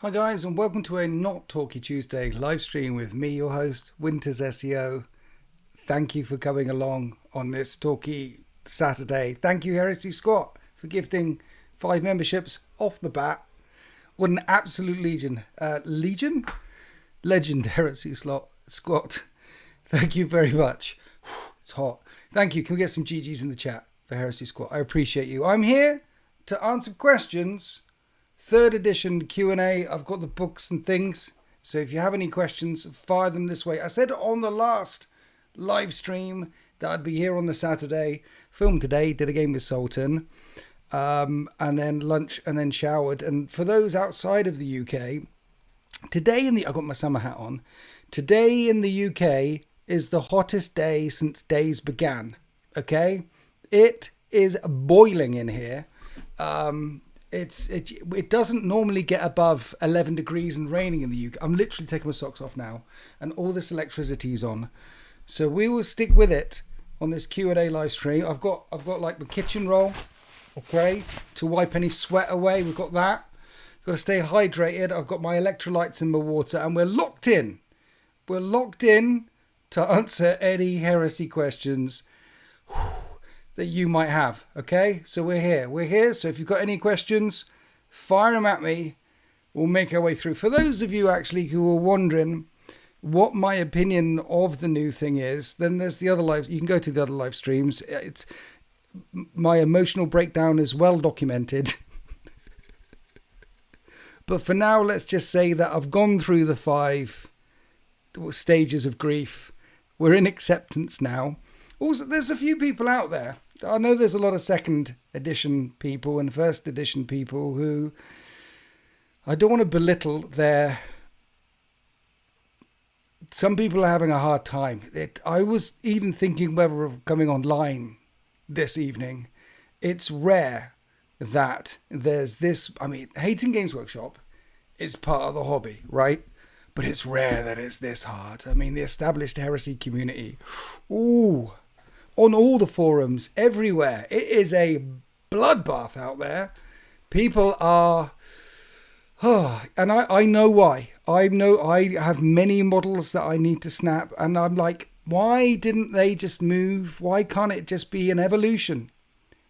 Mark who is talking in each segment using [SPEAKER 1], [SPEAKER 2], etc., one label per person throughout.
[SPEAKER 1] Hi guys, and welcome to a Not Talky Tuesday live stream with me, your host, Winters SEO. Thank you for coming along on this Talky Saturday. Thank you, Heresy Squat, for gifting 5 memberships off the bat. What an absolute legend, Heresy Squat. Thank you very much. It's hot. Thank you. Can we get some GGs in the chat for Heresy Squat? I appreciate you. I'm here to answer questions. 3rd edition Q&A. I've got the books and things. So if you have any questions, fire them this way. I said on the last live stream that I'd be here on the Saturday. Filmed today, did a game with Sultan. And then lunch and then showered. And for those outside of the UK, today I've got my summer hat on. Today in the UK is the hottest day since days began. Okay? It is boiling in here. It doesn't normally get above 11 degrees and raining in the UK. I'm literally taking my socks off now, and all this electricity is on. So we will stick with it on this Q&A live stream. I've got like the kitchen roll, okay, to wipe any sweat away. We've got that. Got to stay hydrated. I've got my electrolytes in my water, and we're locked in. We're locked in to answer any heresy questions that you might have. Okay, so we're here. So if you've got any questions, fire them at me. We'll make our way through. For those of you actually who are wondering what my opinion of the new thing is, then there's the other live. You can go to the other live streams. It's my emotional breakdown is well documented. But for now, let's just say that I've gone through the 5 stages of grief. We're in acceptance now. Also, there's a few people out there. I know there's a lot of 2nd edition people and 1st edition people who I don't want to belittle their. Some people are having a hard time. I was even thinking whether of coming online this evening. It's rare that there's this. I mean, hating Games Workshop is part of the hobby, right? But it's rare that it's this hard. I mean, the established heresy community. Ooh. On all the forums, everywhere. It is a bloodbath out there. People are... and I know why. I have many models that I need to snap. And I'm like, why didn't they just move? Why can't it just be an evolution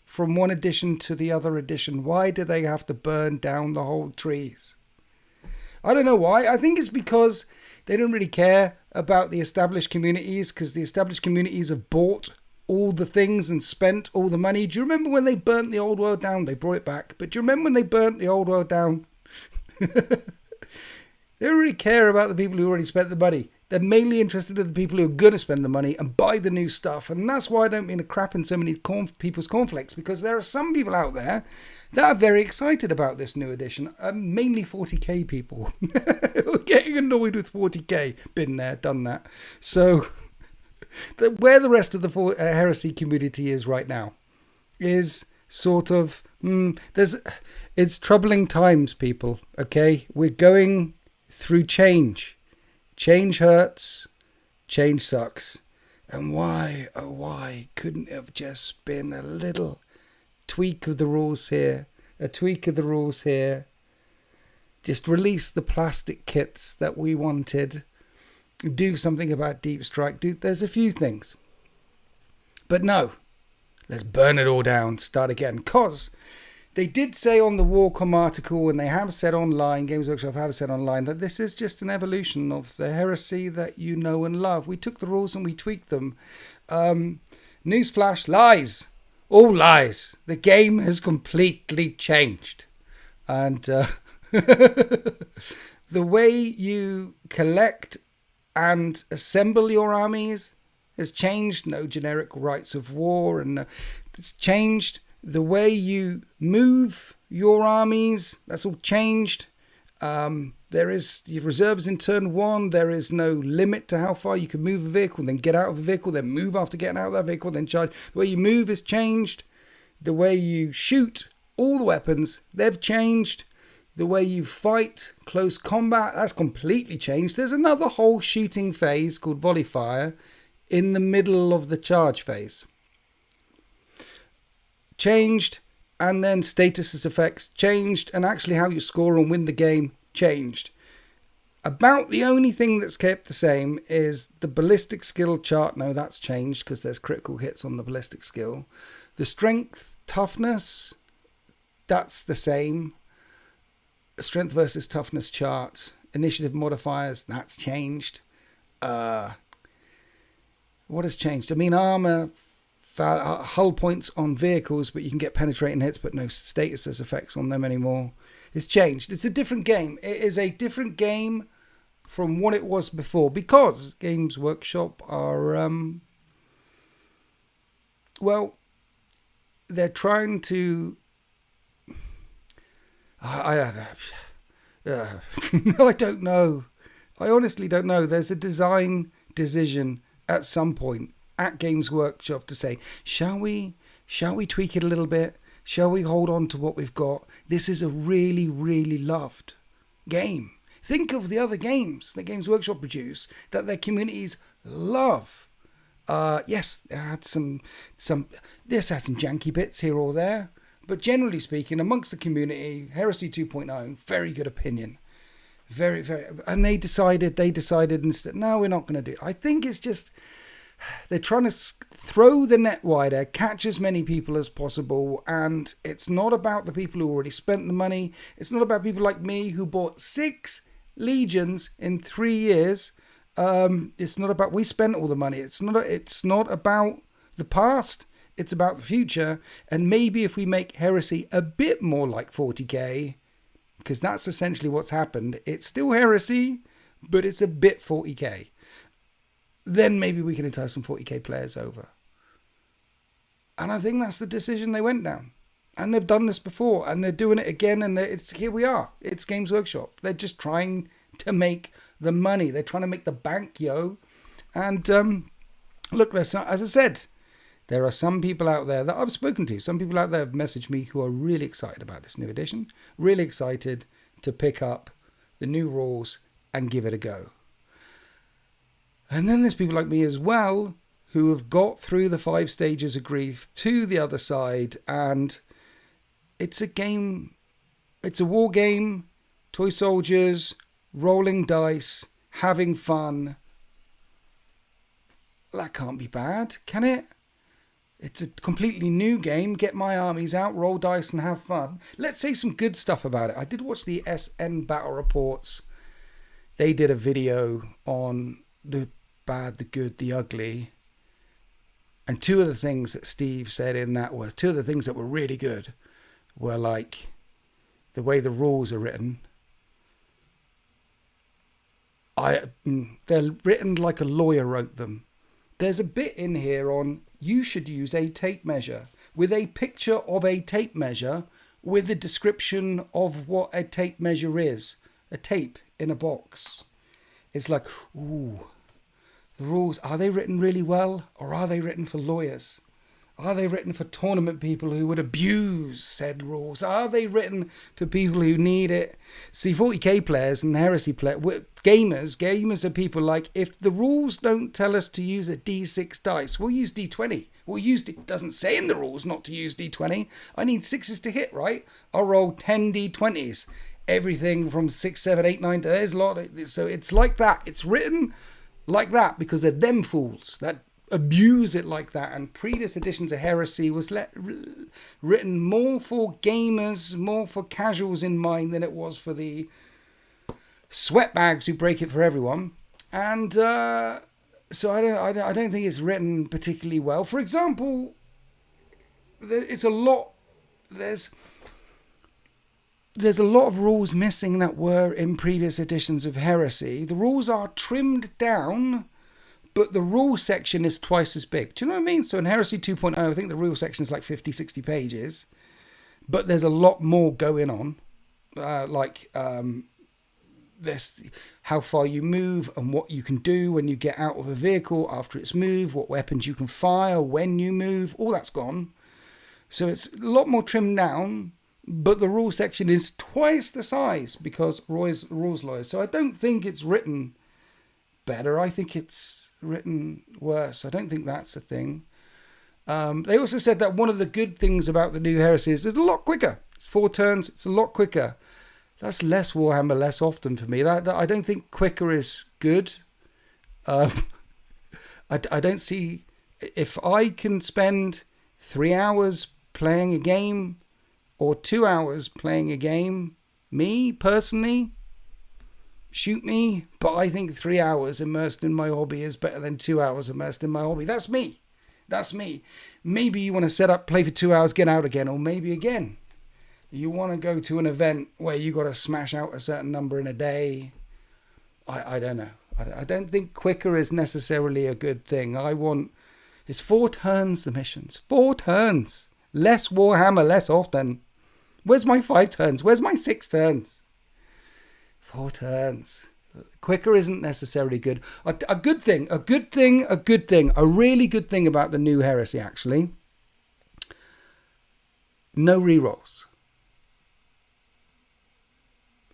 [SPEAKER 1] from one edition to the other edition? Why do they have to burn down the whole trees? I don't know why. I think it's because they don't really care about the established communities, because the established communities have bought all the things and spent all the money. Do you remember when they burnt the old world down? They brought it back. But do you remember when they burnt the old world down? They don't really care about the people who already spent the money. They're mainly interested in the people who are going to spend the money and buy the new stuff. And that's why I don't mean to crap in so many people's cornflakes, because there are some people out there that are very excited about this new edition. Mainly 40k people. Getting annoyed with 40k. Been there, done that. So... where the rest of the heresy community is right now is sort of it's troubling times, people. Okay, we're going through change. Change hurts, change sucks. And why couldn't it have just been a little tweak of the rules here, a tweak of the rules here? Just release the plastic kits that we wanted. Do something about Deep Strike. There's a few things. But no. Let's burn it all down. Start again. Because they did say on the Warcom article, and they have said online, Games Workshop have said online, that this is just an evolution of the heresy that you know and love. We took the rules and we tweaked them. Newsflash, lies. All lies. The game has completely changed. And the way you collect and assemble your armies has changed. No generic rights of war, and it's changed. The way you move your armies, that's all changed. There is your reserves in turn 1. There is no limit to how far you can move a vehicle, then get out of a vehicle, then move after getting out of that vehicle, then charge. The way you move has changed. The way you shoot, all the weapons, they've changed. The way you fight, close combat, that's completely changed. There's another whole shooting phase called volley fire in the middle of the charge phase. Changed, and then status effects changed, and actually how you score and win the game changed. About the only thing that's kept the same is the ballistic skill chart. No, that's changed because there's critical hits on the ballistic skill. The strength, toughness, that's the same. Strength versus toughness chart. Initiative modifiers, that's changed. What has changed? I mean, armor, hull points on vehicles, but you can get penetrating hits, but no status effects on them anymore. It's changed. It's a different game. It is a different game from what it was before, because Games Workshop are, well, they're trying to... No, I don't know. I honestly don't know. There's a design decision at some point at Games Workshop to say, shall we tweak it a little bit? Shall we hold on to what we've got? This is a really, really loved game. Think of the other games that Games Workshop produce that their communities love. Yes, it had some janky bits here or there, but generally speaking, amongst the community, Heresy 2.0, very good opinion. Very, very, and they decided instead, no, we're not going to do it. I think it's just, they're trying to throw the net wider, catch as many people as possible, and it's not about the people who already spent the money. It's not about people like me who bought 6 legions in 3 years. It's not about, we spent all the money. It's not about the past. It's about the future. And maybe if we make Heresy a bit more like 40k, because that's essentially what's happened. It's still Heresy, but it's a bit 40k. Then maybe we can entice some 40k players over. And I think that's the decision they went down. And they've done this before, and they're doing it again, and here we are. It's Games Workshop. They're just trying to make the money. They're trying to make the bank, yo. And look, as I said, there are some people out there that I've spoken to. Some people out there have messaged me who are really excited about this new edition. Really excited to pick up the new rules and give it a go. And then there's people like me as well who have got through the 5 stages of grief to the other side, and it's a game, it's a war game, toy soldiers, rolling dice, having fun. That can't be bad, can it? It's a completely new game. Get my armies out, roll dice and have fun. Let's say some good stuff about it. I did watch the SN Battle Reports. They did a video on the bad, the good, the ugly. And 2 of the things that Steve said in that was, 2 of the things that were really good were like the way the rules are written. They're written like a lawyer wrote them. There's a bit in here on you should use a tape measure with a picture of a tape measure with a description of what a tape measure is. A tape in a box. It's like, ooh, the rules, are they written really well, or are they written for lawyers? Are they written for tournament people who would abuse said rules? Are they written for people who need it? See, 40k players and Heresy players, gamers are people like, if the rules don't tell us to use a d6 dice, we'll use d20. It doesn't say in the rules not to use d20. I need 6s to hit, right? I'll roll 10 d20s. Everything from 6, 7, 8, 9, there's a lot. So it's like that. It's written like that because they're them fools that abuse it like that. And previous editions of Heresy was written more for gamers, more for casuals in mind than it was for the sweatbags who break it for everyone. And so I don't think it's written particularly well. For example, there's a lot of rules missing that were in previous editions of Heresy. The rules are trimmed down, but the rule section is twice as big. Do you know what I mean? So in Heresy 2.0, I think the rule section is like 50, 60 pages. But there's a lot more going on. This, how far you move and what you can do when you get out of a vehicle after it's moved, what weapons you can fire, when you move, all that's gone. So it's a lot more trimmed down, but the rule section is twice the size because Roy's rules lawyers. So I don't think it's written better. I think it's written worse. I don't think that's a thing. They also said that one of the good things about the new Heresy is it's a lot quicker. It's 4 turns. It's a lot quicker. That's less Warhammer, less often for me. I don't think quicker is good. I don't see... If I can spend 3 hours playing a game or 2 hours playing a game, me, personally, shoot me. But I think 3 hours immersed in my hobby is better than 2 hours immersed in my hobby. That's me. That's me. Maybe you want to set up, play for 2 hours, get out again. Or maybe again, you want to go to an event where you got to smash out a certain number in a day. I don't know. I don't think quicker is necessarily a good thing. It's 4 turns, the missions. 4 turns. Less Warhammer, less often. Where's my 5 turns? Where's my 6 turns? 4 turns. Quicker isn't necessarily good. A good thing. A really good thing about the new Heresy, actually. No rerolls.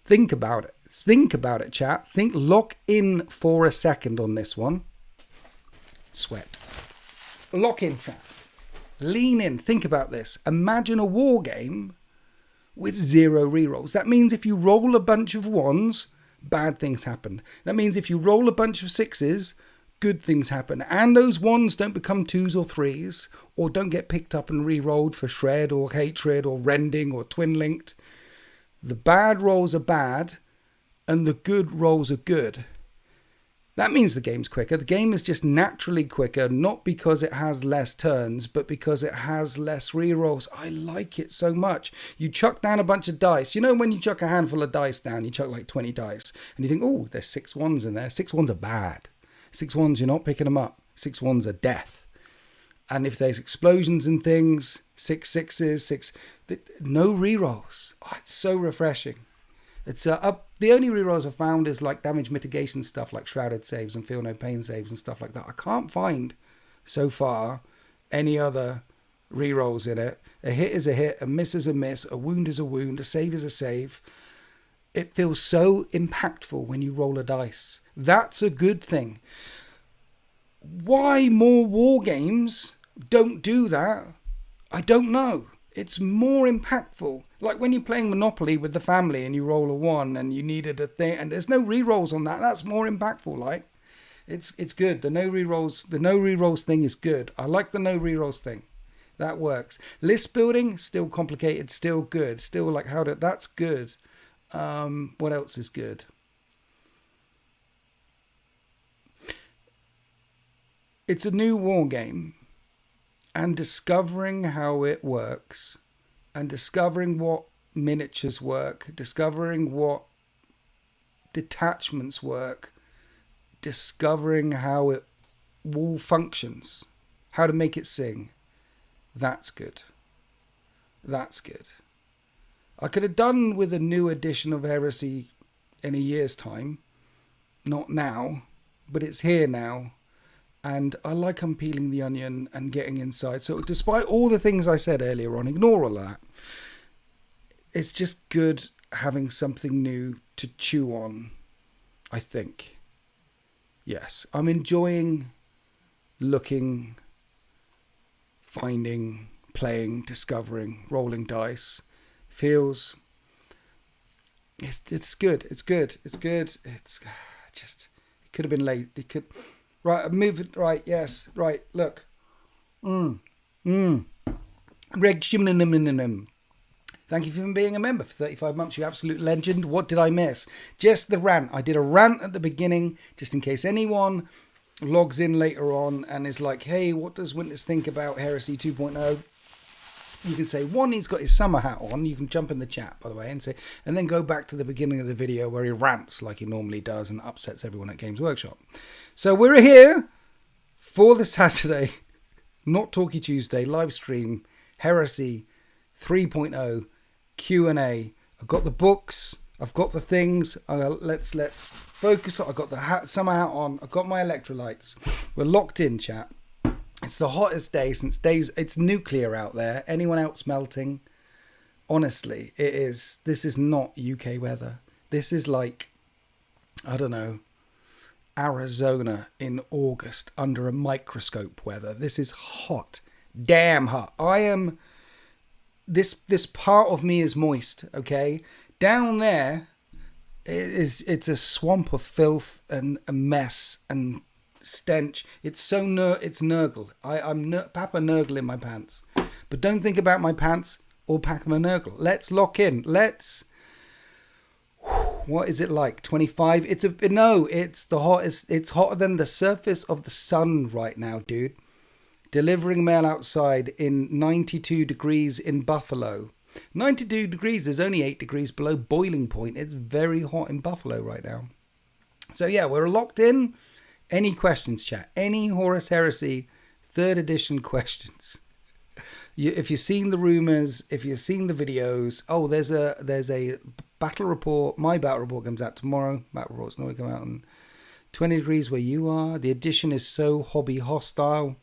[SPEAKER 1] Think about it. Think about it, chat. Lock in for a second on this one. Sweat. Lock in, chat. Lean in. Think about this. Imagine a war game with 0 rerolls. That means if you roll a bunch of 1s, bad things happen. That means if you roll a bunch of 6s, good things happen. And those 1s don't become 2s or 3s, or don't get picked up and re-rolled for shred or hatred or rending or twin linked. The bad rolls are bad, and the good rolls are good. That means the game's quicker. The game is just naturally quicker, not because it has less turns, but because it has less rerolls. I like it so much. You chuck down a bunch of dice. You know when you chuck a handful of dice down, you chuck like 20 dice, and you think, oh, there's 6 1s in there. 6 1s are bad. 6 1s, you're not picking them up. 6 1s are death. And if there's explosions and things, 6 6s, 6... No rerolls. Oh, it's so refreshing. It's the only rerolls I've found is like damage mitigation stuff like shrouded saves and feel no pain saves and stuff like that. I can't find so far any other rerolls in it. A hit is a hit, a miss is a miss, a wound is a wound, a save is a save. It feels so impactful when you roll a dice. That's a good thing. Why more war games don't do that, I don't know. It's more impactful. Like when you're playing Monopoly with the family and you roll a 1 and you needed a thing and there's no rerolls on that. That's more impactful. Like it's good. The no rerolls thing is good. I like the no rerolls thing. That works. List building, still complicated, still good. Still like that's good. What else is good? It's a new war game. And discovering how it works, and discovering what miniatures work, discovering what detachments work, discovering how it all functions, how to make it sing, that's good. That's good. I could have done with a new edition of Heresy in a year's time. Not now, but it's here now. And I like unpeeling the onion and getting inside. So despite all the things I said earlier on, ignore all that. It's just good having something new to chew on, I think. Yes, I'm enjoying looking, finding, playing, discovering, rolling dice. It's good. It's good. It's good. It's just, it could have been late. It could... Right, I'm moving. Right, yes. Right, look. Reg Shimninim. Thank you for being a member for 35 months, you absolute legend. What did I miss? Just the rant. I did a rant at the beginning, just in case anyone logs in later on and is like, hey, what does Winters think about Heresy 2.0? You can say, one, he's got his summer hat on. You can jump in the chat, by the way, and then go back to the beginning of the video where he rants like he normally does and upsets everyone at Games Workshop. So we're here for the Saturday, not Talkie Tuesday, live stream, Heresy 3.0 Q&A. I've got the books. I've got the things. Let's focus on. I've got the summer hat on. I've got my electrolytes. We're locked in, chat. It's the hottest day since days. It's nuclear out there. Anyone else melting? Honestly, it is. This is not UK weather. This is like, I don't know, Arizona in August under a microscope weather. This is hot. Damn hot. this part of me is moist. Okay, down there it's a swamp of filth and a mess and stench. It's Nurgle. I'm Papa Nurgle in my pants. But don't think about my pants or Papa Nurgle. Let's lock in. What is it like? 25? It's the hottest. It's hotter than the surface of the sun right now, dude. Delivering mail outside in 92 degrees in Buffalo. 92 degrees is only 8 degrees below boiling point. It's very hot in Buffalo right now. So yeah, we're locked in. Any questions, chat? Any Horus Heresy 3rd edition questions? If you've seen the rumors, if you've seen the videos, there's a battle report. My battle report comes out tomorrow. Battle reports normally come out on 20 degrees where you are. The edition is so hobby hostile.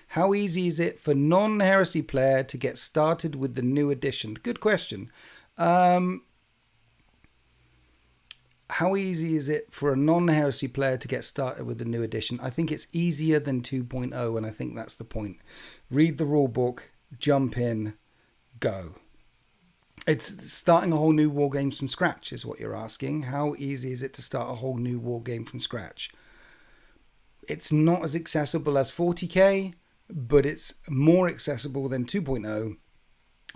[SPEAKER 1] How easy is it for non-heresy player to get started with the new edition? Good question. How easy is it for a non-heresy player to get started with the new edition? I think it's easier than 2.0, and I think that's the point. Read the rule book, jump in, go. It's starting a whole new war game from scratch is what you're asking. How easy is it to start a whole new war game from scratch? It's not as accessible as 40k, but it's more accessible than 2.0,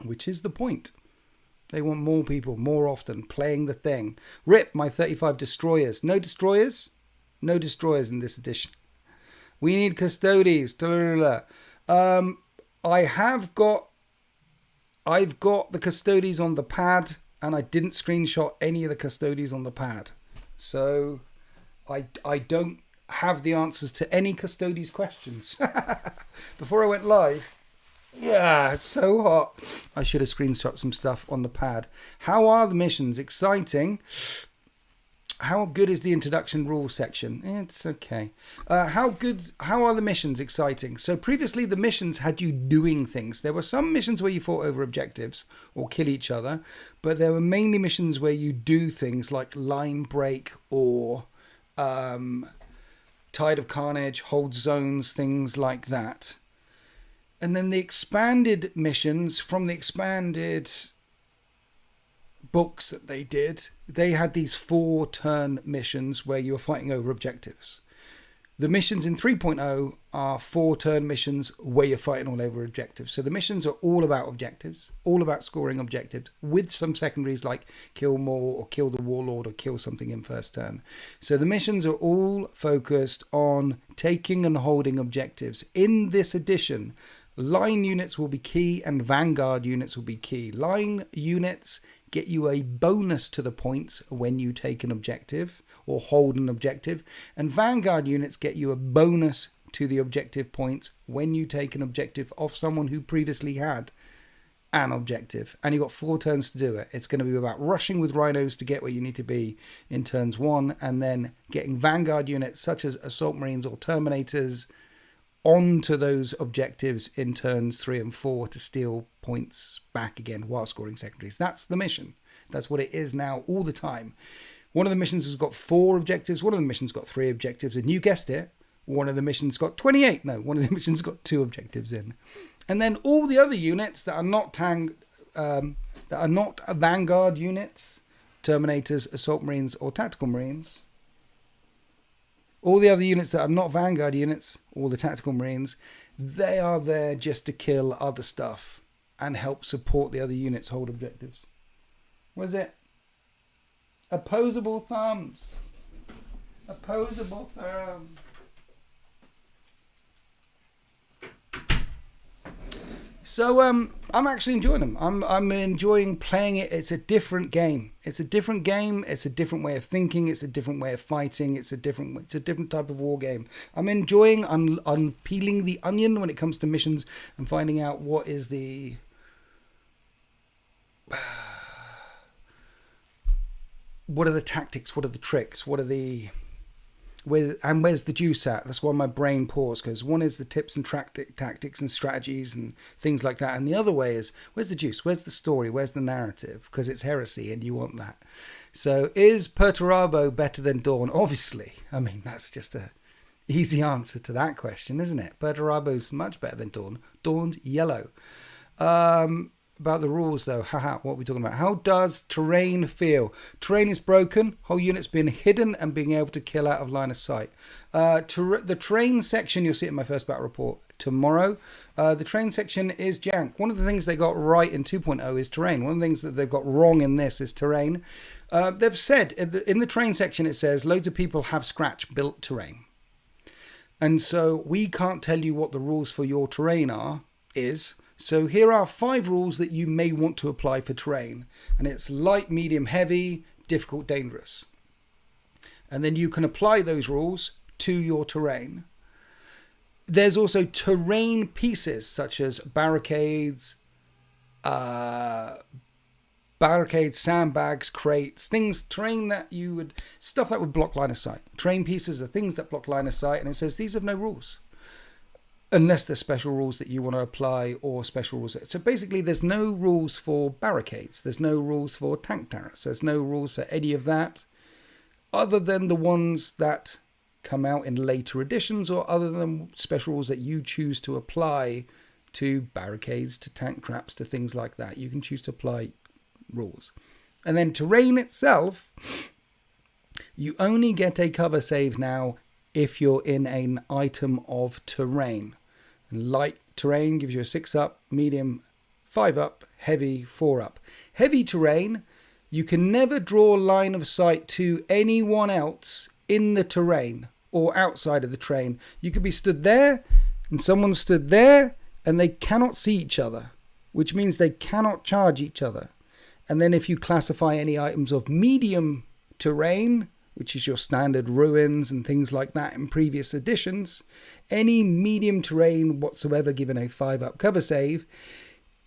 [SPEAKER 1] which is the point. They want more people, more often, playing the thing. Rip my 35 destroyers. No destroyers? No destroyers in this edition. We need custodies. I've got the custodies on the pad, and I didn't screenshot any of the custodies on the pad. So I don't have the answers to any custodies questions. Before I went live, yeah, it's so hot. I should have screenshot some stuff on the pad. How are the missions? Exciting. How good is the introduction rule section? It's okay. How are the missions? Exciting. So previously the missions had you doing things. There were some missions where you fought over objectives or kill each other, but there were mainly missions where you do things like line break or Tide of Carnage, hold zones, things like that. And then the expanded missions from the expanded books that they did, they had these 4-turn missions where you were fighting over objectives. The missions in 3.0 are 4-turn missions where you're fighting all over objectives. So the missions are all about objectives, all about scoring objectives, with some secondaries like kill more or kill the warlord or kill something in first turn. So the missions are all focused on taking and holding objectives. In this edition, line units will be key and vanguard units will be key. Line units get you a bonus to the points when you take an objective or hold an objective, and vanguard units get you a bonus to the objective points when you take an objective off someone who previously had an objective, and you've got 4 turns to do it. It's going to be about rushing with rhinos to get where you need to be in turns 1, and then getting vanguard units such as assault marines or terminators onto those objectives in turns 3 and 4 to steal points back again while scoring secondaries. That's the mission. That's what it is now all the time. One of the missions has got 4 objectives. One of the missions got 3 objectives. And you guessed it, one of the missions got 28. No, one of the missions got 2 objectives in. And then all the other units that are not vanguard units, terminators, assault marines, or tactical marines, all the other units that are not vanguard units, all the tactical marines, they are there just to kill other stuff and help support the other units hold objectives. What is it? Opposable thumbs. Opposable thumb. So I'm actually enjoying them. I'm enjoying playing it. It's a different game. It's a different game. It's a different way of thinking. It's a different way of fighting. It's a different type of war game. I'm enjoying unpeeling the onion when it comes to missions and finding out what is the what are the tactics, what are the tricks, what are the where's the juice at? That's why my brain paused, because one is the tips and tactics and strategies and things like that, and the other way is where's the juice, where's the story, where's the narrative, because it's heresy and you want that. So is Perturabo better than Dawn? Obviously. I mean, that's just a easy answer to that question, isn't it? Perturabo's much better than Dawn. Dawn's yellow. about the rules, though. Haha, what are we talking about? How does terrain feel? Terrain is broken. Whole units being hidden and being able to kill out of line of sight. The terrain section, you'll see it in my first battle report tomorrow. The terrain section is jank. One of the things they got right in 2.0 is terrain. One of the things that they've got wrong in this is terrain. They've said, in the terrain section, it says, loads of people have scratch-built terrain. And so we can't tell you what the rules for your terrain is. So here are 5 rules that you may want to apply for terrain. And it's light, medium, heavy, difficult, dangerous. And then you can apply those rules to your terrain. There's also terrain pieces such as barricades, sandbags, crates, terrain that stuff that would block line of sight. Terrain pieces are things that block line of sight. And it says these have no rules. Unless there's special rules that you want to apply or special rules. So basically there's no rules for barricades. There's no rules for tank turrets. There's no rules for any of that other than the ones that come out in later editions or other than special rules that you choose to apply to barricades, to tank traps, to things like that. You can choose to apply rules. And then terrain itself, you only get a cover save now if you're in an item of terrain. And light terrain gives you a 6 up, medium 5 up, heavy 4 up. Heavy terrain, you can never draw line of sight to anyone else in the terrain or outside of the terrain. You could be stood there and someone stood there and they cannot see each other, which means they cannot charge each other. And then if you classify any items of medium terrain, which is your standard ruins and things like that in previous editions, any medium terrain whatsoever given a 5 up cover save,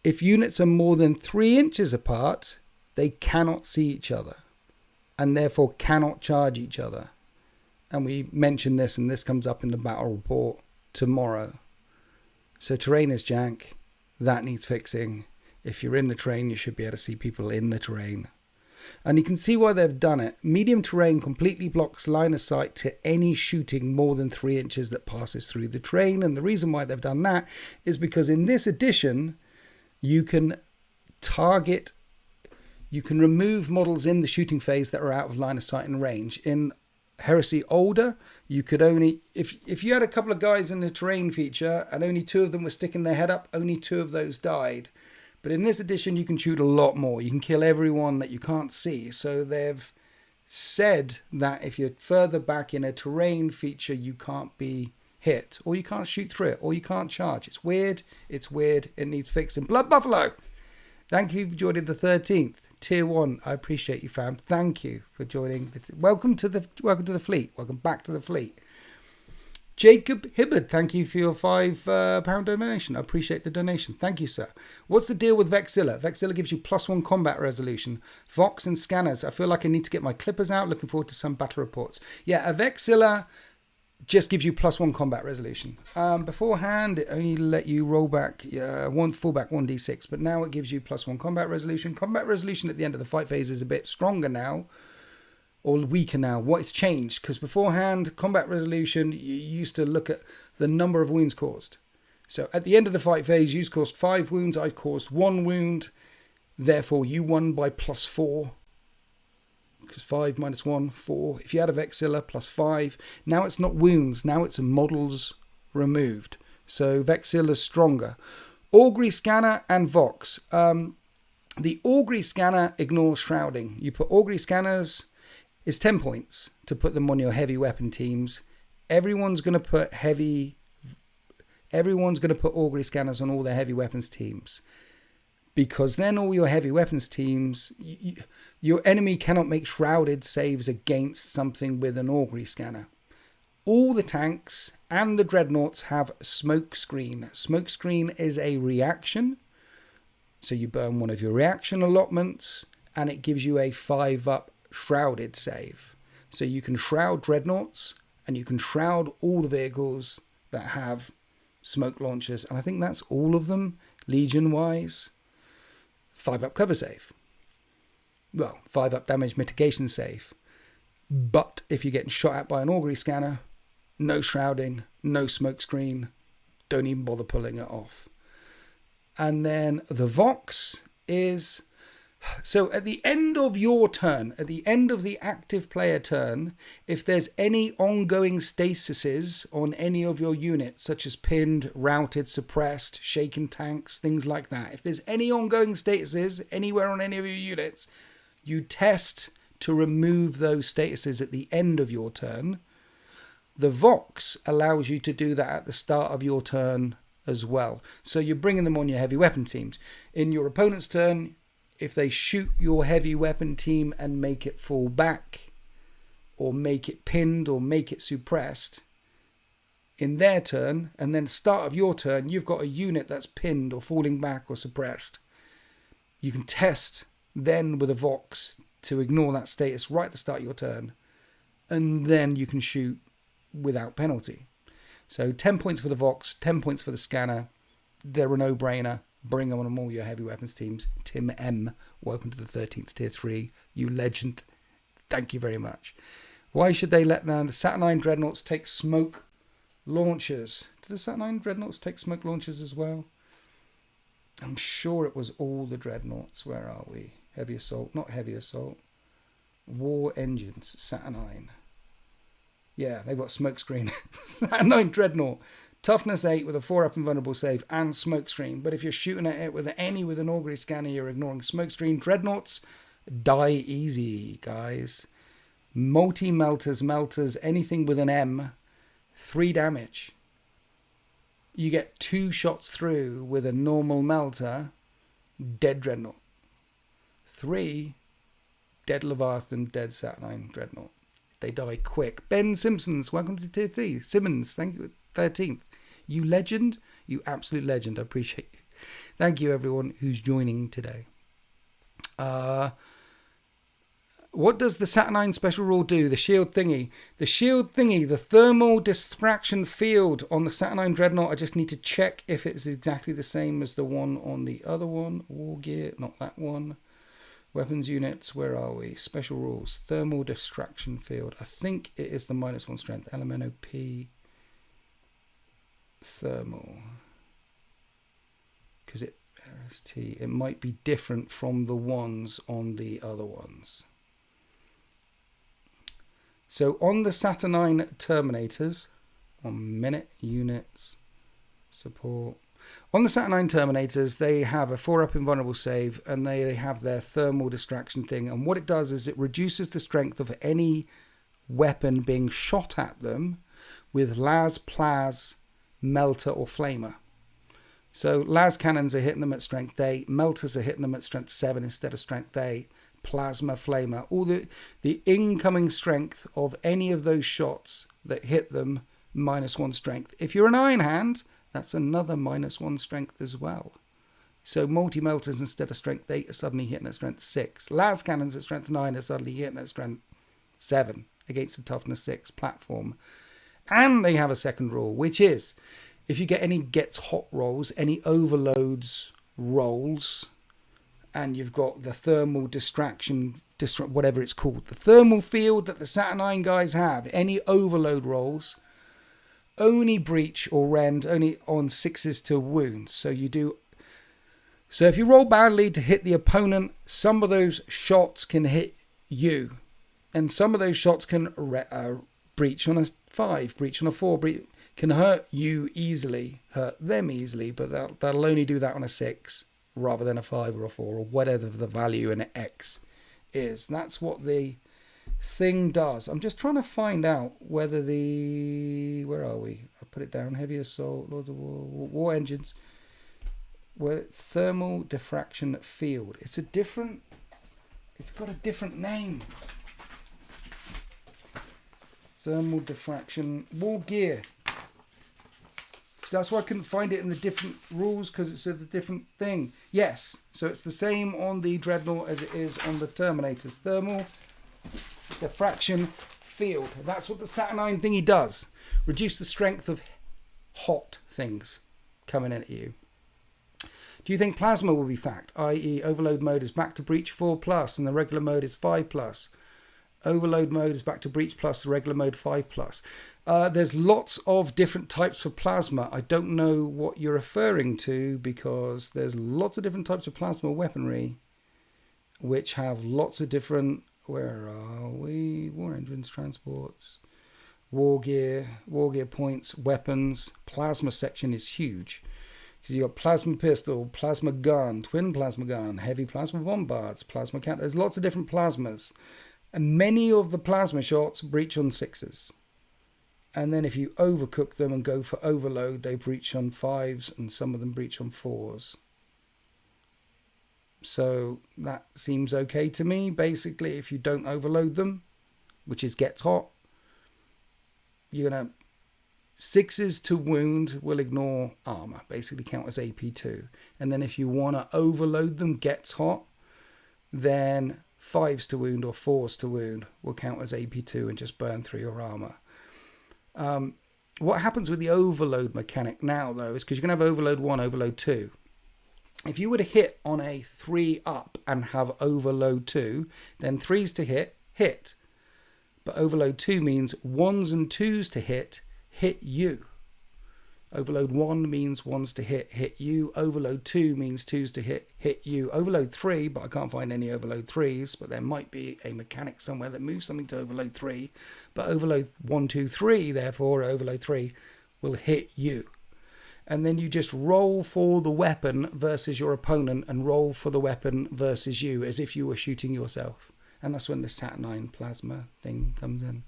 [SPEAKER 1] if units are more than 3 inches apart, they cannot see each other and therefore cannot charge each other. And we mentioned this, and this comes up in the battle report tomorrow. So terrain is jank. That needs fixing. If you're in the terrain, you should be able to see people in the terrain. And you can see why they've done it. Medium terrain completely blocks line of sight to any shooting more than 3 inches that passes through the terrain. And the reason why they've done that is because in this edition, you can remove models in the shooting phase that are out of line of sight and range. In Heresy Older, you could only, if you had a couple of guys in the terrain feature and only 2 of them were sticking their head up, only 2 of those died. But in this edition, you can shoot a lot more. You can kill everyone that you can't see. So they've said that if you're further back in a terrain feature, you can't be hit, or you can't shoot through it, or you can't charge. It's weird. It's weird. It needs fixing. Blood Buffalo, thank you for joining the 13th. Tier 1, I appreciate you, fam. Thank you for joining. Welcome to the fleet. Welcome back to the fleet. Jacob Hibbard, thank you for your £5 donation. I appreciate the donation. Thank you, sir. What's the deal with Vexilla? Vexilla gives you +1 combat resolution. Vox and scanners. I feel like I need to get my clippers out. Looking forward to some battle reports. Yeah, a Vexilla just gives you +1 combat resolution. Beforehand, it only let you roll back one fullback 1d6, but now it gives you +1 combat resolution. Combat resolution at the end of the fight phase is a bit stronger now. Or weaker now. What has changed? Because beforehand, combat resolution, you used to look at the number of wounds caused. So at the end of the fight phase, you caused 5 wounds. I caused 1 wound. Therefore, you won by +4. Because 5 minus 1, 4. If you had a Vexilla, +5. Now it's not wounds. Now it's models removed. So Vexilla's stronger. Augury Scanner and Vox. The Augury Scanner ignores shrouding. You put Augury Scanners... It's 10 points to put them on your heavy weapon teams. Everyone's going to put Augury Scanners on all their heavy weapons teams. Because then all your heavy weapons teams, your enemy cannot make shrouded saves against something with an Augury Scanner. All the tanks and the dreadnoughts have smoke screen. Smoke screen is a reaction. So you burn one of your reaction allotments and it gives you a 5 up shrouded save. So you can shroud dreadnoughts and you can shroud all the vehicles that have smoke launchers, and I think that's all of them legion wise. 5 up cover save, well, 5 up damage mitigation save. But if you're getting shot at by an augury scanner, no shrouding, no smoke screen, don't even bother pulling it off. And then the Vox is... So at the end of your turn, at the end of the active player turn, if there's any ongoing stasises on any of your units, such as pinned, routed, suppressed, shaken tanks, things like that, if there's any ongoing statuses anywhere on any of your units, you test to remove those statuses at the end of your turn. The Vox allows you to do that at the start of your turn as well. So you're bringing them on your heavy weapon teams. In your opponent's turn, if they shoot your heavy weapon team and make it fall back, or make it pinned, or make it suppressed, in their turn, and then start of your turn, you've got a unit that's pinned or falling back or suppressed. You can test then with a Vox to ignore that status right at the start of your turn, and then you can shoot without penalty. So 10 points for the Vox, 10 points for the scanner. They're a no-brainer. Bring on all your heavy weapons teams. Tim M, welcome to the 13th tier 3. You legend. Thank you very much. Why should they let the Saturnine Dreadnoughts take smoke launchers? Do the Saturnine Dreadnoughts take smoke launchers as well? I'm sure it was all the Dreadnoughts. Where are we? Heavy Assault. Not Heavy Assault. War Engines. Saturnine. Yeah, they've got smokescreen. Saturnine Dreadnought. Toughness 8 with a 4-up invulnerable save and smokescreen. But if you're shooting at it with an augury scanner, you're ignoring smokescreen. Dreadnoughts die easy, guys. Multi-melters, anything with an M, 3 damage. You get 2 shots through with a normal melter, dead Dreadnought. 3, dead Leviathan, dead Saturnine Dreadnought. They die quick. Ben Simpsons, welcome to tier 3. Simmons, thank you. 13th. You legend. You absolute legend. I appreciate you. Thank you, everyone who's joining today. What does the Saturnine special rule do? The shield thingy. The shield thingy, the thermal distraction field on the Saturnine Dreadnought. I just need to check if it's exactly the same as the one on the other one. War gear, not that one. Weapons units, where are we? Special rules. Thermal distraction field. I think it is the -1 strength. Elemental P. Thermal, because it might be different from the ones on the other ones. So on the Saturnine Terminators, 1 minute, units, support. On the Saturnine Terminators, they have a 4-up invulnerable save, and they have their thermal distraction thing. And what it does is it reduces the strength of any weapon being shot at them with las, plas, melter or flamer. So las cannons are hitting them at strength 8, melters are hitting them at strength 7 instead of strength 8, plasma, flamer, all the incoming strength of any of those shots that hit them -1 strength. If you're an Iron Hand, that's another -1 strength as well. So multi-melters instead of strength 8 are suddenly hitting at strength 6. Las cannons at strength 9 are suddenly hitting at strength 7 against a toughness 6 platform. And they have a second rule, which is if you get any gets hot rolls, any overloads rolls, and you've got the thermal distraction, whatever it's called, the thermal field that the Saturnine guys have, any overload rolls, only breach or rend, only on 6s to wound. So if you roll badly to hit the opponent, some of those shots can hit you, and some of those shots can breach on a 5, breach on a 4, can hurt you easily, hurt them easily, but they'll only do that on a 6 rather than a 5 or a 4 or whatever the value in an X is. That's what the thing does. I'm just trying to find out whether where are we? I put it down. Heavy Assault, Lords of War Engines. Where thermal diffraction field. It's got a different name. Thermal diffraction war gear. So that's why I couldn't find it in the different rules, because it's a different thing. Yes, so it's the same on the Dreadnought as it is on the Terminators. Thermal diffraction field. That's what the Saturnine thingy does. Reduce the strength of hot things coming in at you. Do you think plasma will be fact, i.e. overload mode is back to breach 4+, and the regular mode is 5+? Overload mode is back to Breach Plus, regular mode 5 Plus. There's lots of different types of plasma. I don't know what you're referring to because there's lots of different types of plasma weaponry which have lots of different... Where are we? War engines, transports, war gear points, weapons. Plasma section is huge. You got plasma pistol, plasma gun, twin plasma gun, heavy plasma bombards, plasma cannon. There's lots of different plasmas. And many of the plasma shots breach on 6s. And then if you overcook them and go for overload, they breach on 5s and some of them breach on 4s. So that seems okay to me. Basically, if you don't overload them, which is gets hot, you're going to... 6s to wound will ignore armor, basically count as AP2. And then if you want to overload them, gets hot, then 5s to wound or 4s to wound will count as AP2 and just burn through your armor. What happens with the overload mechanic now, though, is because you're going to have overload 1, overload 2. If you were to hit on a 3 up and have overload 2, then 3s to hit. But overload 2 means 1s and 2s to hit you. Overload 1 means 1s to hit you. Overload 2 means 2s to hit you. Overload 3, but I can't find any overload 3s, but there might be a mechanic somewhere that moves something to overload 3. But overload 1, 2, 3, therefore, overload 3 will hit you. And then you just roll for the weapon versus your opponent and roll for the weapon versus you as if you were shooting yourself. And that's when the Saturnine plasma thing comes in.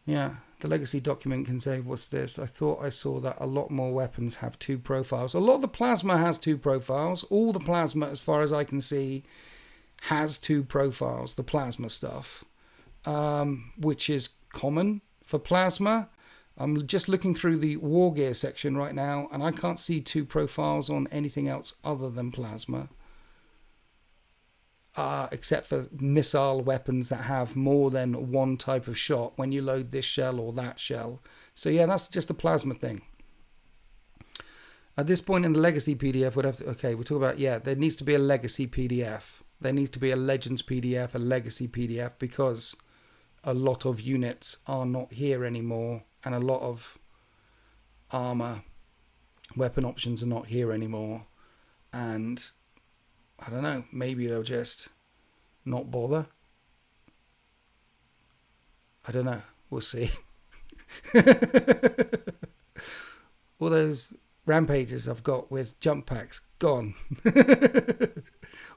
[SPEAKER 1] Yeah, the legacy document can say, what's this? I thought I saw that a lot more weapons have 2 profiles. A lot of the plasma has 2 profiles. All the plasma, as far as I can see, has 2 profiles, the plasma stuff, which is common for plasma. I'm just looking through the war gear section right now, and I can't see 2 profiles on anything else other than plasma. Except for missile weapons that have more than one type of shot when you load this shell or that shell. So yeah, that's just a plasma thing. At this point in the legacy PDF, we'd have to, okay, we'll talk about, yeah, there needs to be a legacy PDF. There needs to be a legends PDF, a legacy PDF, because a lot of units are not here anymore, and a lot of armor weapon options are not here anymore. And I don't know, maybe they'll just not bother. I don't know. We'll see. All those rampages I've got with jump packs, gone.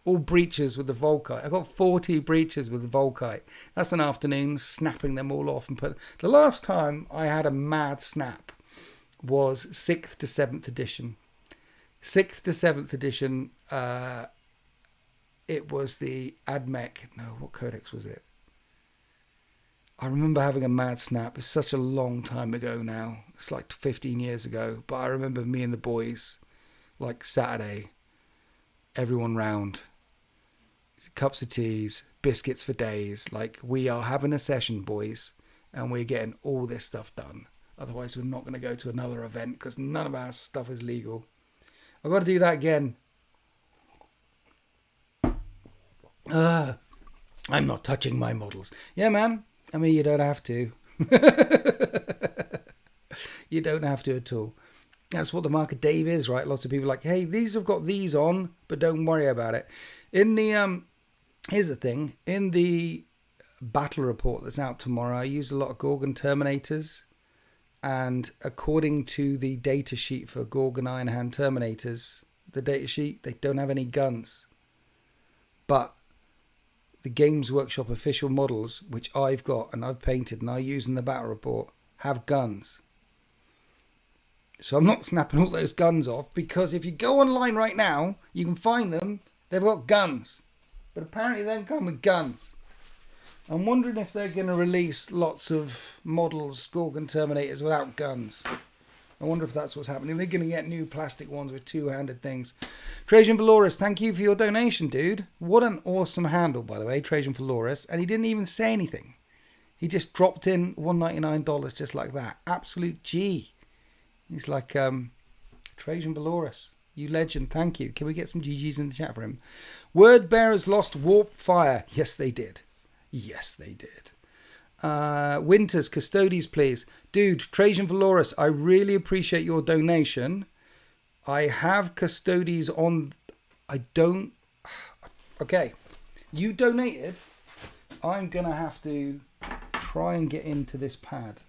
[SPEAKER 1] All breaches with the Volkite. I've got 40 breaches with the Volkite. That's an afternoon snapping them all off and put... The last time I had a mad snap was 6th to 7th edition. 6th to 7th edition... it was the AdMech. No, what codex was it? I remember having a mad snap. It's such a long time ago now. It's like 15 years ago. But I remember me and the boys, like Saturday, everyone round, cups of teas, biscuits for days. Like, we are having a session, boys, and we're getting all this stuff done. Otherwise, we're not going to go to another event because none of our stuff is legal. I've got to do that again. I'm not touching my models. Yeah, man. I mean, you don't have to. You don't have to at all. That's what the mark of Dave is, right? Lots of people are like, hey, these have got these on, but don't worry about it. In the here's the thing. In the battle report that's out tomorrow, I use a lot of Gorgon Terminators. And according to the data sheet for Gorgon Iron Hand Terminators, the data sheet, they don't have any guns. But the Games Workshop official models, which I've got and I've painted and I use in the battle report, have guns. So I'm not snapping all those guns off, because if you go online right now, you can find them. They've got guns. But apparently they don't come with guns. I'm wondering if they're going to release lots of models, Gorgon Terminators, without guns. I wonder if that's what's happening. They're going to get new plastic ones with 2-handed things. Trajan Flores, thank you for your donation, dude. What an awesome handle, by the way, Trajan Flores. And he didn't even say anything. He just dropped in $199 just like that. Absolute G. He's like Trajan Flores. You legend. Thank you. Can we get some GGs in the chat for him? Word bearers lost warp fire. Yes, they did. Yes, they did. Winters, Custodes, please. Dude, Trajan Flores, I really appreciate your donation. I have Custodes on... I don't... Okay. You donated. I'm going to have to try and get into this pad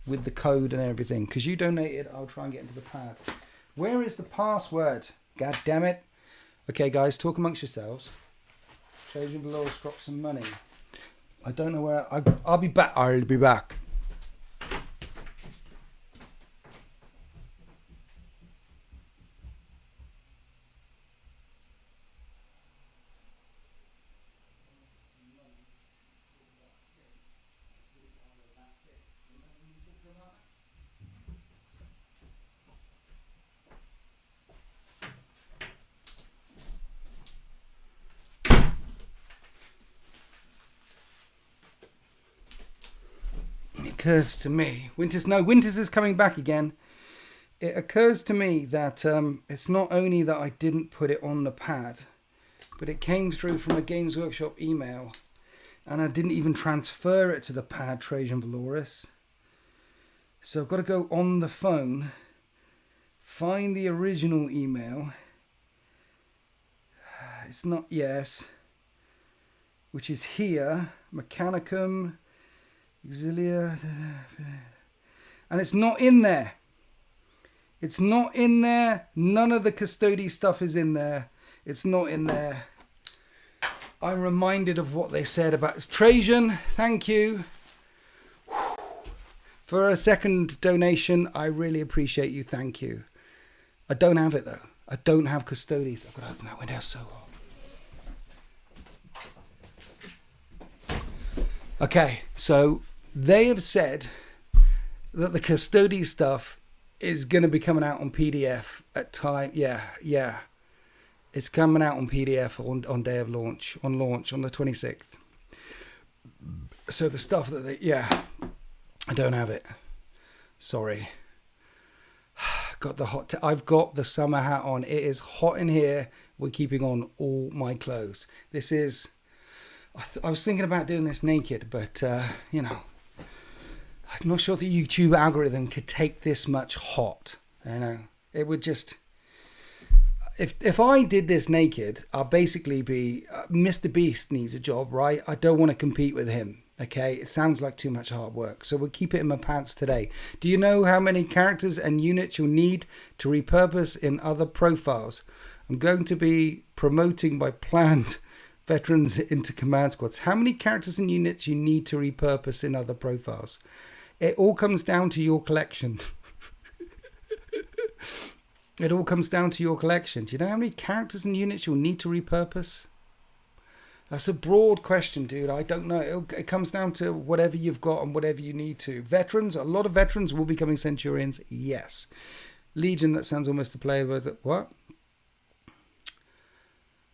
[SPEAKER 1] with the code and everything. Because you donated, I'll try and get into the pad. Where is the password? God damn it. Okay, guys, talk amongst yourselves. Trajan Flores dropped some money. I don't know where... I'll be back. I'll be back. Occurs to me, Winters is coming back again. It occurs to me that it's not only that I didn't put it on the pad, but it came through from a Games Workshop email, and I didn't even transfer it to the pad, Trajan Flores. So I've got to go on the phone, find the original email. It's not yes, which is here, Mechanicum. Auxilia, and it's not in there. It's not in there. None of the Custody stuff is in there. It's not in there. I'm reminded of what they said about Trajan. Thank you for a second donation. I really appreciate you. Thank you. I don't have it though. I don't have Custodes. I've got to open that window so hot. Okay, so they have said that the Custodes stuff is going to be coming out on PDF at time. Yeah. It's coming out on PDF on day of launch, on the 26th. So the stuff that I don't have it. Sorry. Got the I've got the summer hat on. It is hot in here. We're keeping on all my clothes. This is... I was thinking about doing this naked, but, you know, I'm not sure the YouTube algorithm could take this much hot. You know, it would just... If I did this naked, I'll basically be... Mr. Beast needs a job, right? I don't want to compete with him, okay? It sounds like too much hard work, so we'll keep it in my pants today. Do you know how many characters and units you'll need to repurpose in other profiles? I'm going to be promoting my planned... veterans into command squads. How many characters and units you need to repurpose in other profiles? It all comes down to your collection. It all comes down to your collection. Do you know how many characters and units you'll need to repurpose? That's a broad question, dude. I don't know. It comes down to whatever you've got and whatever you need to. Veterans, a lot of veterans will be becoming Centurions. Yes. Legion, that sounds almost to play with. What?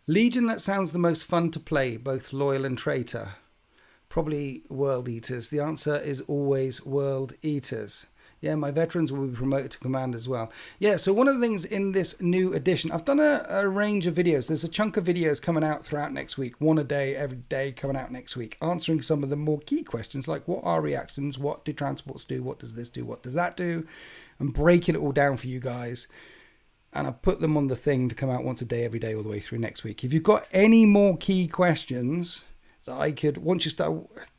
[SPEAKER 1] Legion, that sounds the most fun to play, both loyal and traitor. Probably World Eaters. The answer is always World Eaters. Yeah, my veterans will be promoted to command as well. Yeah, so one of the things in this new edition, I've done a range of videos. There's a chunk of videos coming out throughout next week. One a day, every day coming out next week. Answering some of the more key questions like what are reactions? What do transports do? What does this do? What does that do? And breaking it all down for you guys. And I put them on the thing to come out once a day, every day, all the way through next week. If you've got any more key questions that I could, once you start,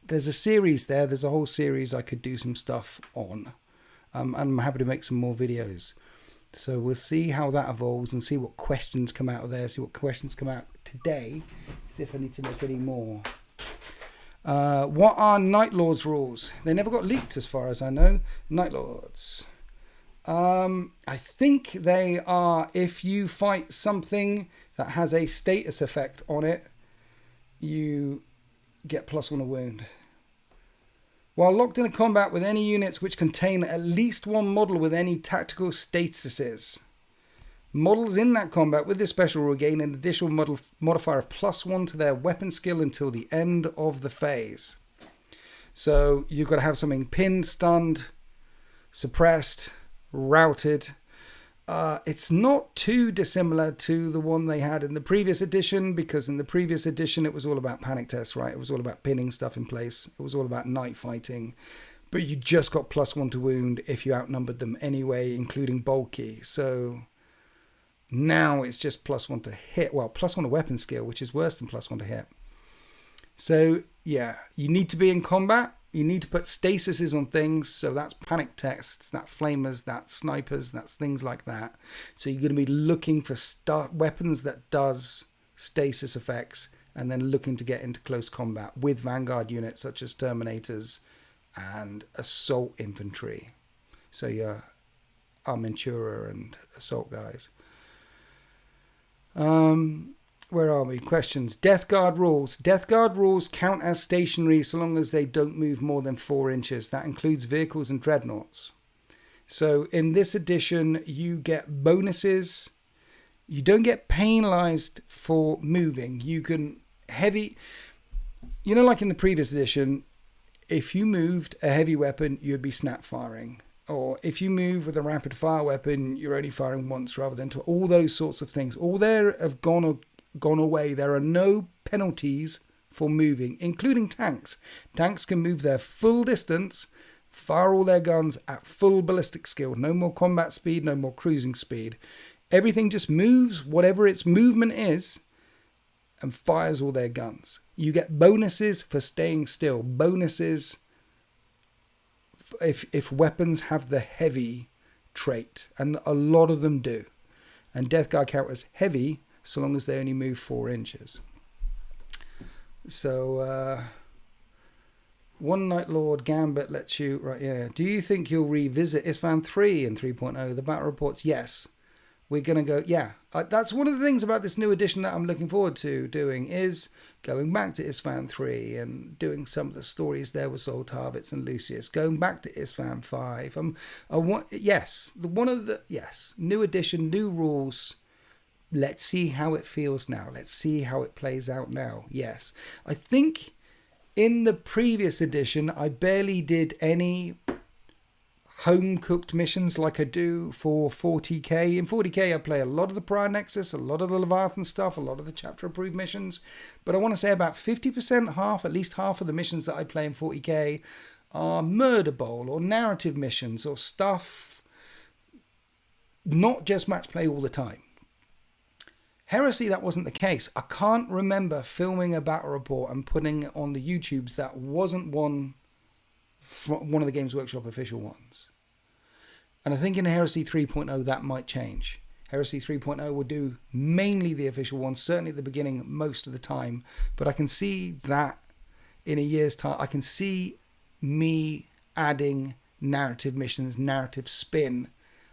[SPEAKER 1] there's a series there. There's a whole series I could do some stuff on. And I'm happy to make some more videos. So we'll see how that evolves and see what questions come out of there. See what questions come out today. See if I need to make any more. What are Nightlords rules? They never got leaked as far as I know. Nightlords. I think they are, if you fight something that has a status effect on it, you get +1 a wound. While locked in a combat with any units which contain at least one model with any tactical statuses, models in that combat with this special rule gain an additional modifier of +1 to their weapon skill until the end of the phase. So you've got to have something pinned, stunned, suppressed, routed, It's not too dissimilar to the one they had in the previous edition, because in the previous edition it was all about panic tests, right? It was all about pinning stuff in place. It was all about night fighting. But you just got +1 to wound if you outnumbered them anyway, including bulky. So now it's just +1 to hit. Well, +1 to weapon skill, which is worse than +1 to hit. So yeah, you need to be in combat. You need to put stasises on things. So that's panic tests, that's flamers, that's snipers, that's things like that. So you're going to be looking for weapons that does stasis effects, and then looking to get into close combat with Vanguard units such as Terminators and Assault Infantry. So your Armentura and Assault guys. Where are we? Questions. Deathguard rules. Deathguard rules count as stationary so long as they don't move more than 4 inches. That includes vehicles and dreadnoughts. So in this edition, you get bonuses. You don't get penalized for moving. You can like in the previous edition, if you moved a heavy weapon, you'd be snap firing. Or if you move with a rapid fire weapon, you're only firing once rather than twice. All those sorts of things. All there have gone away. There are no penalties for moving, including tanks. Tanks can move their full distance, fire all their guns at full ballistic skill. No more combat speed, no more cruising speed. Everything just moves, whatever its movement is, and fires all their guns. You get bonuses for staying still. Bonuses if weapons have the heavy trait, and a lot of them do. And Deathguard count as heavy so long as they only move 4 inches. So, one Nightlord Gambit lets you... Right, yeah. Do you think you'll revisit Isfahan 3 in 3.0? The battle reports, yes. We're going to go... Yeah. That's one of the things about this new edition that I'm looking forward to doing, is going back to Isfahan 3 and doing some of the stories there with Zoltarvitz and Lucius. Going back to Isfahan 5. New edition, new rules... Let's see how it feels now. Let's see how it plays out now. Yes. I think in the previous edition, I barely did any home-cooked missions like I do for 40k. In 40k, I play a lot of the Prior Nexus, a lot of the Leviathan stuff, a lot of the chapter-approved missions. But I want to say about 50%, at least half of the missions that I play in 40k are Murder Bowl or narrative missions or stuff, not just match play all the time. Heresy, that wasn't the case. I can't remember filming a battle report and putting it on the YouTubes that wasn't one of the Games Workshop official ones. And I think in Heresy 3.0 that might change. Heresy 3.0 will do mainly the official ones, certainly at the beginning most of the time. But I can see that in a year's time, I can see me adding narrative missions, narrative spin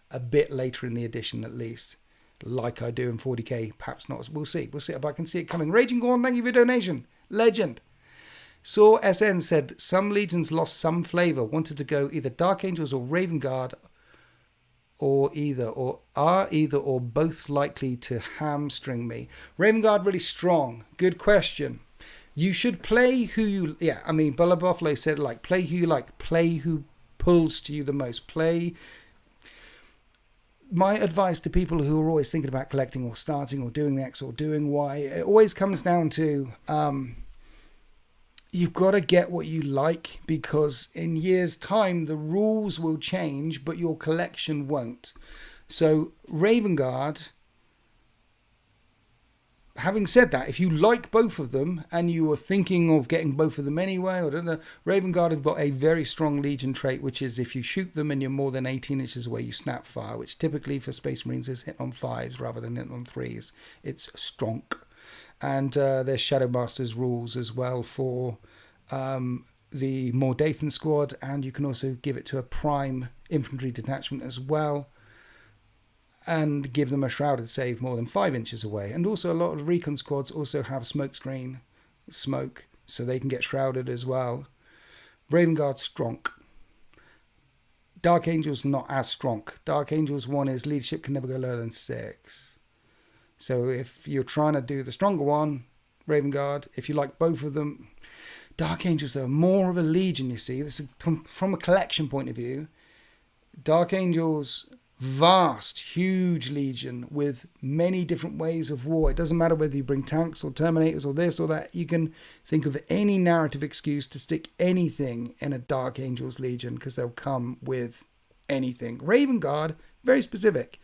[SPEAKER 1] a bit later in the edition at least. Like I do in 40k, perhaps not. We'll see. But I can see it coming. Raging Gorn, thank you for your donation. Legend. Saw SN said, some legions lost some flavour, wanted to go either Dark Angels or Ravenguard, or both likely to hamstring me. Ravenguard really strong. Good question. You should play who you... Yeah, I mean, Bella Buffalo said, play who you like. Play who pulls to you the most. Play... My advice to people who are always thinking about collecting or starting or doing X or doing Y, it always comes down to you've got to get what you like, because in years' time the rules will change, but your collection won't. So Ravenguard, having said that, if you like both of them and you were thinking of getting both of them anyway, or don't know, Ravenguard have got a very strong Legion trait, which is if you shoot them and you're more than 18 inches away, you snap fire, which typically for Space Marines is hit on 5s rather than hit on 3s. It's strong. And there's Shadowmasters rules as well for the Mordathan squad, and you can also give it to a prime infantry detachment as well, and give them a shrouded save more than 5 inches away. And also a lot of recon squads also have smoke, so they can get shrouded as well. Ravenguard strong. Dark Angels not as strong. Dark Angels one is leadership can never go lower than 6. So if you're trying to do the stronger one, Ravenguard, if you like both of them, Dark Angels are more of a legion, you see. This is from a collection point of view. Dark Angels vast, huge legion with many different ways of war. It doesn't matter whether you bring tanks or terminators or this or that. You can think of any narrative excuse to stick anything in a Dark Angels legion because they'll come with anything. Ravenguard, very specific.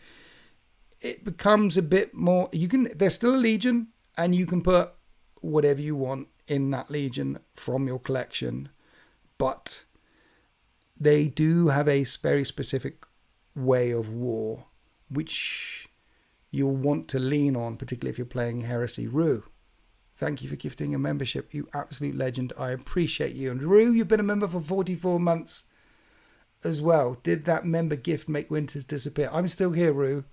[SPEAKER 1] It becomes a bit more, they're still a legion and you can put whatever you want in that legion from your collection, but they do have a very specific way of war which you'll want to lean on, particularly if you're playing Heresy. Rue, thank you for gifting a membership, you absolute legend. I appreciate you. And Rue, you've been a member for 44 months as well. Did that member gift make winters disappear? I'm still here, Rue.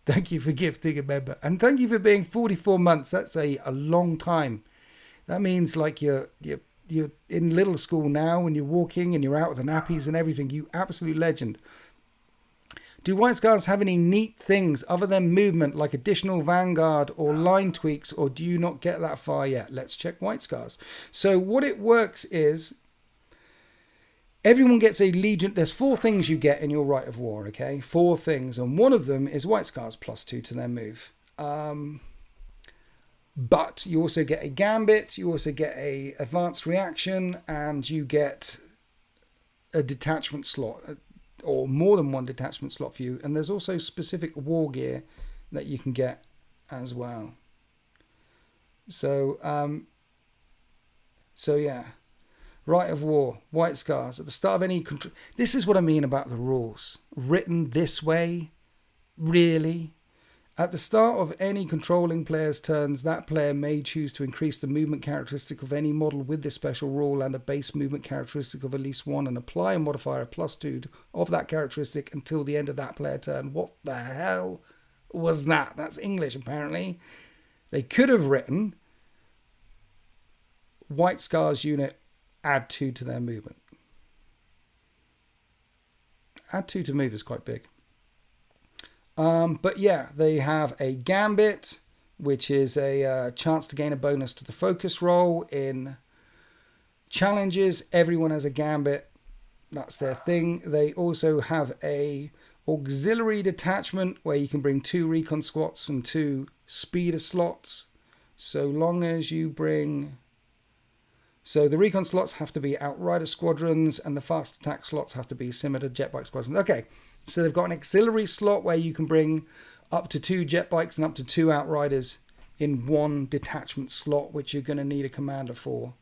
[SPEAKER 1] Thank you for gifting a member, and thank you for being 44 months. That's a long time. That means like you're in little school now and you're walking and you're out with the nappies and everything. You absolute legend. Do White Scars have any neat things other than movement, like additional Vanguard or line tweaks, or do you not get that far yet? Let's check White Scars. So what it works is everyone gets a legion. There's 4 things you get in your Rite of War, okay? 4 things, and one of them is White Scars +2 to their move. But you also get a Gambit, you also get a advanced reaction, and you get a detachment slot, or more than one detachment slot for you. And there's also specific war gear that you can get as well. So yeah. Rite of War, White Scars. At the start of any control... This is what I mean about the rules. Written this way, really. At the start of any controlling player's turns, that player may choose to increase the movement characteristic of any model with this special rule and a base movement characteristic of at least 1 and apply a modifier +2 of that characteristic until the end of that player turn. What the hell was that? That's English, apparently. They could have written White Scars unit, add 2 to their movement. Add 2 to move is quite big. But yeah, they have a Gambit, which is a chance to gain a bonus to the focus roll in challenges. Everyone has a Gambit. That's their thing. They also have a auxiliary detachment where you can bring 2 recon squats and 2 speeder slots. So long as you bring... So the recon slots have to be Outrider squadrons and the fast attack slots have to be similar to jet bike squadrons. Okay, so they've got an auxiliary slot where you can bring up to 2 jet bikes and up to 2 Outriders in one detachment slot, which you're going to need a commander for.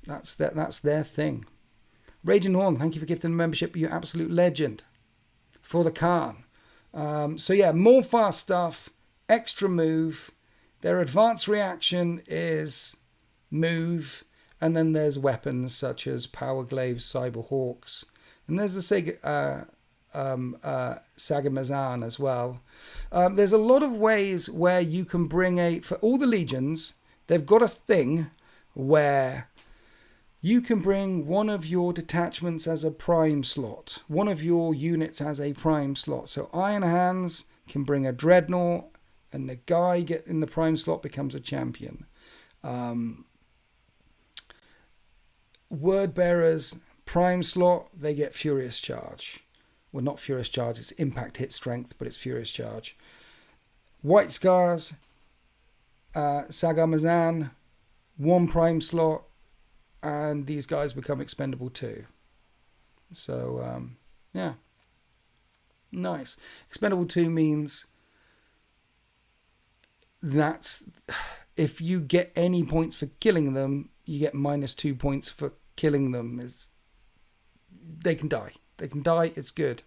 [SPEAKER 1] That's their thing. Raging Horn, thank you for gifting the membership. You absolute legend. For the Khan. So yeah, more fast stuff, extra move. Their advanced reaction is... move, and then there's weapons such as Power Glaives, Cyber Hawks, and there's the Saga Mazan as well. There's a lot of ways where you can bring for all the legions, they've got a thing where you can bring one of your detachments as a prime slot, one of your units as a prime slot. So Iron Hands can bring a Dreadnought, and the guy in the prime slot becomes a champion. Word Bearers, prime slot, they get Furious Charge. Well, not Furious Charge, it's impact hit strength, but it's Furious Charge. White Scars, Saga Mazan, 1 prime slot, and these guys become expendable too. So, yeah. Nice. Expendable 2 means that's... if you get any points for killing them, you get -2 points for killing them. They can die. They can die. It's good.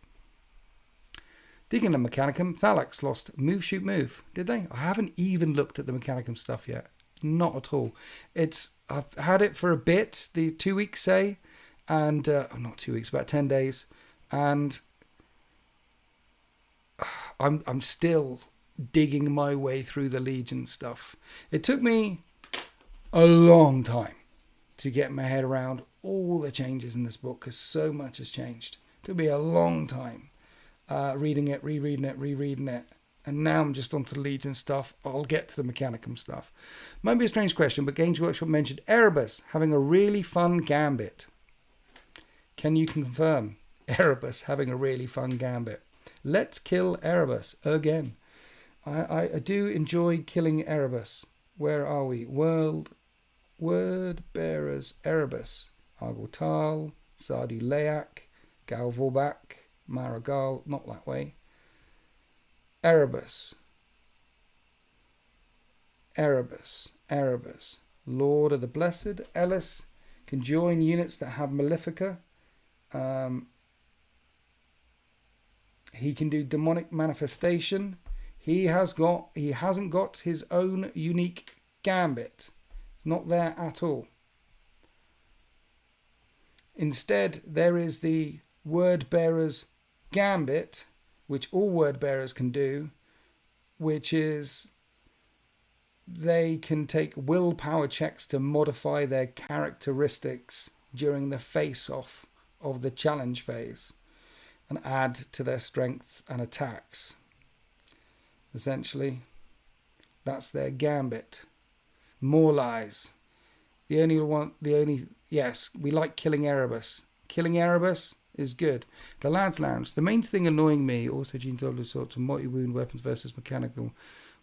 [SPEAKER 1] Digging the Mechanicum, Thalax lost move, shoot, move. Did they? I haven't even looked at the Mechanicum stuff yet. Not at all. I've had it for a bit, the 2 weeks say, and not 2 weeks, about 10 days, and I'm still digging my way through the Legion stuff. It took me a long time to get my head around all the changes in this book because so much has changed. It took me a long time reading it, rereading it, and now I'm just onto the Legion stuff. I'll get to the Mechanicum stuff. Might be a strange question, but Games Workshop mentioned Erebus having a really fun Gambit. Can you confirm Erebus having a really fun Gambit? Let's kill Erebus again. I do enjoy killing Erebus. Where are we? Word bearers Erebus. Argortal, Sardu Leak, Galvorbak, Marigal, not that way. Erebus. Lord of the Blessed. Ellis can join units that have Malefica. He can do demonic manifestation. He hasn't got his own unique gambit. Not there at all. Instead, there is the Word Bearer's Gambit, which all Word Bearers can do, which is they can take willpower checks to modify their characteristics during the face-off of the challenge phase and add to their strengths and attacks. Essentially, that's their gambit. More lies. Yes, we like killing Erebus. Killing Erebus is good. The Lads Lounge. The main thing annoying me, also Gene W sorts of multi-wound weapons versus mechanical,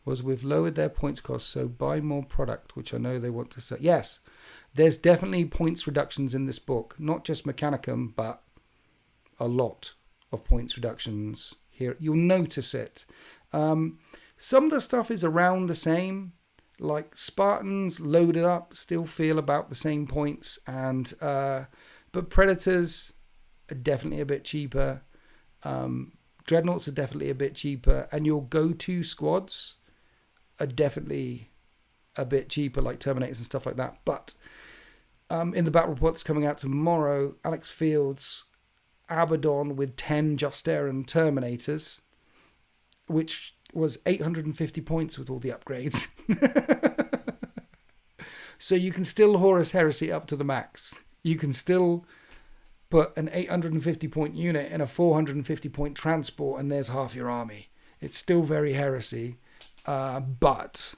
[SPEAKER 1] was we've lowered their points cost, so buy more product, which I know they want to say. Yes, there's definitely points reductions in this book. Not just Mechanicum, but a lot of points reductions here. You'll notice it. Some of the stuff is around the same. Like Spartans loaded up still feel about the same points, and but Predators are definitely a bit cheaper. Dreadnoughts are definitely a bit cheaper, and your go-to squads are definitely a bit cheaper, like Terminators and stuff like that. But in the battle report that's coming out tomorrow, Alex Fields, Abaddon with 10 Justaeran Terminators, which was 850 points with all the upgrades. So you can still Horus Heresy up to the max. You can still put an 850 point unit in a 450 point transport, and there's half your army. It's still very Heresy, but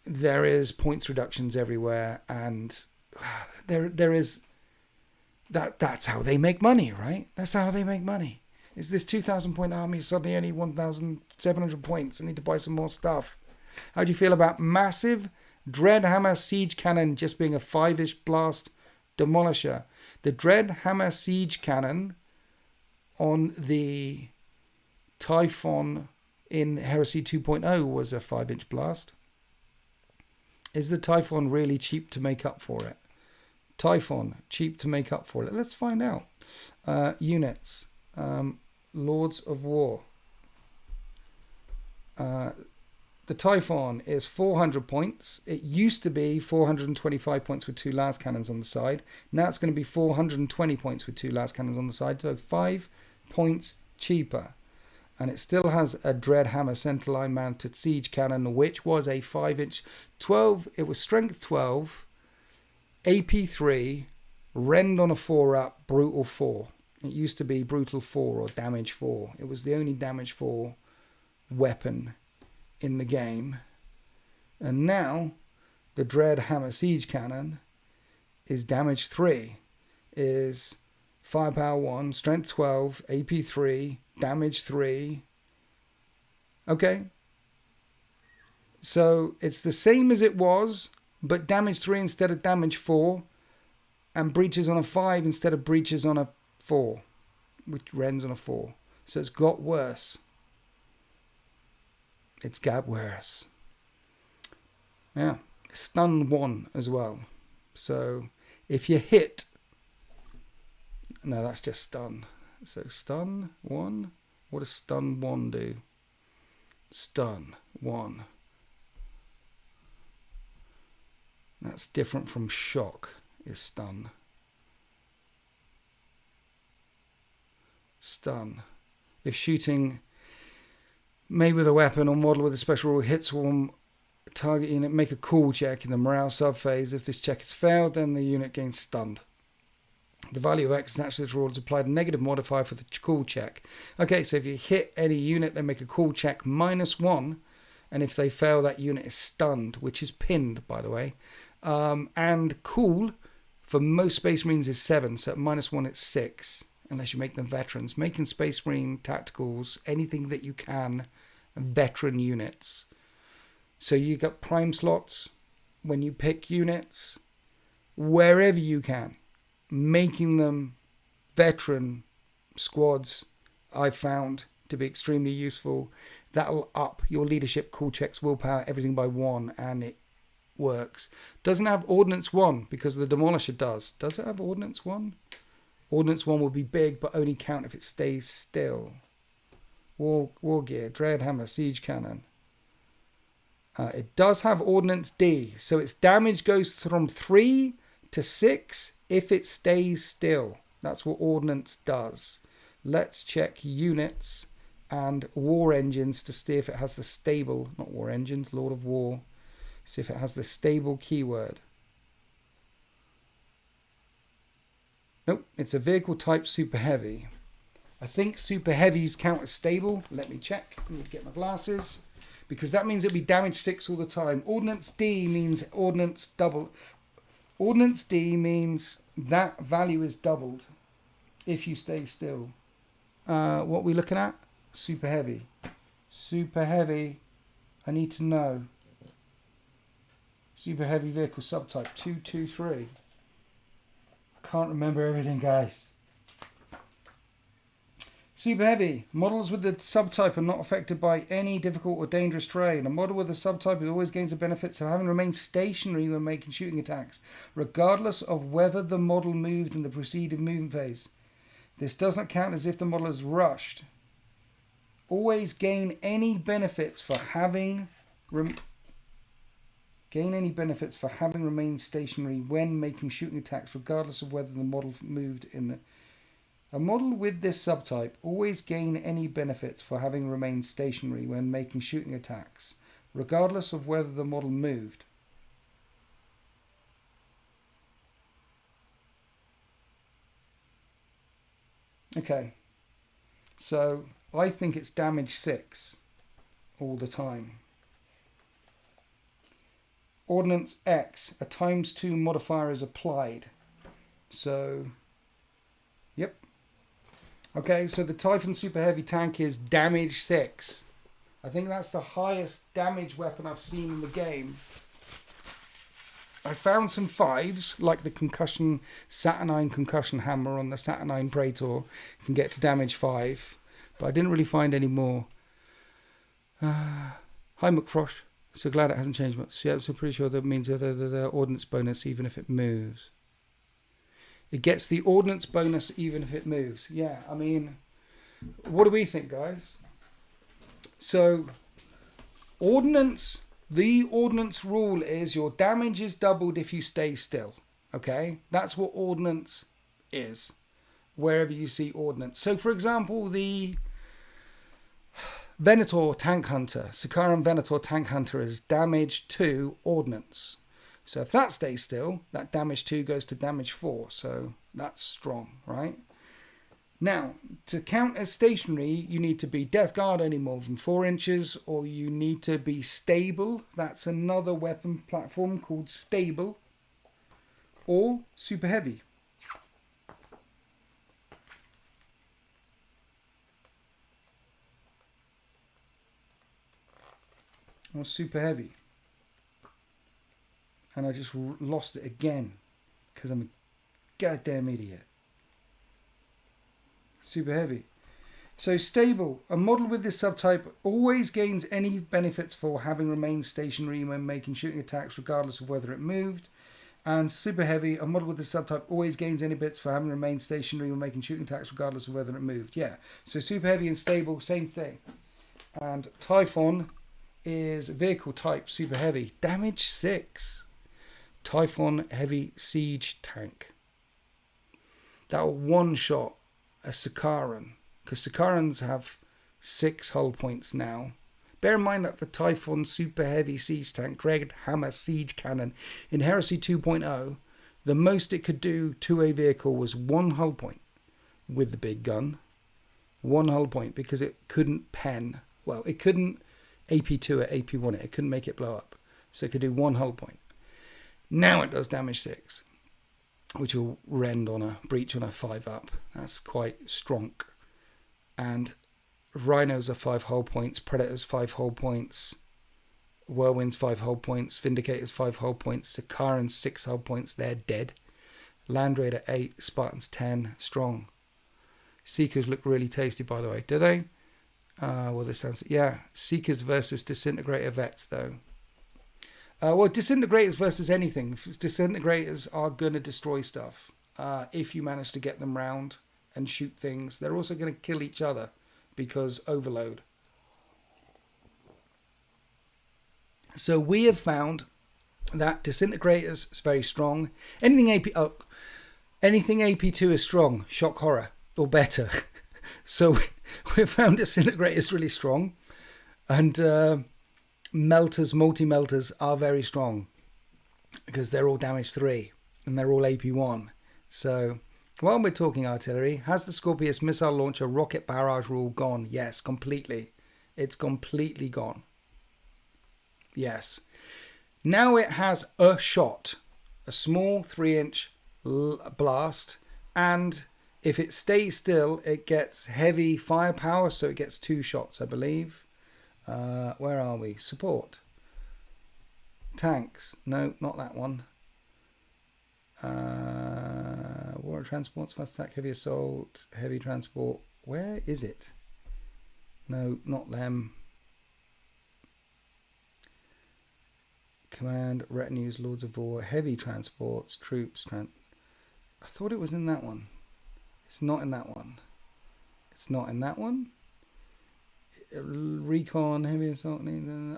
[SPEAKER 1] there is points reductions everywhere, and there is that's how they make money, right? That's how they make money. Is this 2,000 point army suddenly only 1,700 points? I need to buy some more stuff. How do you feel about massive Dreadhammer Siege Cannon just being a 5-ish blast demolisher? The Dreadhammer Siege Cannon on the Typhon in Heresy 2.0 was a 5-inch blast. Is the Typhon really cheap to make up for it? Typhon, cheap to make up for it. Let's find out. Units. Lords of War. The Typhon is 400 points. It used to be 425 points with 2 las cannons on the side. Now it's going to be 420 points with 2 las cannons on the side, so 5 points cheaper. And it still has a Dreadhammer centerline mounted siege cannon, which was a 5-inch 12. It was strength 12, AP 3, rend on a 4-up, brutal 4. It used to be brutal 4 or damage 4. It was the only damage 4 weapon in the game. And now the Dreadhammer Siege Cannon is damage 3, is firepower 1, strength 12, AP 3, damage 3. Okay. So it's the same as it was, but damage 3 instead of damage 4, and breaches on a 5 instead of breaches on a 4, which rends on a 4. So it's got worse. It's got worse. Yeah. Stun 1 as well. So if you hit... No, that's just stun. So stun 1. What does stun 1 do? Stun 1. That's different from shock, is stun. Stun. If shooting made with a weapon or model with a special rule hits one target unit, make a cool check in the morale subphase. If this check is failed, then the unit gains stunned. The value of X is naturally the rule is applied a negative modifier for the cool check. Okay, so if you hit any unit, they make a cool check -1, and if they fail, that unit is stunned, which is pinned, by the way. And cool for most Space Marines is 7, so at -1 it's 6. unless you make them veterans. Making Space Marine tacticals, anything that you can, veteran units. So you got prime slots when you pick units, wherever you can, making them veteran squads, I've found to be extremely useful. That'll up your leadership, cool checks, willpower, everything by 1, and it works. Doesn't have Ordnance 1 because the Demolisher does. Does it have Ordnance 1? Ordnance 1 will be big, but only count if it stays still. War gear, Dread Hammer, Siege Cannon. It does have Ordnance D, so its damage goes from 3 to 6 if it stays still. That's what Ordnance does. Let's check units and war engines to see if it has the stable, not war engines, Lord of War. See if it has the stable keyword. Nope, it's a vehicle type super heavy. I think super heavies count as stable. Let me check. I need to get my glasses. Because that means it'll be damage 6 all the time. Ordnance D means ordnance double. Ordnance D means that value is doubled if you stay still. What are we looking at? Super heavy. Super heavy. I need to know. Super heavy vehicle subtype 223. I can't remember everything, guys. Super heavy. Models with the subtype are not affected by any difficult or dangerous terrain. A model with the subtype always gains the benefits of having remained stationary when making shooting attacks, regardless of whether the model moved in the preceding movement phase. This does not count as if the model is rushed. Always gain any benefits for having remained stationary when making shooting attacks, regardless of whether the model moved in the... A model with this subtype always gain any benefits for having remained stationary when making shooting attacks, regardless of whether the model moved. Okay, so I think it's damage 6 all the time. Ordnance X, a ×2 modifier is applied. So, yep. Okay, so the Typhon Super Heavy tank is damage 6. I think that's the highest damage weapon I've seen in the game. I found some 5s, like the Saturnine Concussion Hammer on the Saturnine Praetor. Can get to damage 5, but I didn't really find any more. Hi, McFrosh. So glad it hasn't changed much. Yeah, so pretty sure that means the ordnance bonus even if it moves. It gets the ordnance bonus even if it moves. Yeah, I mean, what do we think, guys? So, ordnance, the ordnance rule is your damage is doubled if you stay still. Okay? That's what ordnance is, wherever you see ordnance. So, for example, the Venator Tank Hunter, Sakaran Venator Tank Hunter is damage 2 ordnance. So if that stays still, that damage 2 goes to damage 4. So that's strong, right? Now, to count as stationary, you need to be Deathguard only more than 4 inches, or you need to be stable. That's another weapon platform called stable, or super heavy. Or super heavy. And I just lost it again because I'm a goddamn idiot. Super heavy. So stable. A model with this subtype always gains any benefits for having remained stationary when making shooting attacks, regardless of whether it moved. And super heavy. A model with this subtype always gains any bits for having remained stationary when making shooting attacks, regardless of whether it moved. Yeah. So super heavy and stable, same thing. And Typhon is vehicle type super heavy. Damage 6. Typhon Heavy Siege Tank. That will one-shot a Sakaran, because Sakarans have 6 hull points now. Bear in mind that the Typhon Super Heavy Siege Tank, Dread Hammer Siege Cannon, in Heresy 2.0, the most it could do to a vehicle was 1 hull point with the big gun. 1 hull point, because it couldn't pen. Well, it couldn't AP2 it, AP1 it. It couldn't make it blow up. So it could do 1 hull point. Now it does damage 6. which will rend on a breach on a 5-up. That's quite strong. And Rhinos are 5 hull points, Predators 5 hull points, Whirlwinds 5 hull points, Vindicators 5 hull points, Sicarans 6 hull points, they're dead. Land Raider 8, Spartans 10, strong. Seekers look really tasty, by the way. Do they? Well, this sounds... Yeah, Seekers versus Disintegrator Vets, though. Well, Disintegrators versus anything. Disintegrators are going to destroy stuff. If you manage to get them round and shoot things. They're also going to kill each other because overload. So we have found that Disintegrators is very strong. Anything AP2 is strong. Shock Horror. Or better. So we found Disintegrators really strong. And Melters, multi-melters are very strong. Because they're all damage 3. And they're all AP1. So while we're talking artillery, has the Scorpius missile launcher rocket barrage rule gone? Yes, completely. It's completely gone. Yes. Now it has a shot. A small 3-inch blast. And if it stays still, it gets heavy firepower. So it gets 2 shots, I believe. Where are we? Support. Tanks. No, not that one. War transports, fast attack, heavy assault, heavy transport. Where is it? No, not them. Command, retinues, Lords of War, heavy transports, troops. I thought it was in that one. It's not in that one. It's not in that one. Recon, heavy assault,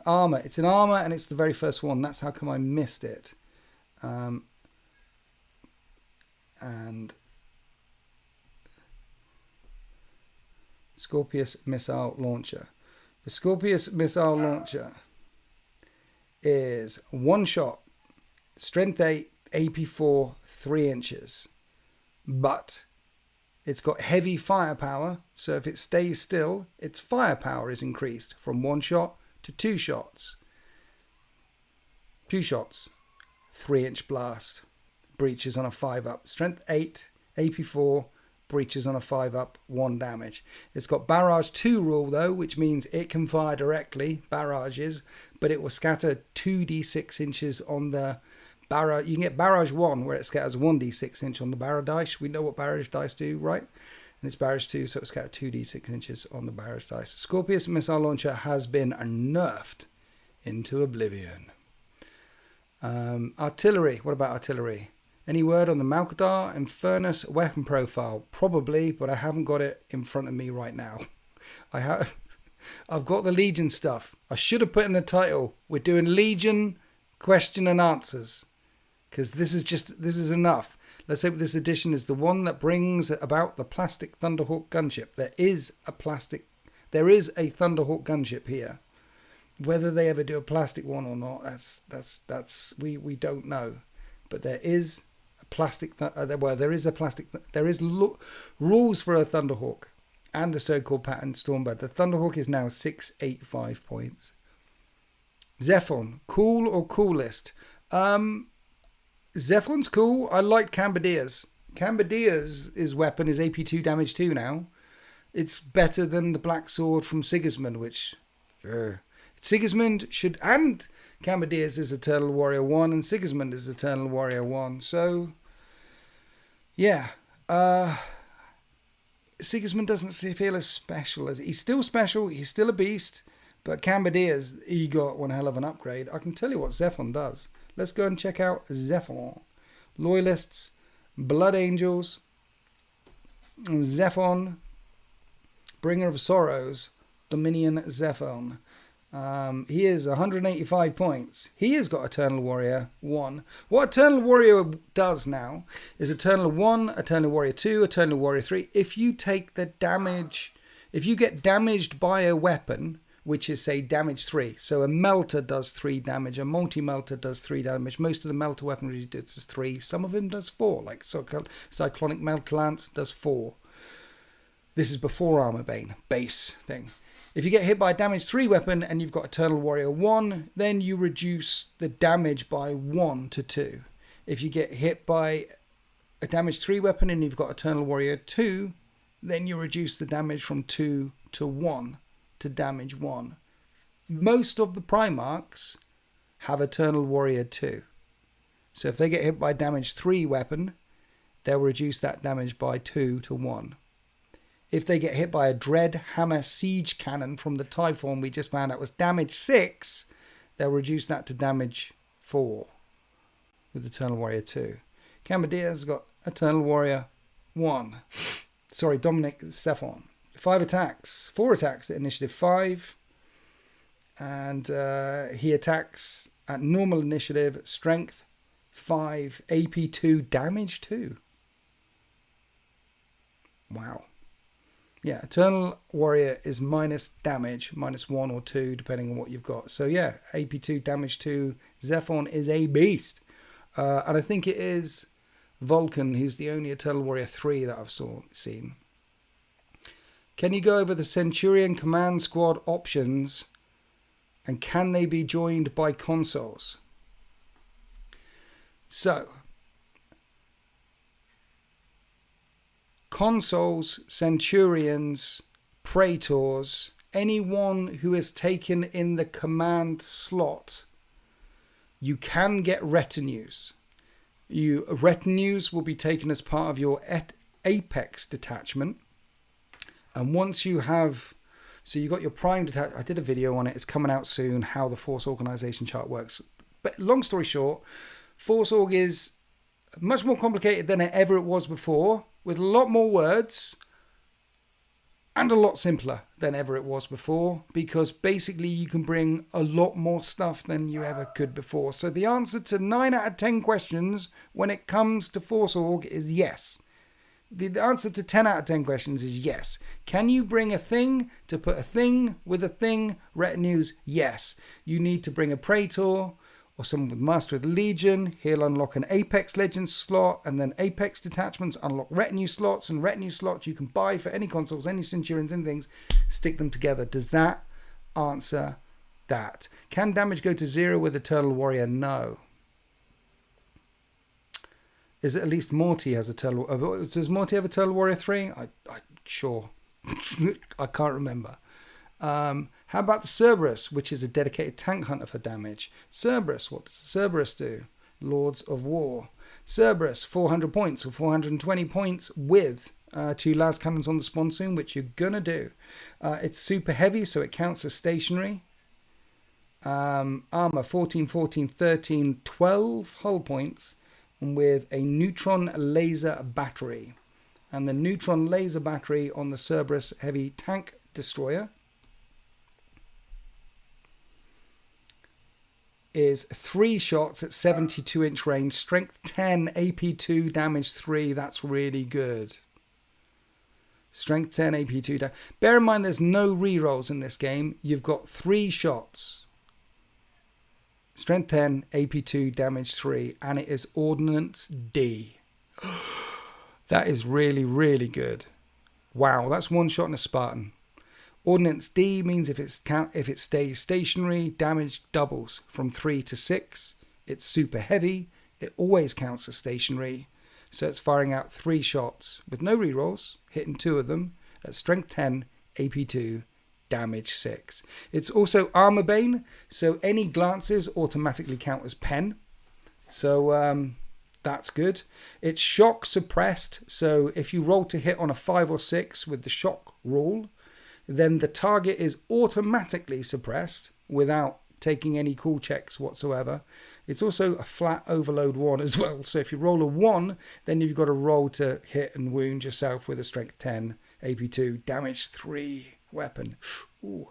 [SPEAKER 1] armor. It's an armor and it's the very first one. That's how come I missed it. And Scorpius missile launcher. The Scorpius missile launcher is 1 shot, strength 8, AP4, 3 inches. But it's got heavy firepower, so if it stays still, its firepower is increased from 1 shot to 2 shots. 2 shots, 3-inch blast. Breaches on a 5-up. Strength 8, AP4, breaches on a 5-up, 1 damage. It's got barrage 2 rule though, which means it can fire directly, barrages, but it will scatter 2d6 inches on the barrage. You can get barrage 1 where it scatters 1d6 inch on the barrage dice. We know what barrage dice do, right? And it's barrage 2, so it scatters 2d6 inches on the barrage dice. Scorpius missile launcher has been nerfed into oblivion. Artillery. What about artillery? Any word on the Malkadar Infernus weapon profile? Probably, but I haven't got it in front of me right now. I've got the Legion stuff. I should have put in the title. We're doing Legion question and answers. Because this is enough. Let's hope this edition is the one that brings about the plastic Thunderhawk gunship. There is a Thunderhawk gunship here. Whether they ever do a plastic one or not, we don't know. But there is plastic. There is rules for a Thunderhawk and the so-called pattern Stormbird. The Thunderhawk is now 685 points. Zephon, cool or coolest? Zephon's cool. I like Cambadeer's. Cambadeer's weapon is AP2 damage 2 now. It's better than the Black Sword from Sigismund, which Sigismund should, and Cambadeer's is Eternal Warrior 1 and Sigismund is Eternal Warrior 1. So, yeah. Sigismund doesn't feel as special as... He's still special, he's still a beast, but Cambadeer's, he got one hell of an upgrade. I can tell you what Zephon does. Let's go and check out Zephon. Loyalists, Blood Angels, Zephon, Bringer of Sorrows, Dominion Zephon. He is 185 points. He has got Eternal Warrior 1. What Eternal Warrior does now is Eternal 1, Eternal Warrior 2, Eternal Warrior 3. If you take the damage, if you get damaged by a weapon, which is say damage 3. So a melter does 3 damage, a multi-melter does 3 damage. Most of the melter weaponry does 3. Some of them does 4, like Cyclonic Melter Lance does 4. This is before Armor Bane, base thing. If you get hit by a damage 3 weapon and you've got Eternal Warrior 1, then you reduce the damage by 1 to 2. If you get hit by a damage 3 weapon and you've got Eternal Warrior 2, then you reduce the damage from 2 to 1 to damage 1. Most of the Primarchs have Eternal Warrior 2. So if they get hit by damage 3 weapon, they'll reduce that damage by 2 to 1. If they get hit by a Dread Hammer Siege Cannon from the Typhon we just found out was damage 6, they'll reduce that to damage 4 with Eternal Warrior 2. Cambadea's got Eternal Warrior 1. Sorry, Dominic Stefan. 4 attacks at initiative 5. And he attacks at normal initiative, strength 5, AP 2, damage 2. Wow. Yeah, Eternal Warrior is minus damage, minus 1 or 2, depending on what you've got. So yeah, AP 2, damage 2. Zephon is a beast. And I think it is Vulcan who's the only Eternal Warrior 3 that I've seen. Can you go over the Centurion Command Squad options, and can they be joined by consoles? So, consoles, Centurions, Praetors, anyone who is taken in the command slot, you can get retinues. Retinues will be taken as part of your Apex detachment. And once you have, so you got your Prime detachment, I did a video on it, it's coming out soon, how the Force Organization chart works. But long story short, Force Org is much more complicated than ever it was before, with a lot more words, and a lot simpler than ever it was before, because basically you can bring a lot more stuff than you ever could before. So the answer to 9 out of 10 questions when it comes to Force Org is yes. The answer to 10 out of 10 questions is yes. Can you bring a thing to put a thing with a thing? Retinues, yes. You need to bring a Praetor or someone with Master of the Legion. He'll unlock an Apex Legends slot, and then Apex detachments unlock retinue slots, and retinue slots you can buy for any consoles, any Centurions and things. Stick them together. Does that answer that? Can damage go to 0 with Eternal Warrior? No. Is it at least Morty has Eternal? Does Morty have Eternal Warrior 3? I sure. I can't remember. How about the Cerberus, which is a dedicated tank hunter for damage? Cerberus, what does the Cerberus do? Lords of War. Cerberus, 400 points or 420 points with 2 las cannons on the sponsoon, which you're going to do. It's super heavy, so it counts as stationary. Armor, 14, 14, 13, 12 hull points, and with a neutron laser battery. And the neutron laser battery on the Cerberus heavy tank destroyer is 3 shots at 72-inch range, strength 10, AP 2, damage 3. That's really good. Strength 10, AP 2. Bear in mind there's no rerolls in this game. You've got 3 shots. Strength 10, AP 2, damage 3, and it is Ordnance D. That is really, really good. Wow, that's 1 shot in a Spartan. Ordnance D means if it stays stationary, damage doubles from 3 to 6. It's super heavy. It always counts as stationary. So it's firing out 3 shots with no rerolls, hitting 2 of them at strength 10, AP 2, damage 6. It's also Armor Bane, so any glances automatically count as pen. So that's good. It's shock suppressed, so if you roll to hit on a 5 or 6 with the shock rule, then the target is automatically suppressed without taking any cool checks whatsoever. It's also a flat overload 1 as well, so if you roll a 1, then you've got to roll to hit and wound yourself with a strength 10, AP 2, damage 3 weapon. Ooh,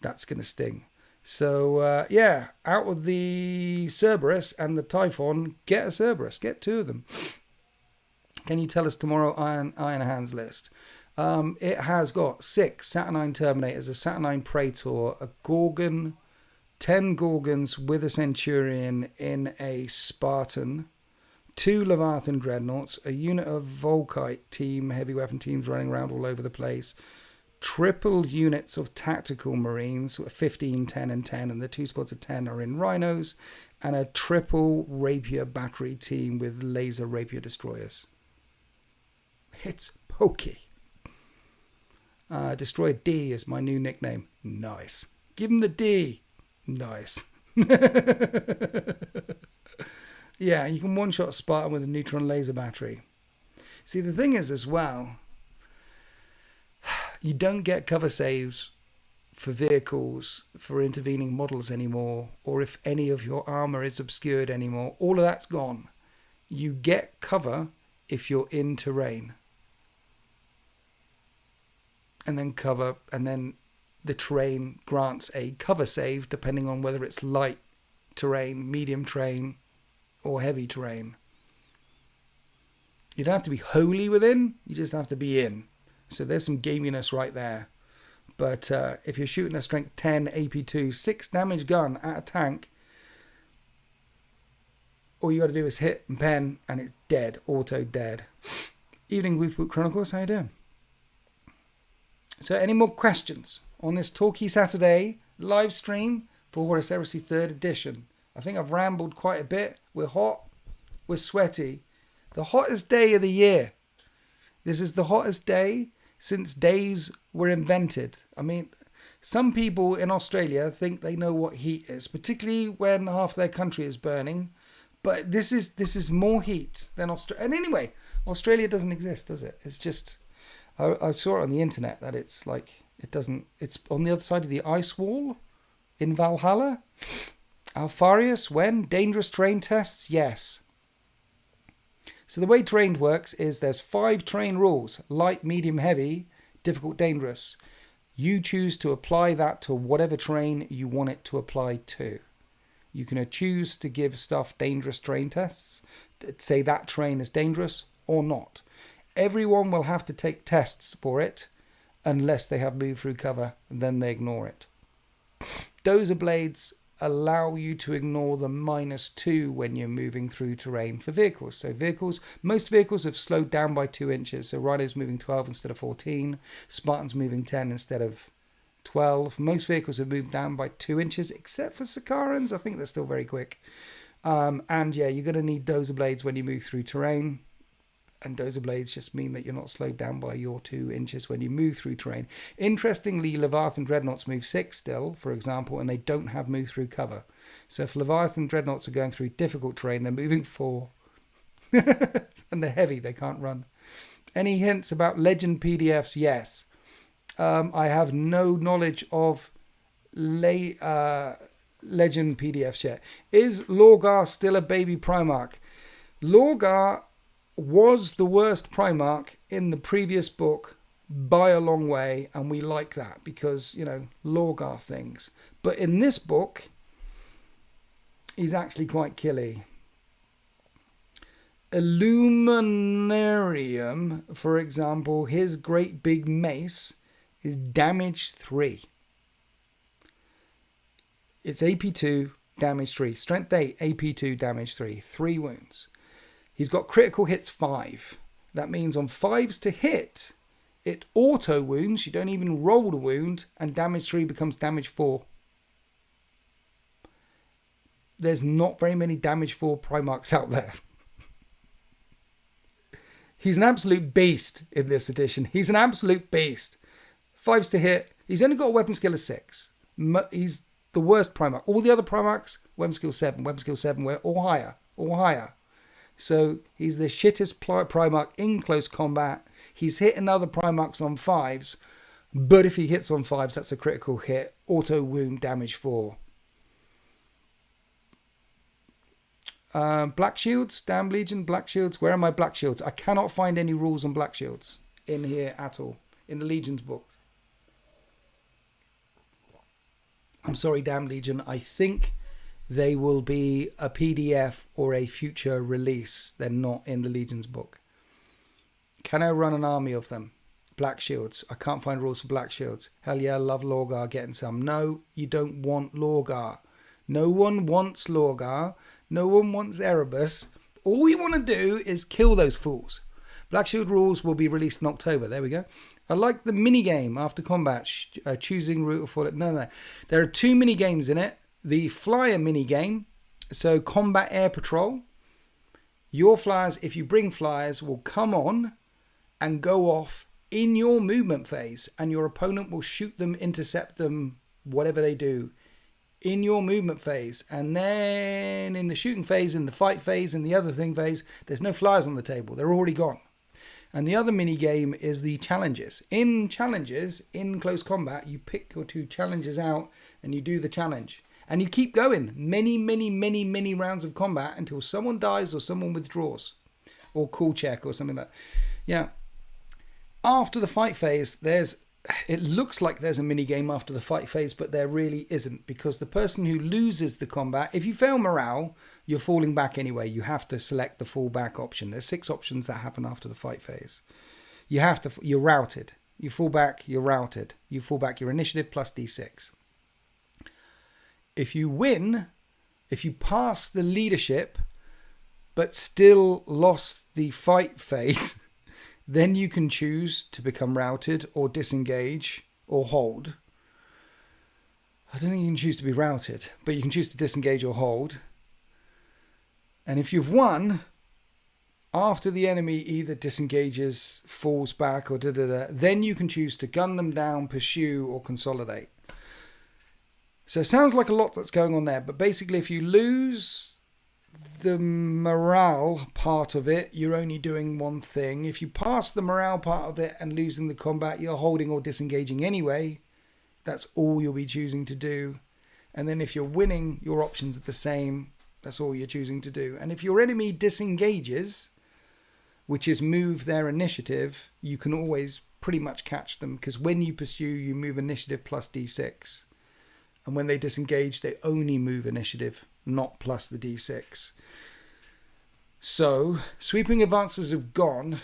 [SPEAKER 1] that's going to sting. So, yeah, out of the Cerberus and the Typhon, get a Cerberus. Get 2 of them. Can you tell us tomorrow Iron Hands list? It has got 6 Saturnine Terminators, a Saturnine Praetor, a Gorgon, 10 Gorgons with a Centurion in a Spartan, 2 Leviathan Dreadnoughts, a unit of Volkite team, heavy weapon teams running around all over the place, triple units of tactical marines, 15, 10 and 10, and the 2 squads of 10 are in rhinos, and a triple rapier battery team with laser rapier destroyers. It's pokey. Destroy D is my new nickname. Nice. Give him the D. Nice. Yeah, you can one-shot Spartan with a neutron laser battery. See, the thing is as well, you don't get cover saves for vehicles, for intervening models anymore, or if any of your armor is obscured anymore. All of that's gone. You get cover if you're in terrain. And then the terrain grants a cover save depending on whether it's light terrain, medium terrain, or heavy terrain. You don't have to be wholly within, you just have to be in. So there's some gaminess right there. But if you're shooting a strength 10 AP2 6 damage gun at a tank, all you got to do is hit and pen and it's dead, auto dead. Evening Wolfboot Chronicles, how you doing? So any more questions on this Talkie Saturday live stream for Horus Heresy 3rd edition? I think I've rambled quite a bit. We're hot, we're sweaty. The hottest day of the year. This is the hottest day since days were invented. I mean, some people in Australia think they know what heat is, particularly when half their country is burning. But this is more heat than Australia. And anyway, Australia doesn't exist, does it? It's just, I saw it on the internet that it's like, it's on the other side of the ice wall in Valhalla. Alfarius, when? Dangerous terrain tests? Yes. So the way terrain works is there's 5 terrain rules: light, medium, heavy, difficult, dangerous. You choose to apply that to whatever terrain you want it to apply to. You can choose to give stuff dangerous terrain tests, say that terrain is dangerous or not. Everyone will have to take tests for it unless they have moved through cover, and then they ignore it. Dozer blades allow you to ignore the -2 when you're moving through terrain for vehicles. So most vehicles have slowed down by 2 inches. So Rhino's moving 12 instead of 14. Spartan's moving 10 instead of 12. Most vehicles have moved down by 2 inches, except for Sakarans. I think they're still very quick. And yeah, you're going to need dozer blades when you move through terrain. And dozer blades just mean that you're not slowed down by your 2 inches when you move through terrain. Interestingly, Leviathan Dreadnoughts move 6 still, for example, and they don't have move through cover. So if Leviathan Dreadnoughts are going through difficult terrain, they're moving 4. And they're heavy, they can't run. Any hints about Legend PDFs? Yes. I have no knowledge of Legend PDFs yet. Is Lorgar still a baby Primarch? Lorgar was the worst Primarch in the previous book by a long way, and we like that because, you know, Lorgar things. But in this book, he's actually quite killy. Illuminarium, for example, his great big mace is damage 3. It's AP2, damage 3. Strength 8, AP2, damage 3. 3 wounds. He's got critical hits 5. That means on 5s to hit, it auto wounds. You don't even roll the wound, and damage 3 becomes damage 4. There's not very many damage 4 Primarchs out there. He's an absolute beast in this edition. He's an absolute beast. 5s to hit. He's only got a weapon skill of 6. He's the worst Primarch. All the other Primarchs, weapon skill 7, or higher. So he's the shittest Primarch in close combat. He's hitting other Primarchs on 5s, but if he hits on 5s, that's a critical hit. Auto wound, damage 4. Black Shields, Damn Legion, Black Shields. Where are my Black Shields? I cannot find any rules on Black Shields in here at all, in the Legion's book. I'm sorry, Damn Legion. I think they will be a PDF or a future release. They're not in the Legion's book. Can I run an army of them? Black Shields. I can't find rules for Black Shields. Hell yeah, love Lorgar getting some. No, you don't want Lorgar. No one wants Lorgar. No one wants Erebus. All we want to do is kill those fools. Black Shield rules will be released in October. There we go. I like the minigame after combat. Choosing route or fall. No. There are 2 minigames in it. The flyer minigame. So combat air patrol. Your flyers, if you bring flyers, will come on and go off in your movement phase, and your opponent will shoot them, intercept them, whatever they do in your movement phase. And then in the shooting phase, in the fight phase, in the other thing phase, there's no flyers on the table. They're already gone. And the other mini game is the challenges. In challenges, in close combat, you pick your 2 challenges out and you do the challenge. And you keep going many rounds of combat until someone dies or someone withdraws. Or cool check or something like that. Yeah. After the fight phase, it looks like there's a mini game after the fight phase, but there really isn't, because the person who loses the combat, if you fail morale, you're falling back anyway. You have to select the fall back option. There's 6 options that happen after the fight phase. You're routed. You fall back, you're routed. You fall back, your initiative plus D6. If you win, if you pass the leadership, but still lost the fight phase, then you can choose to become routed or disengage or hold. I don't think you can choose to be routed, but you can choose to disengage or hold. And if you've won, after the enemy either disengages, falls back, or then you can choose to gun them down, pursue, or consolidate. So it sounds like a lot that's going on there, but basically if you lose the morale part of it, you're only doing one thing. If you pass the morale part of it and losing the combat, you're holding or disengaging anyway. That's all you'll be choosing to do. And then if you're winning, your options are the same. That's all you're choosing to do. And if your enemy disengages, which is move their initiative, you can always pretty much catch them, because when you pursue, you move initiative plus D6. And when they disengage, they only move initiative, not plus the D6. So, sweeping advances have gone,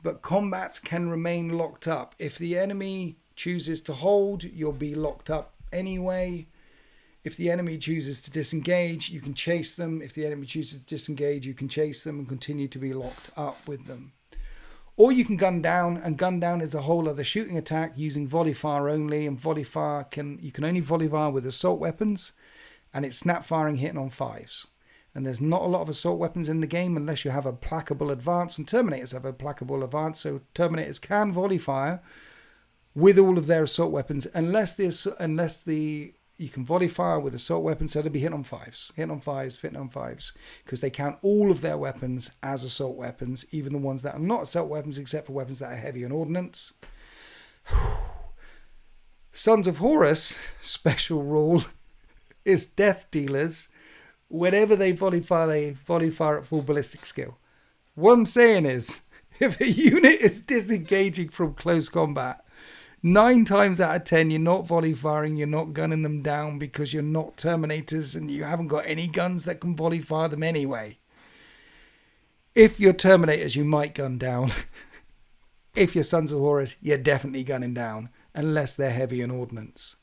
[SPEAKER 1] but combats can remain locked up. If the enemy chooses to hold, you'll be locked up anyway. If the enemy chooses to disengage, you can chase them. If the enemy chooses to disengage, you can chase them and continue to be locked up with them. Or you can gun down, and gun down is a whole other shooting attack using volley fire only, and volley fire you can only volley fire with assault weapons, and it's snap firing hitting on 5s. And there's not a lot of assault weapons in the game unless you have a placable advance, and Terminators have a placable advance, so Terminators can volley fire with all of their assault weapons unless you can volley fire with assault weapons, so they'll be hitting on 5s, hitting on 5s, because they count all of their weapons as assault weapons, even the ones that are not assault weapons, except for weapons that are heavy on ordnance. Sons of Horus special rule is death dealers. Whenever they volley fire at full ballistic skill. What I'm saying is, if a unit is disengaging from close combat, 9 times out of 10, you're not volley firing, you're not gunning them down, because you're not Terminators and you haven't got any guns that can volley fire them anyway. If you're Terminators, you might gun down. If you're Sons of Horus, you're definitely gunning down, unless they're heavy on ordnance.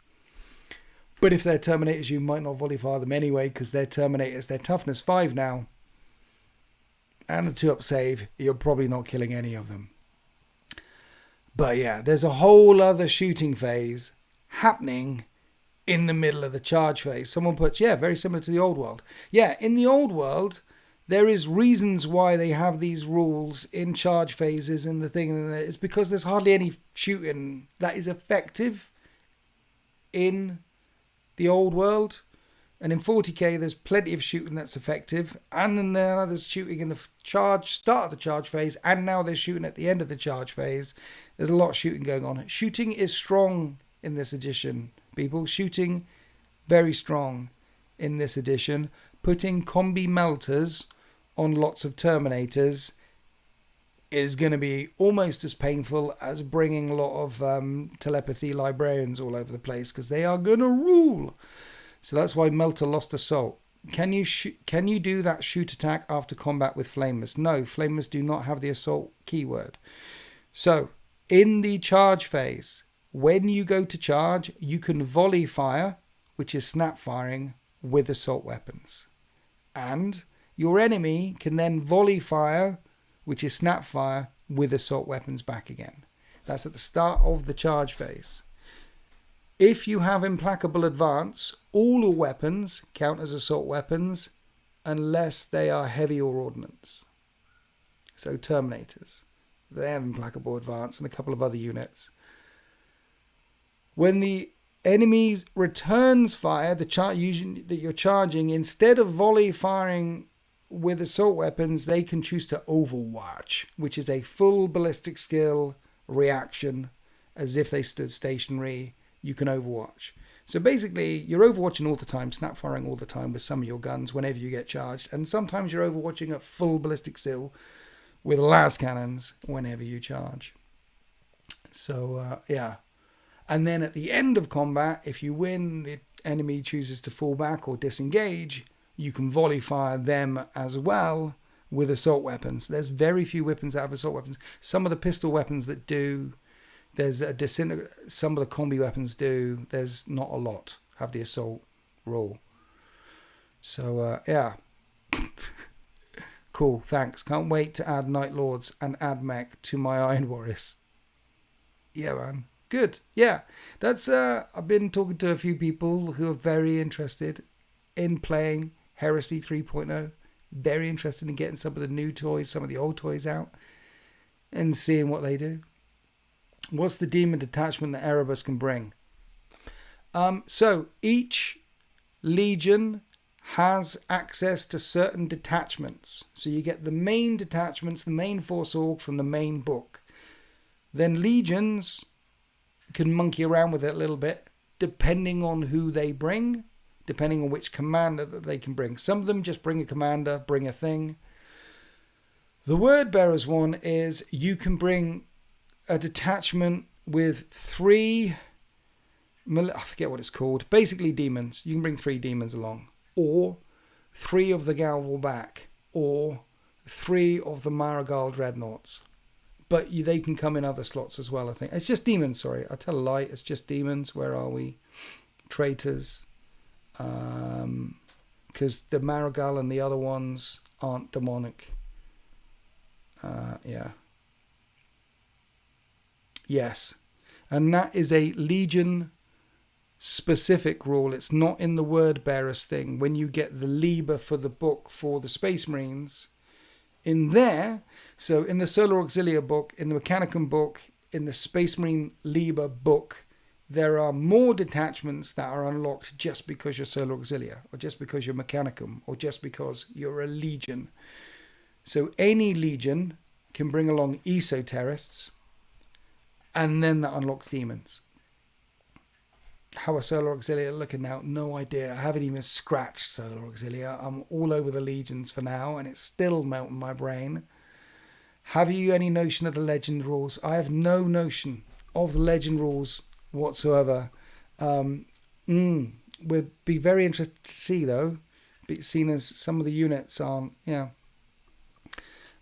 [SPEAKER 1] But if they're Terminators, you might not volley fire them anyway, because they're Terminators, they're toughness 5 now. And a 2-up save, you're probably not killing any of them. But yeah, there's a whole other shooting phase happening in the middle of the charge phase. Someone puts, yeah, very similar to the old world. Yeah, in the old world, there is reasons why they have these rules in charge phases and the thing. And it's because there's hardly any shooting that is effective in the old world. And in 40k, there's plenty of shooting that's effective. And then there's shooting in the start of the charge phase. And now there's shooting at the end of the charge phase. There's a lot of shooting going on. Shooting is strong in this edition, people. Shooting, very strong in this edition. Putting combi melters on lots of Terminators is going to be almost as painful as bringing a lot of telepathy librarians all over the place, because they are going to rule. So that's why Melter lost Assault. Can you do that shoot attack after combat with Flamers? No, Flamers do not have the Assault keyword. So, in the charge phase, when you go to charge, you can volley fire, which is snap firing, with assault weapons. And your enemy can then volley fire, which is snap fire, with assault weapons back again. That's at the start of the charge phase. If you have implacable advance, all your weapons count as assault weapons unless they are heavy or ordnance. So Terminators, They have Implacable Advance and a couple of other units. When the enemy returns fire, the that you're charging, instead of volley firing with assault weapons, they can choose to overwatch, which is a full ballistic skill reaction, as if they stood stationary. You can overwatch. So basically, you're overwatching all the time, snap firing all the time with some of your guns whenever you get charged, and sometimes you're overwatching at full ballistic skill with las cannons whenever you charge. So yeah. And then at the end of combat, if you win, the enemy chooses to fall back or disengage, you can volley fire them as well with assault weapons. There's very few weapons that have assault weapons. Some of the pistol weapons that do, there's a some of the combi weapons do. There's not a lot have the assault rule. So yeah. Cool, thanks. Can't wait to add Nightlords and add mech to my Iron Warriors. Yeah, man. Good. Yeah. That's I've been talking to a few people who are very interested in playing Heresy 3.0. Very interested in getting some of the new toys, some of the old toys out, and seeing what they do. What's the demon detachment that Arabus can bring? So each legion has access to certain detachments. So you get the main detachments, the main force org from the main book. Then legions can monkey around with it a little bit, depending on who they bring, depending on which commander that they can bring. Some of them just bring a commander, bring a thing. The Word Bearers one is you can bring a detachment with 3, I forget what it's called, basically demons. You can bring 3 demons along, or 3 of the Galval back, or 3 of the Marigal Dreadnoughts. But they can come in other slots as well, I think. It's just demons, sorry. I tell a lie. It's just demons. Where are we? Traitors. Because the Marigal and the other ones aren't demonic. Yeah. Yes. And that is a Legion specific rule. It's not in the Word Bearers thing. When you get the Liber for the book for the Space Marines, in there, so in the Solar Auxilia book, in the Mechanicum book, in the Space Marine Liber book, there are more detachments that are unlocked just because you're Solar Auxilia, or just because you're Mechanicum, or just because you're a Legion. So any Legion can bring along Esoterists, and then that unlocks demons. How are Solar Auxilia looking now? No idea. I haven't even scratched Solar Auxilia. I'm all over the Legions for now, and it's still melting my brain. Have you any notion of the Legend rules? I have no notion of the Legend rules whatsoever. We'd be very interested to see, though, seeing as some of the units are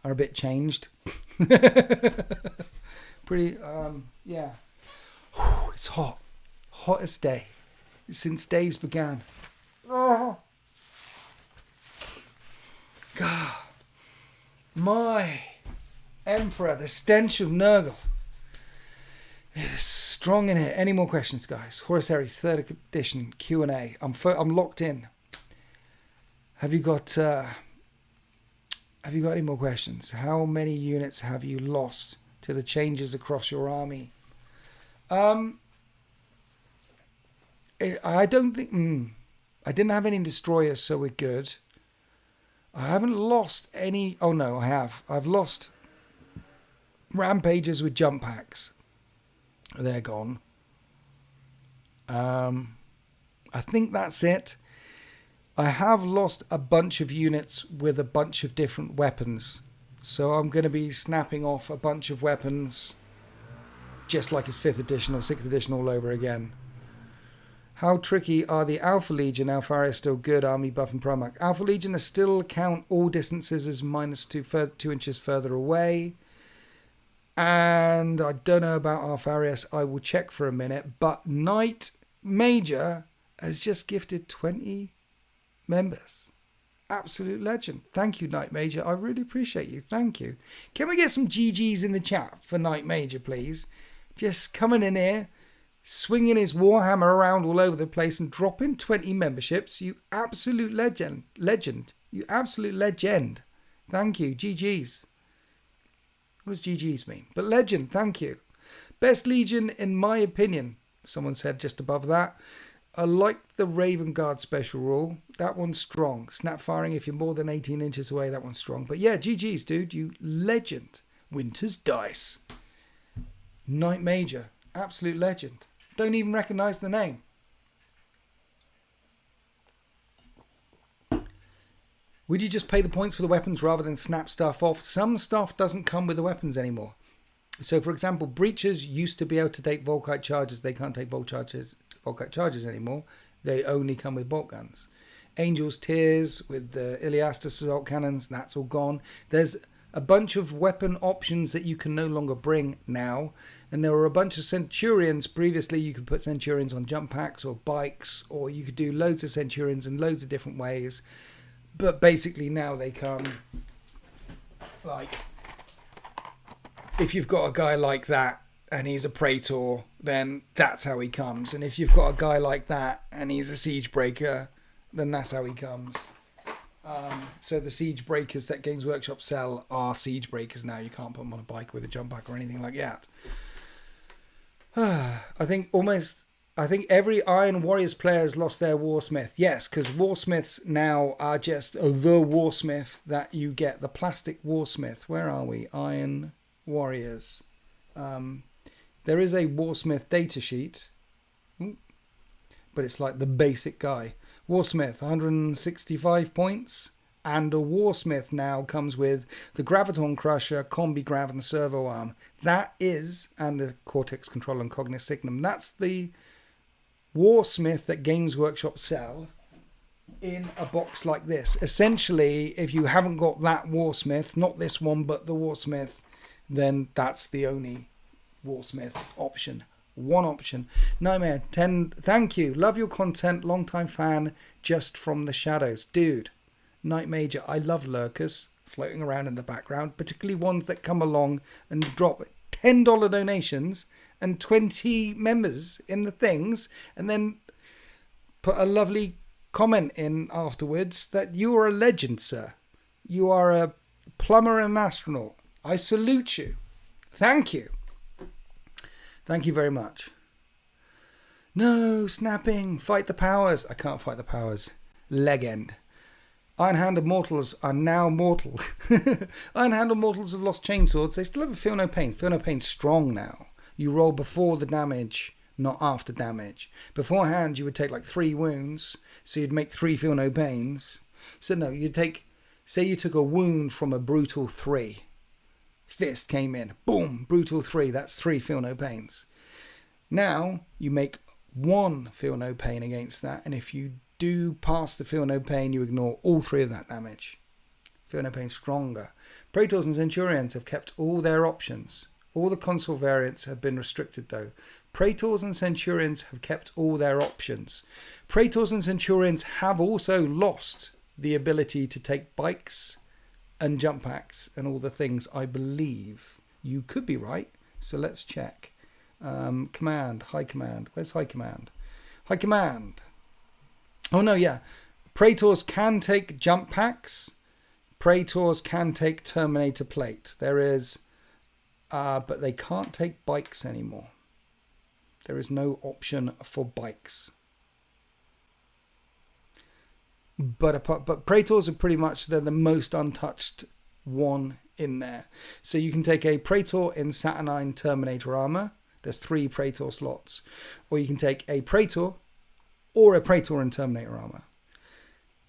[SPEAKER 1] a bit changed. Pretty, yeah. It's hot. Hottest day since days began. Oh. God. My Emperor, the stench of Nurgle. It's strong in here. Any more questions, guys? Horus Heresy 3rd edition Q&A. I'm locked in. Have you got any more questions? How many units have you lost to the changes across your army? I don't think... I didn't have any destroyers, so we're good. I haven't lost any... Oh, no, I have. I've lost rampages with jump packs. They're gone. I think that's it. I have lost a bunch of units with a bunch of different weapons. So I'm going to be snapping off a bunch of weapons just like it's 5th edition or 6th edition all over again. How tricky are the Alpha Legion? Alpha Area still good, army buff and Primarch. Alpha Legion still count all distances as -2 inches further away. And I don't know about Alpha Arius. I will check for a minute. But Knight Major has just gifted 20 members. Absolute legend. Thank you, Knight Major. I really appreciate you. Thank you. Can we get some GGs in the chat for Knight Major, please? Just coming in here, swinging his Warhammer around all over the place and dropping 20 memberships. You absolute legend. You absolute legend. Thank you. GGs. What does GG's mean? But legend, thank you. Best Legion, in my opinion, someone said just above that. I like the Ravenguard special rule. That one's strong. Snap firing if you're more than 18 inches away, that one's strong. But yeah, GG's, dude. You legend. Winter's Dice. Night Major. Absolute legend. Don't even recognise the name. Would you just pay the points for the weapons rather than snap stuff off? Some stuff doesn't come with the weapons anymore. So, for example, Breachers used to be able to take Volkite charges. They can't take Volkite charges anymore. They only come with bolt guns. Angel's Tears with the Iliastus assault cannons, that's all gone. There's a bunch of weapon options that you can no longer bring now. And there were a bunch of Centurions. Previously, you could put Centurions on jump packs or bikes, or you could do loads of Centurions in loads of different ways. But basically now they come like, if you've got a guy like that and he's a Praetor, then that's how he comes. And if you've got a guy like that and he's a Siege Breaker, then that's how he comes. So the Siege Breakers that Games Workshop sell are Siege Breakers now. You can't put them on a bike with a jump pack or anything like that. I think every Iron Warriors player has lost their Warsmith. Yes, because Warsmiths now are just the Warsmith that you get. The plastic Warsmith. Where are we? Iron Warriors. There is a Warsmith datasheet. But it's like the basic guy. Warsmith, 165 points. And a Warsmith now comes with the Graviton Crusher, Combi Grav, and Servo Arm. That is, and the Cortex Control and Cognis Signum. That's the Warsmith that Games Workshop sell in a box like this. Essentially, if you haven't got that Warsmith, not this one, but the Warsmith, then that's the only Warsmith option. One option. Nightmare 10. Thank you. Love your content. Long time fan. Just from the shadows, dude. Night Major. I love lurkers floating around in the background, particularly ones that come along and drop $10 donations and 20 members in the things, and then put a lovely comment in afterwards that you are a legend, sir. You are a plumber and an astronaut. I salute you. Thank you. Thank you very much. No, snapping. Fight the powers. I can't fight the powers. Leg end. Iron-handed mortals are now mortal. Iron-handed mortals have lost chainswords. They still have a feel no pain. Feel no pain strong now. You roll before the damage, not after damage. Beforehand, you would take like 3 wounds, so you'd make 3 feel no pains. So no, you'd take, say you took a wound from a brutal 3. Fist came in, boom, brutal 3. That's 3 feel no pains. Now you make 1 feel no pain against that, and if you do pass the feel no pain, you ignore all 3 of that damage. Feel no pain stronger. Praetors and Centurions have kept all their options. All the console variants have been restricted though. Praetors and Centurions have kept all their options. Praetors and Centurions have also lost the ability to take bikes and jump packs and all the things, I believe. You could be right, so let's check. Command, High Command. Where's High Command? High Command. Oh no, yeah. Praetors can take jump packs. Praetors can take Terminator Plate. There is, but they can't take bikes anymore. There is no option for bikes. But Praetors are pretty much, they're the most untouched one in there. So you can take a Praetor in Saturnine Terminator armor. There's 3 Praetor slots. Or you can take a Praetor or a Praetor in Terminator armor.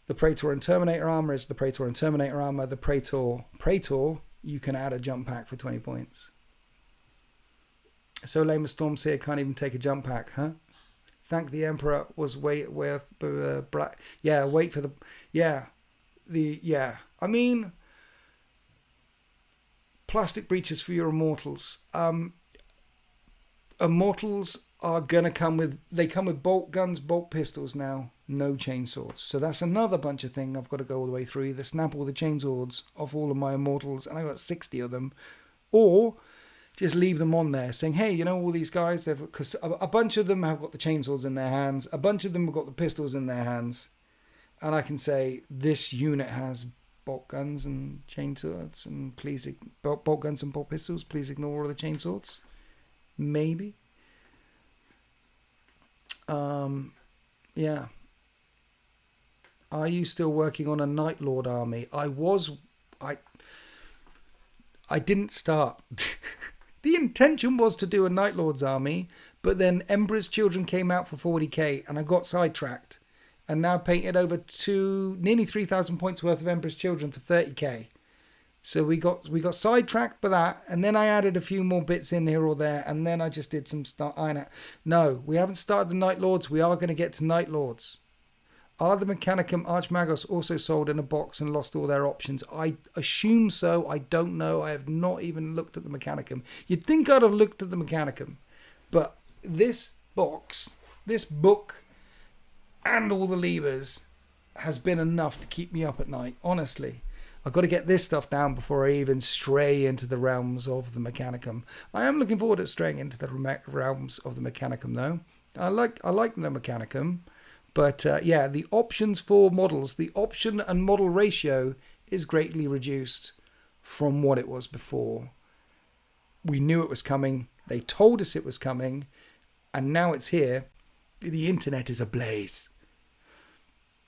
[SPEAKER 1] The Praetor in Terminator armor is the Praetor in Terminator armor. The Praetor, you can add a jump pack for 20 points. So lame a Stormseer can't even take a jump pack, huh? Thank the Emperor was wait for the I mean, plastic breaches for your immortals. Immortals are gonna come with bolt guns, bolt pistols now, no chainswords. So that's another bunch of thing I've got to go all the way through. Either snap all the chainswords off all of my immortals, and I got 60 of them, or just leave them on there saying, hey, you know, all these guys, because a bunch of them have got the chainswords in their hands, a bunch of them have got the pistols in their hands, and I can say this unit has bolt guns and chainswords, and bolt guns and bolt pistols. Please ignore all the chainswords. Maybe. Yeah. Are you still working on a Nightlord army? I didn't start. The intention was to do a Nightlords army, but then Emperor's Children came out for 40k and I got sidetracked. And now painted over nearly 3,000 points worth of Emperor's Children for 30k. So we got sidetracked by that, and then I added a few more bits in here or there, and then I just did some iron out. No, we haven't started the Nightlords. We are going to get to Nightlords. Are the Mechanicum Archmagos also sold in a box and lost all their options? I assume so. I don't know. I have not even looked at the Mechanicum. You'd think I'd have looked at the Mechanicum. But this box, this book, and all the levers has been enough to keep me up at night. Honestly, I've got to get this stuff down before I even stray into the realms of the Mechanicum. I am looking forward to straying into the realms of the Mechanicum, though. I like the Mechanicum. But yeah, the options for models, the option and model ratio is greatly reduced from what it was before. We knew it was coming. They told us it was coming. And now it's here. The internet is ablaze.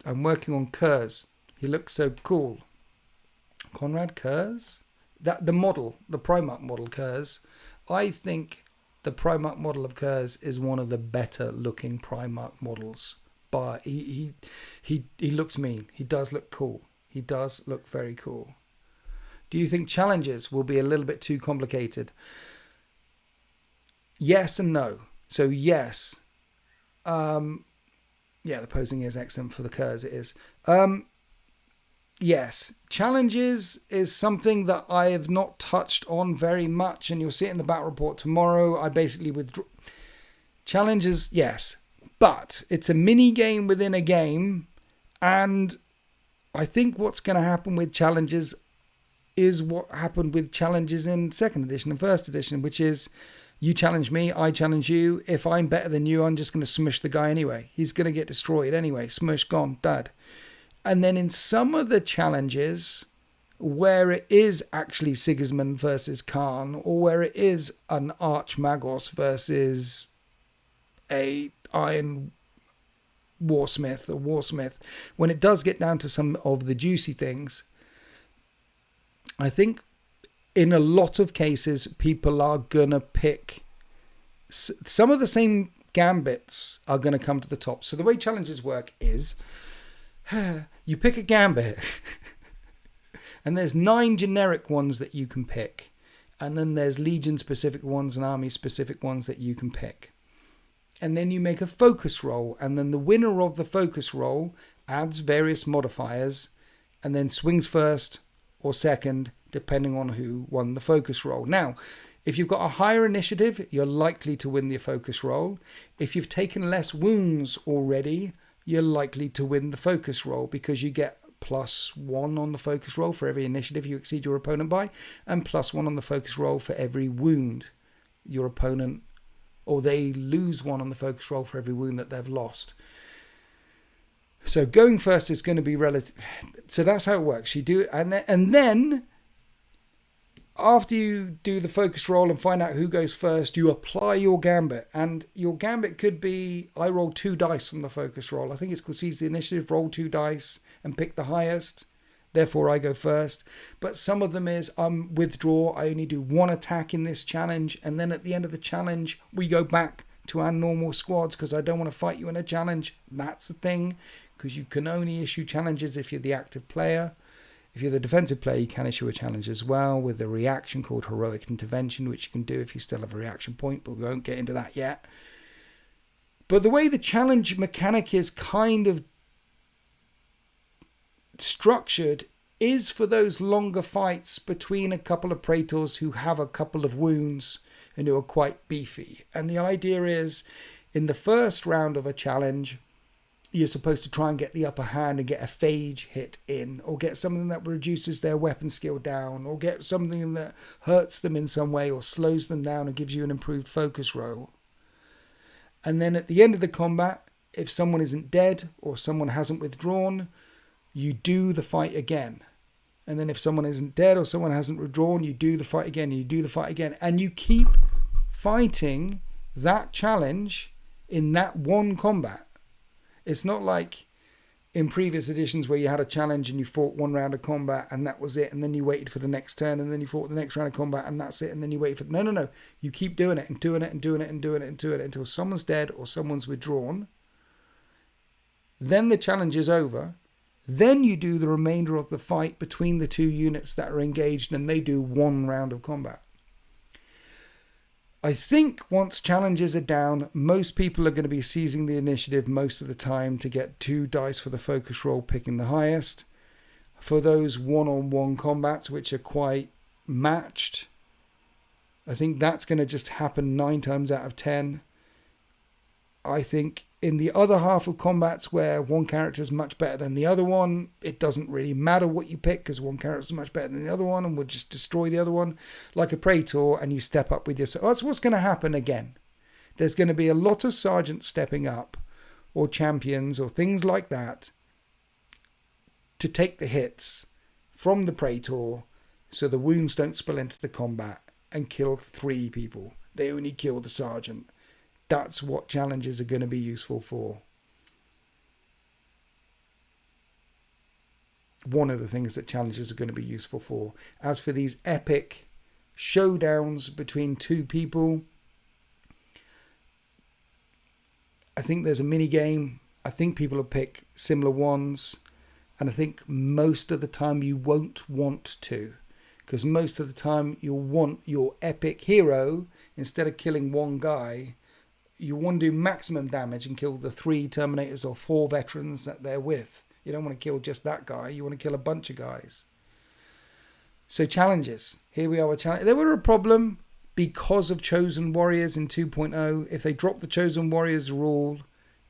[SPEAKER 1] I'm working on Kurz. He looks so cool. Conrad Kurz? The model, the Primarch model Kurz. I think the Primarch model of Kurz is one of the better looking Primarch models. But he looks mean. He does look cool. He does look very cool. Do you think challenges will be a little bit too complicated? Yes and no. So yes. Yeah, the posing is excellent for the Kurz. It is. Yes. Challenges is something that I have not touched on very much, and you'll see it in the battle report tomorrow. I basically withdraw. Challenges, yes. But it's a mini game within a game, and I think what's going to happen with challenges is what happened with challenges in 2nd edition and 1st edition, which is you challenge me, I challenge you. If I'm better than you, I'm just going to smush the guy anyway. He's going to get destroyed anyway. Smush, gone, dead. And then in some of the challenges where it is actually Sigismund versus Khan, or where it is an Archmagos versus a Iron Warsmith or Warsmith, when it does get down to some of the juicy things, I think in a lot of cases people are gonna pick some of the same gambits are gonna come to the top. So the way challenges work is you pick a gambit and there's 9 generic ones that you can pick, and then there's legion specific ones and army specific ones that you can pick. And then you make a focus roll, and then the winner of the focus roll adds various modifiers and then swings first or second, depending on who won the focus roll. Now, if you've got a higher initiative, you're likely to win the focus roll. If you've taken less wounds already, you're likely to win the focus roll, because you get +1 on the focus roll for every initiative you exceed your opponent by, and +1 on the focus roll for every wound your opponent, or they lose 1 on the focus roll for every wound that they've lost. So going first is going to be relative. So that's how it works. You do it, and then after you do the focus roll and find out who goes first, you apply your gambit. And your gambit could be, I roll 2 dice from the focus roll. I think it's called seize the initiative, roll 2 dice and pick the highest. Therefore, I go first. But some of them is withdraw. I only do 1 attack in this challenge. And then at the end of the challenge, we go back to our normal squads because I don't want to fight you in a challenge. That's the thing, because you can only issue challenges if you're the active player. If you're the defensive player, you can issue a challenge as well with a reaction called Heroic Intervention, which you can do if you still have a reaction point, but we won't get into that yet. But the way the challenge mechanic is kind of structured is for those longer fights between a couple of praetors who have a couple of wounds and who are quite beefy. And the idea is, in the first round of a challenge, you're supposed to try and get the upper hand and get a phage hit in, or get something that reduces their weapon skill down, or get something that hurts them in some way or slows them down and gives you an improved focus roll. And then at the end of the combat, if someone isn't dead or someone hasn't withdrawn, you do the fight again. And then if someone isn't dead or someone hasn't withdrawn, you do the fight again, and you do the fight again. And you keep fighting that challenge in that one combat. It's not like in previous editions where you had a challenge and you fought one round of combat and that was it, and then you waited for the next turn, and then you fought the next round of combat and that's it, and then you waited for... No. You keep doing it and doing it and doing it and doing it and doing it until someone's dead or someone's withdrawn. Then the challenge is over. Then you do the remainder of the fight between the two units that are engaged, and they do one round of combat. I think once challenges are down, most people are going to be seizing the initiative most of the time to get 2 dice for the focus roll, picking the highest. For those one-on-one combats, which are quite matched, I think that's going to just happen 9 times out of 10. I think in the other half of combats where one character is much better than the other one, it doesn't really matter what you pick because one character is much better than the other one and will just destroy the other one. Like a Praetor, and you step up with your... That's what's going to happen again. There's going to be a lot of sergeants stepping up, or champions, or things like that, to take the hits from the Praetor so the wounds don't spill into the combat and kill 3 people. They only kill the sergeant. That's what challenges are going to be useful for. One of the things that challenges are going to be useful for. As for these epic showdowns between 2 people, I think there's a mini game. I think people will pick similar ones. And I think most of the time you won't want to. Because most of the time you'll want your epic hero, instead of killing one guy, you want to do maximum damage and kill the 3 Terminators or 4 veterans that they're with. You don't want to kill just that guy. You want to kill a bunch of guys. So challenges. Here we are with challenges. They were a problem because of Chosen Warriors in 2.0. If they dropped the Chosen Warriors rule,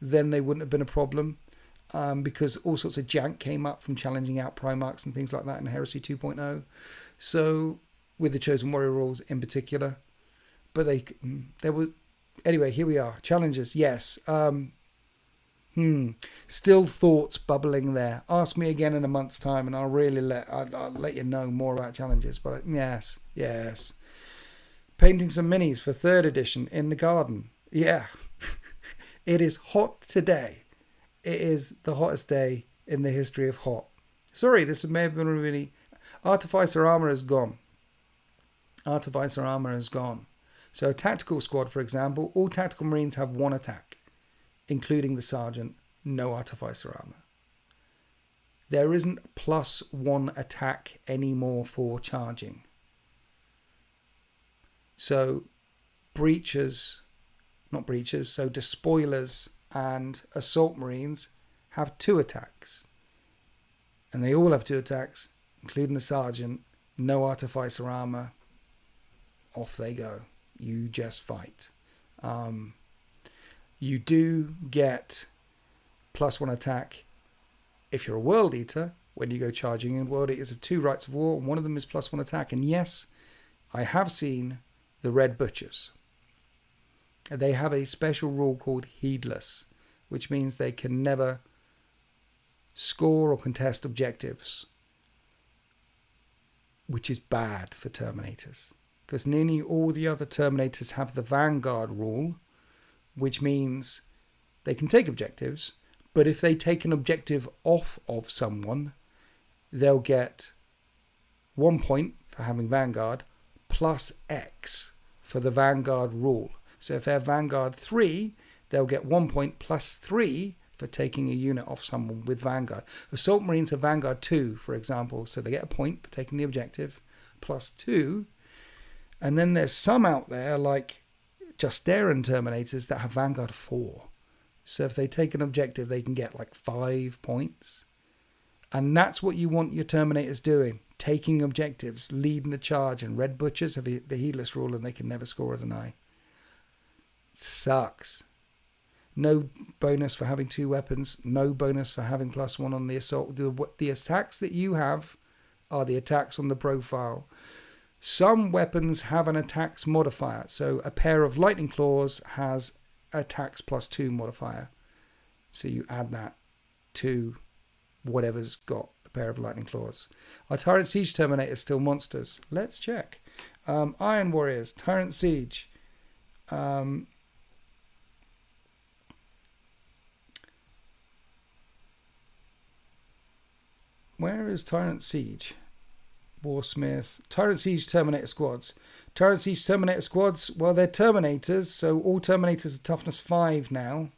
[SPEAKER 1] then they wouldn't have been a problem. Because all sorts of jank came up from challenging out Primarchs and things like that in Heresy 2.0. So, with the Chosen Warrior rules in particular. But there were... Anyway, here we are. Challenges, yes. Still thoughts bubbling there. Ask me again in a month's time and I'll let you know more about challenges. But yes. Painting some minis for 3rd edition in the garden. Yeah. It is hot today. It is the hottest day in the history of hot. Sorry, this may have been really... Artificer armor is gone. So a tactical squad, for example, all tactical marines have 1 attack, including the sergeant, no artificer armor. There isn't +1 attack anymore for charging. So so despoilers and assault marines have 2 attacks. And they all have 2 attacks, including the sergeant, no artificer armor. Off they go. You just fight. You do get +1 attack if you're a World Eater when you go charging in. World Eaters have 2 rights of war, and one of them is +1 attack. And yes, I have seen the Red Butchers. They have a special rule called Heedless, which means they can never score or contest objectives, which is bad for Terminators. Because nearly all the other Terminators have the Vanguard rule, which means they can take objectives, but if they take an objective off of someone, they'll get 1 point for having Vanguard plus X for the Vanguard rule. So if they're Vanguard 3, they'll get 1 point plus 3 for taking a unit off someone with Vanguard. Assault Marines have Vanguard 2, for example, so they get a point for taking the objective plus 2. And then there's some out there, like Justaran Terminators, that have Vanguard 4. So if they take an objective, they can get like 5 points. And that's what you want your Terminators doing. Taking objectives, leading the charge. And Red Butchers have the Heedless rule and they can never score or deny. Sucks. No bonus for having 2 weapons. No bonus for having +1 on the assault. The attacks that you have are the attacks on the profile. Some weapons have an attacks modifier. So a pair of Lightning Claws has attacks +2 modifier. So you add that to whatever's got pair of Lightning Claws. Are Tyrant Siege Terminators still monsters? Let's check. Iron Warriors, Tyrant Siege. Where is Tyrant Siege? Warsmith. Tyrant Siege Terminator Squads. Tyrant Siege Terminator Squads, well, they're Terminators, so all Terminators are toughness 5 now.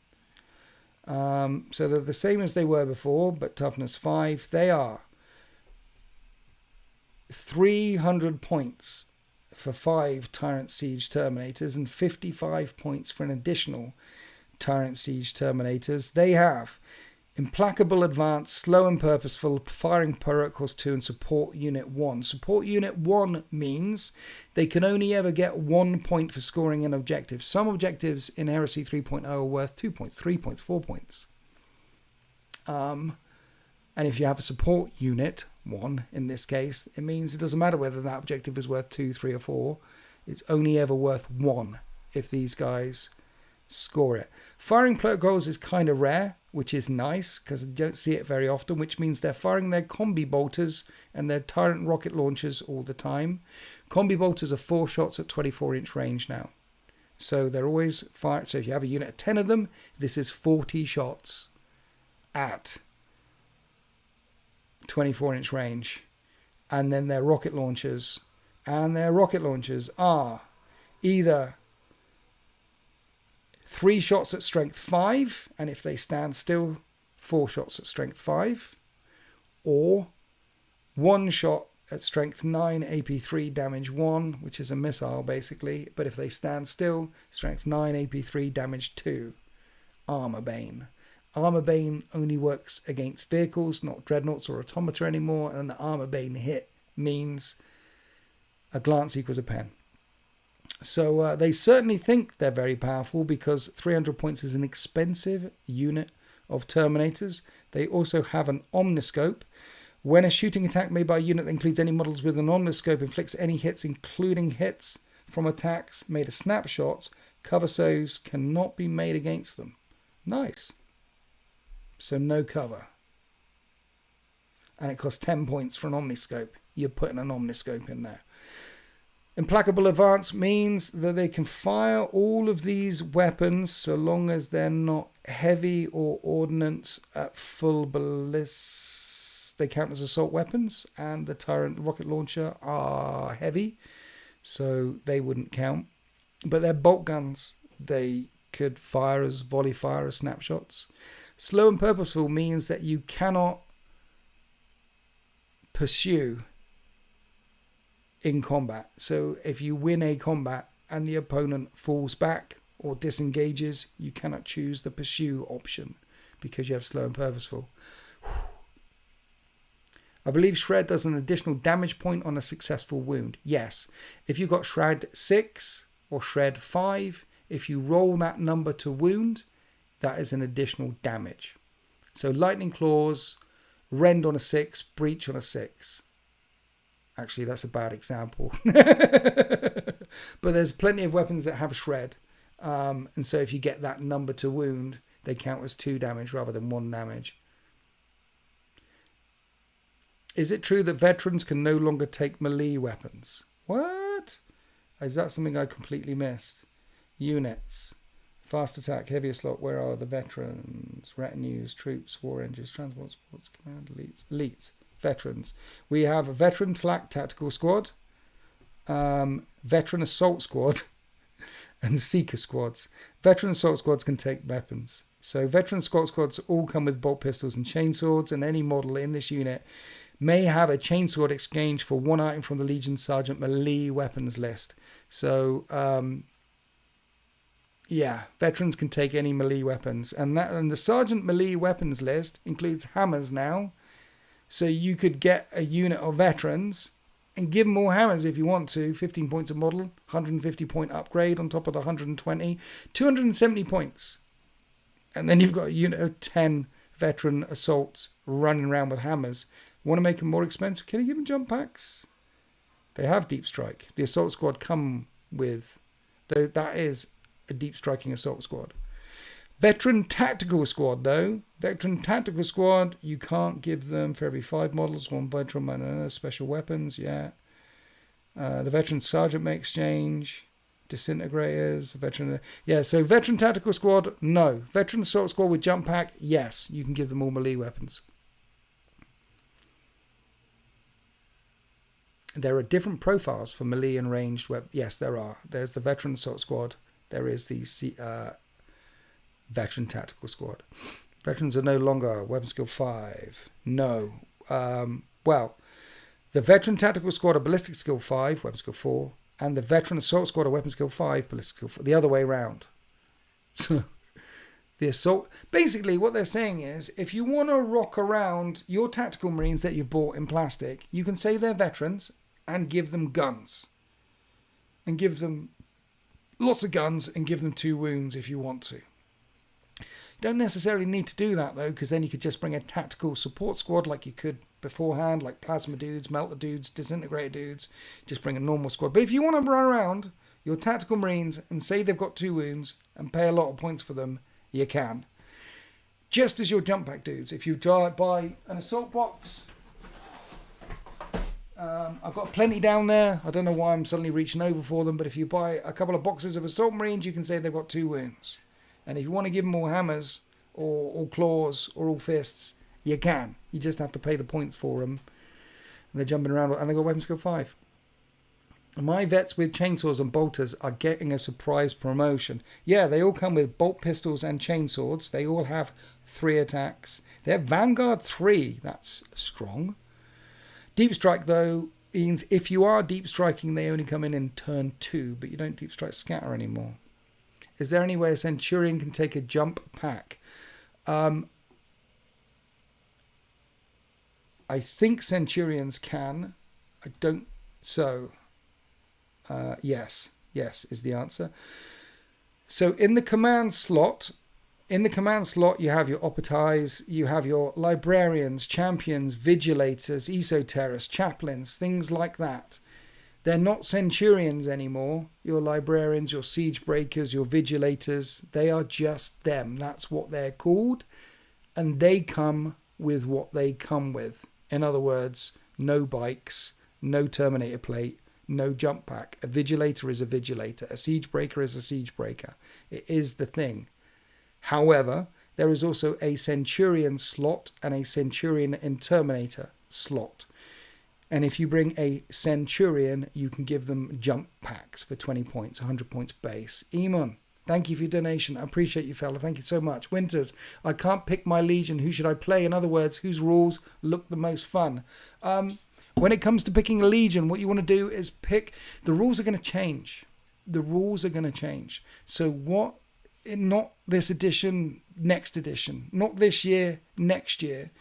[SPEAKER 1] So they're the same as they were before, but toughness 5. They are 300 points for 5 Tyrant Siege Terminators and 55 points for an additional Tyrant Siege Terminators. They have Implacable Advance, Slow and Purposeful, Firing Power cost 2, and Support Unit 1. Support Unit 1 means they can only ever get 1 point for scoring an objective. Some objectives in Heresy 3.0 are worth 2 points, 3 points, 4 points. And if you have a Support Unit 1, in this case, it means it doesn't matter whether that objective is worth 2, 3, or 4. It's only ever worth 1 if these guys score it. Firing protocols is kind of rare, which is nice because I don't see it very often, which means they're firing their combi bolters and their Tyrant rocket launchers all the time. Combi bolters are 4 shots at 24-inch range now, so they're always fire. So if you have a unit of 10 of them, this is 40 shots at 24-inch range. And then their rocket launchers, are either 3 shots at strength 5, and if they stand still, 4 shots at strength 5, or 1 shot at strength 9, AP3, damage 1, which is a missile basically, but if they stand still, strength 9, AP3, damage 2, Armor Bane. Armor Bane only works against vehicles, not dreadnoughts or automata anymore, and an Armor Bane hit means a glance equals a pen. So they certainly think they're very powerful because 300 points is an expensive unit of Terminators. They also have an Omniscope. When a shooting attack made by a unit that includes any models with an Omniscope inflicts any hits, including hits from attacks made as snapshots, cover saves cannot be made against them. Nice. So no cover. And it costs 10 points for an Omniscope. You're putting an Omniscope in there. Implacable Advance means that they can fire all of these weapons so long as they're not heavy or ordnance at full ballists. They count as assault weapons, and the Tyrant rocket launcher are heavy, so they wouldn't count. But they're bolt guns. They could fire as volley fire as snapshots. Slow and Purposeful means that you cannot pursue in combat. So if you win a combat and the opponent falls back or disengages, you cannot choose the pursue option because you have Slow and Purposeful. I believe Shred does an additional damage point on a successful wound. Yes. If you've got Shred 6 or Shred 5, if you roll that number to wound, that is an additional damage. So Lightning Claws, Rend on a 6, Breach on a 6. Actually, that's a bad example. But there's plenty of weapons that have Shred. And so if you get that number to wound, they count as 2 damage rather than 1 damage. Is it true that veterans can no longer take melee weapons? What? Is that something I completely missed? Units. Fast attack, heavy assault. Where are the veterans? Retinues, troops, war engines, transport, sports, command, elites. Elites. Veterans. We have a Veteran Tlak Tactical Squad, Veteran Assault Squad, and Seeker Squads. Veteran Assault Squads can take weapons. So Veteran Assault Squads all come with bolt pistols and chainswords, and any model in this unit may have a chainsword exchange for 1 item from the Legion Sergeant melee weapons list. So, yeah, veterans can take any melee weapons. And the Sergeant melee weapons list includes hammers now. So you could get a unit of veterans and give them more hammers if you want to. 15 points a model, 150 point upgrade on top of the 120, 270 points. And then you've got a unit of 10 veteran assaults running around with hammers. Want to make them more expensive? Can you give them jump packs? They have deep strike. The assault squad come with, that is a deep striking assault squad. Veteran Tactical Squad, though. Veteran Tactical Squad, you can't give them for every 5 models, 1 veteran, special weapons, yeah. The Veteran Sergeant may exchange. Disintegrators, Veteran... Yeah, so Veteran Tactical Squad, no. Veteran Assault Squad with Jump Pack, yes. You can give them all melee weapons. There are different profiles for melee and ranged weapons. Yes, there are. There's the Veteran Assault Squad. There is the Veteran Tactical Squad. Veterans are no longer Weapon Skill 5. No. Well, the Veteran Tactical Squad are Ballistic Skill 5, Weapon Skill 4. And the Veteran Assault Squad are Weapon Skill 5, Ballistic Skill 4. The other way around. So, the Assault... Basically, what they're saying is, if you want to rock around your Tactical Marines that you've bought in plastic, you can say they're Veterans and give them guns. And give them lots of guns and give them 2 wounds if you want to. You don't necessarily need to do that, though, because then you could just bring a Tactical Support Squad like you could beforehand, like Plasma Dudes, Melter Dudes, Disintegrator Dudes. Just bring a normal squad. But if you want to run around your Tactical Marines and say they've got 2 wounds and pay a lot of points for them, you can. Just as your Jump Pack Dudes. If you buy an Assault Box... I've got plenty down there. I don't know why I'm suddenly reaching over for them, but if you buy a couple of boxes of Assault Marines, you can say they've got 2 wounds. And if you want to give them all hammers, or all claws, or all fists, you can. You just have to pay the points for them. And they're jumping around, and they've got Weapon Skill 5. My vets with chainsaws and bolters are getting a surprise promotion. Yeah, they all come with bolt pistols and chainswords. They all have 3 attacks. They have Vanguard 3. That's strong. Deep Strike, though, means if you are deep striking, they only come in turn 2, but you don't deep strike scatter anymore. Is there any way a Centurion can take a jump pack? I think Centurions can. I don't... So, yes. Yes is the answer. So in the command slot... you have your Opetize, you have your Librarians, Champions, Vigilators, Esoterrorists, Chaplains, things like that. They're not Centurions anymore. Your Librarians, your Siege Breakers, your Vigilators, they are just them. That's what they're called. And they come with what they come with. In other words, no bikes, no Terminator plate, no jump pack. A Vigilator is a Vigilator. A Siege Breaker is a Siege Breaker. It is the thing. However, there is also a Centurion slot and a Centurion and Terminator slot. And if you bring a Centurion, you can give them jump packs for 20 points, 100 points base. Eamon, thank you for your donation. I appreciate you, fella. Thank you so much. Winters, I can't pick my Legion. Who should I play? In other words, whose rules look the most fun? When it comes to picking a Legion, what you want to do is pick... The rules are going to change. The rules are going to change. So what... Not this edition, next edition. Not this year, next year.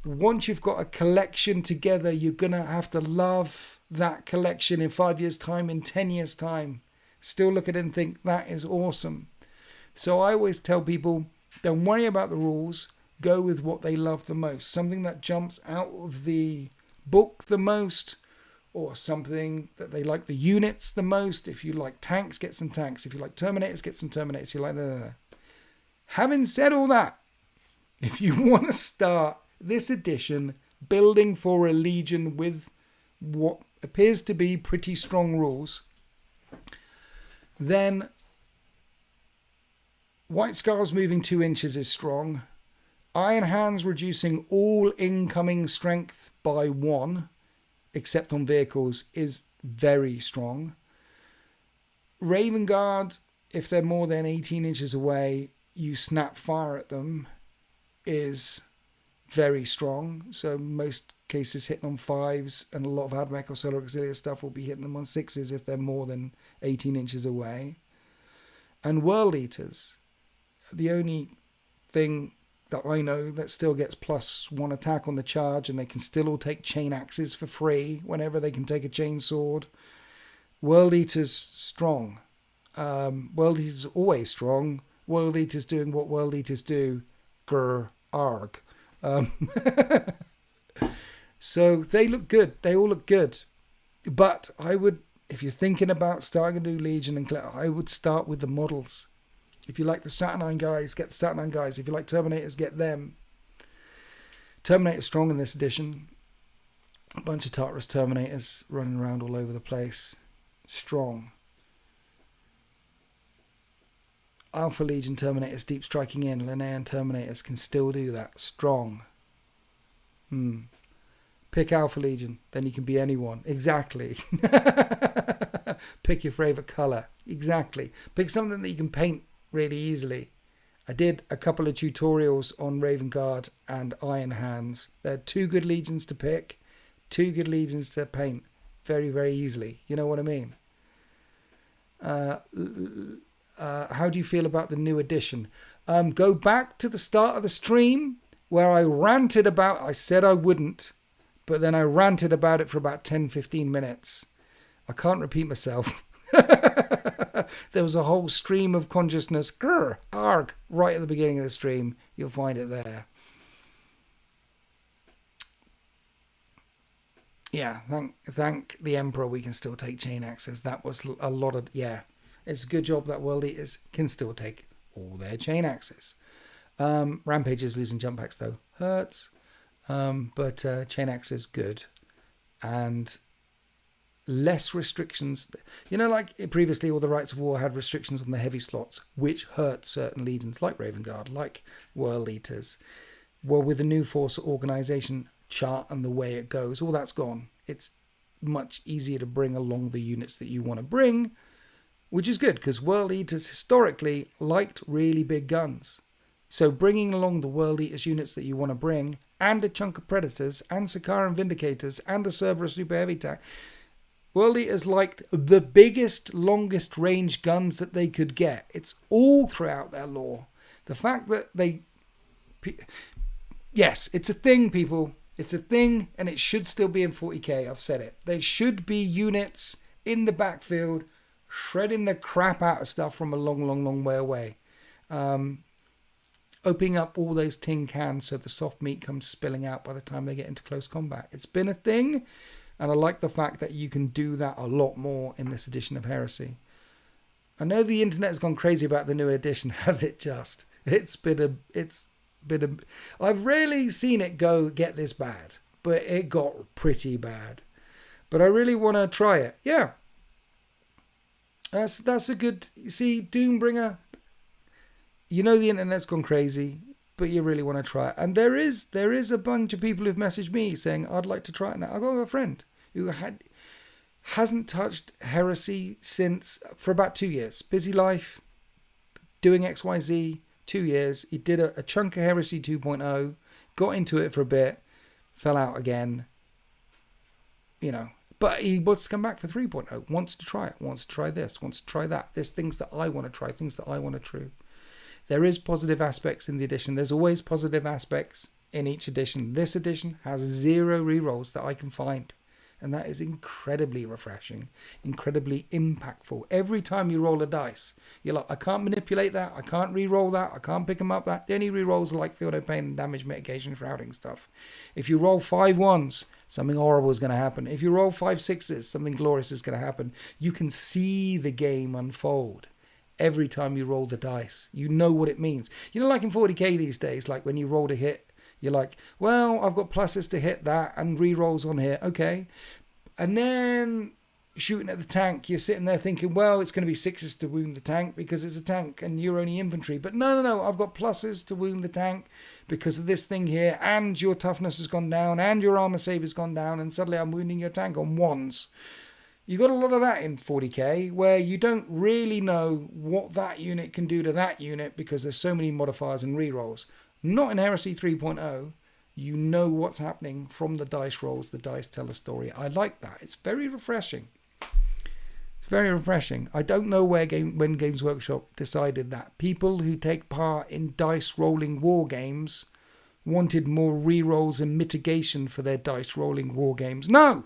[SPEAKER 1] Once you've got a collection together, you're going to have to love that collection in 5 years' time, in 10 years' time. Still look at it and think, that is awesome. So I always tell people, don't worry about the rules. Go with what they love the most. Something that jumps out of the book the most, or something that they like the units the most. If you like tanks, get some tanks. If you like Terminators, get some Terminators. If you like... Having said all that, if you want to start this edition building for a Legion with what appears to be pretty strong rules, then White Scars moving 2 inches is strong. Iron Hands reducing all incoming strength by 1, except on vehicles, is very strong. Ravenguard, if they're more than 18 inches away, you snap fire at them, is very strong. So most cases hitting on 5s, and a lot of Admech or Solar Auxilia stuff will be hitting them on 6s if they're more than 18 inches away. And World Eaters, the only thing that I know that still gets +1 attack on the charge, and they can still all take chain axes for free whenever they can take a chain sword. World Eaters strong. World Eaters always strong. World Eaters doing what World Eaters do. Grr, arg. So they look good. They all look good. But I would, if you're thinking about starting a new Legion, I would start with the models. If you like the Saturnine guys, get the Saturnine guys. If you like Terminators, get them. Terminator's strong in this edition. A bunch of Tartarus Terminators running around all over the place. Strong. Alpha Legion Terminators deep striking in. Linnean Terminators can still do that. Strong. Pick Alpha Legion, then you can be anyone. Exactly. Pick your favourite colour. Exactly. Pick something that you can paint really easily. I did a couple of tutorials on Ravenguard and Iron Hands. They're 2 good legions to pick, 2 good legions to paint very, very easily. You know what I mean? How do you feel about the new edition? Go back to the start of the stream where I ranted about, I said I wouldn't, but then I ranted about it for about 10-15 minutes. I can't repeat myself. There was a whole stream of consciousness, arg, right at the beginning of the stream. You'll find it there. Yeah, thank the Emperor we can still take chain axes. That was a lot of, yeah. It's a good job that World Eaters can still take all their chain axes. Rampages losing jump packs though hurts. But chain axes good. And less restrictions. You know, like previously all the Rights of War had restrictions on the heavy slots, which hurt certain legions like Ravenguard, like World Eaters. Well, with the new force organization chart and the way it goes, all that's gone. It's much easier to bring along the units that you want to bring, which is good because World Eaters historically liked really big guns. So bringing along the World Eaters units that you want to bring, and a chunk of Predators, and Sakaran Vindicators, and a Cerberus Super Heavy Tank. World Eaters liked the biggest, longest range guns that they could get. It's all throughout their lore. The fact that they... Yes, it's a thing, people. It's a thing, and it should still be in 40k. I've said it. They should be units in the backfield, shredding the crap out of stuff from a long, long, long way away. Opening up all those tin cans so the soft meat comes spilling out by the time they get into close combat. It's been a thing, and I like the fact that you can do that a lot more in this edition of Heresy. I know the internet has gone crazy about the new edition, has it just? It's been a... I've rarely seen it get this bad, but it got pretty bad. But I really want to try it. Yeah. That's a good... See, Doombringer... You know the internet's gone crazy, but you really want to try it. And there is a bunch of people who've messaged me saying, I'd like to try it now. I've got a friend who hasn't touched Heresy for about 2 years. Busy life, doing XYZ, 2 years. He did a chunk of Heresy 2.0, got into it for a bit, fell out again, you know. But he wants to come back for 3.0, wants to try it, wants to try this, wants to try that. There's things that I want to try, things that I want to try. There is positive aspects in the edition. There's always positive aspects in each edition. This edition has 0 rerolls that I can find. And that is incredibly refreshing, incredibly impactful. Every time you roll a dice, you're like, I can't manipulate that. I can't re-roll that. I can't pick them up. The only re-rolls are like field of pain and damage mitigation, shrouding stuff. If you roll 5 1s, something horrible is going to happen. If you roll 5 6s, something glorious is going to happen. You can see the game unfold. Every time you roll the dice, you know what it means. You know, like in 40k these days, like when you roll a hit, you're like, well, I've got pluses to hit that and re-rolls on here. Okay. And then shooting at the tank, you're sitting there thinking, well, it's going to be 6s to wound the tank because it's a tank and you're only infantry. But no, I've got pluses to wound the tank because of this thing here, and your toughness has gone down and your armor save has gone down, and suddenly I'm wounding your tank on 1s. You got a lot of that in 40k where you don't really know what that unit can do to that unit because there's so many modifiers and rerolls. Not in Heresy 3.0. You know what's happening from the dice rolls. The dice tell a story. I like that. It's very refreshing. It's very refreshing. I don't know when Games Workshop decided that people who take part in dice rolling war games wanted more rerolls and mitigation for their dice rolling war games. No!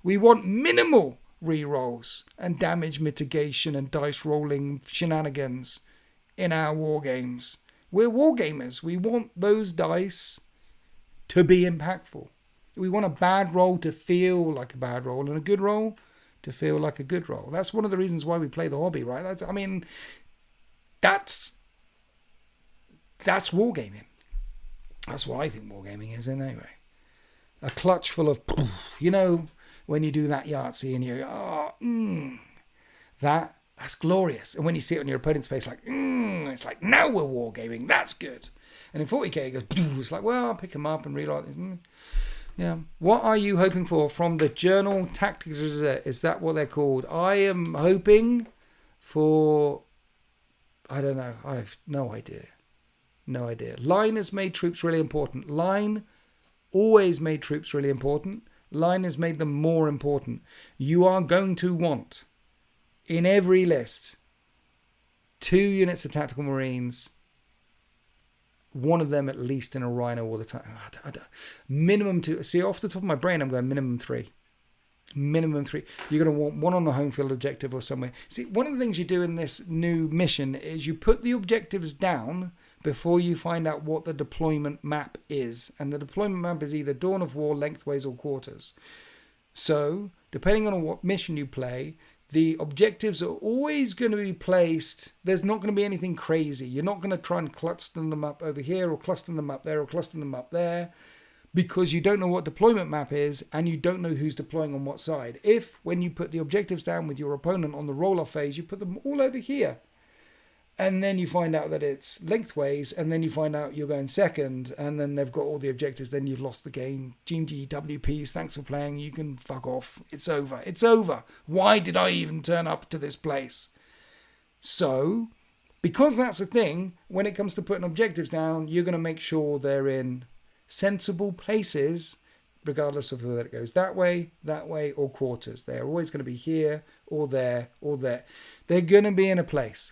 [SPEAKER 1] We want minimal rerolls and damage mitigation and dice rolling shenanigans in our war games. We're war gamers. We want those dice to be impactful. We want a bad roll to feel like a bad roll and a good roll to feel like a good roll. That's one of the reasons why we play the hobby, right? That's wargaming. That's what I think wargaming is in anyway. A clutch full of, you know, when you do that Yahtzee and you go, that's glorious. And when you see it on your opponent's face, like, it's like, now we're wargaming. That's good. And in 40k, it goes, it's like, well, I'll pick them up and reload. Yeah. What are you hoping for from the Journal Tactics? Is that what they're called? I am hoping for, I don't know. I have no idea. No idea. Line has made troops really important. Line always made troops really important. Line has made them more important. You are going to want, in every list, 2 units of tactical marines, one of them at least in a rhino all the time. Minimum 2. See, off the top of my brain, I'm going minimum 3. Minimum 3. You're going to want one on the home field objective or somewhere. See, one of the things you do in this new mission is you put the objectives down before you find out what the deployment map is. And the deployment map is either Dawn of War, lengthways, or quarters. So, depending on what mission you play, the objectives are always going to be placed. There's not going to be anything crazy. You're not going to try and cluster them up over here or cluster them up there or cluster them up there, because you don't know what deployment map is and you don't know who's deploying on what side. If, when you put the objectives down with your opponent on the roll-off phase, you put them all over here, and then you find out that it's lengthways, and then you find out you're going second, and then they've got all the objectives, then you've lost the game. GMG, WPs, thanks for playing. You can fuck off. It's over. It's over. Why did I even turn up to this place? So, because that's the thing, when it comes to putting objectives down, you're going to make sure they're in sensible places, regardless of whether it goes that way, or quarters. They're always going to be here, or there, or there. They're going to be in a place.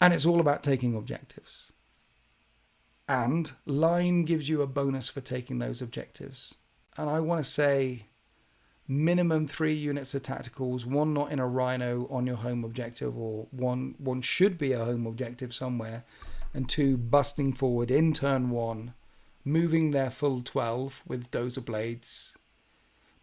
[SPEAKER 1] And it's all about taking objectives. And line gives you a bonus for taking those objectives. And I want to say minimum 3 units of tacticals, 1 not in a rhino on your home objective, or one should be a home objective somewhere, and 2 busting forward in turn 1, moving their full 12 with dozer blades,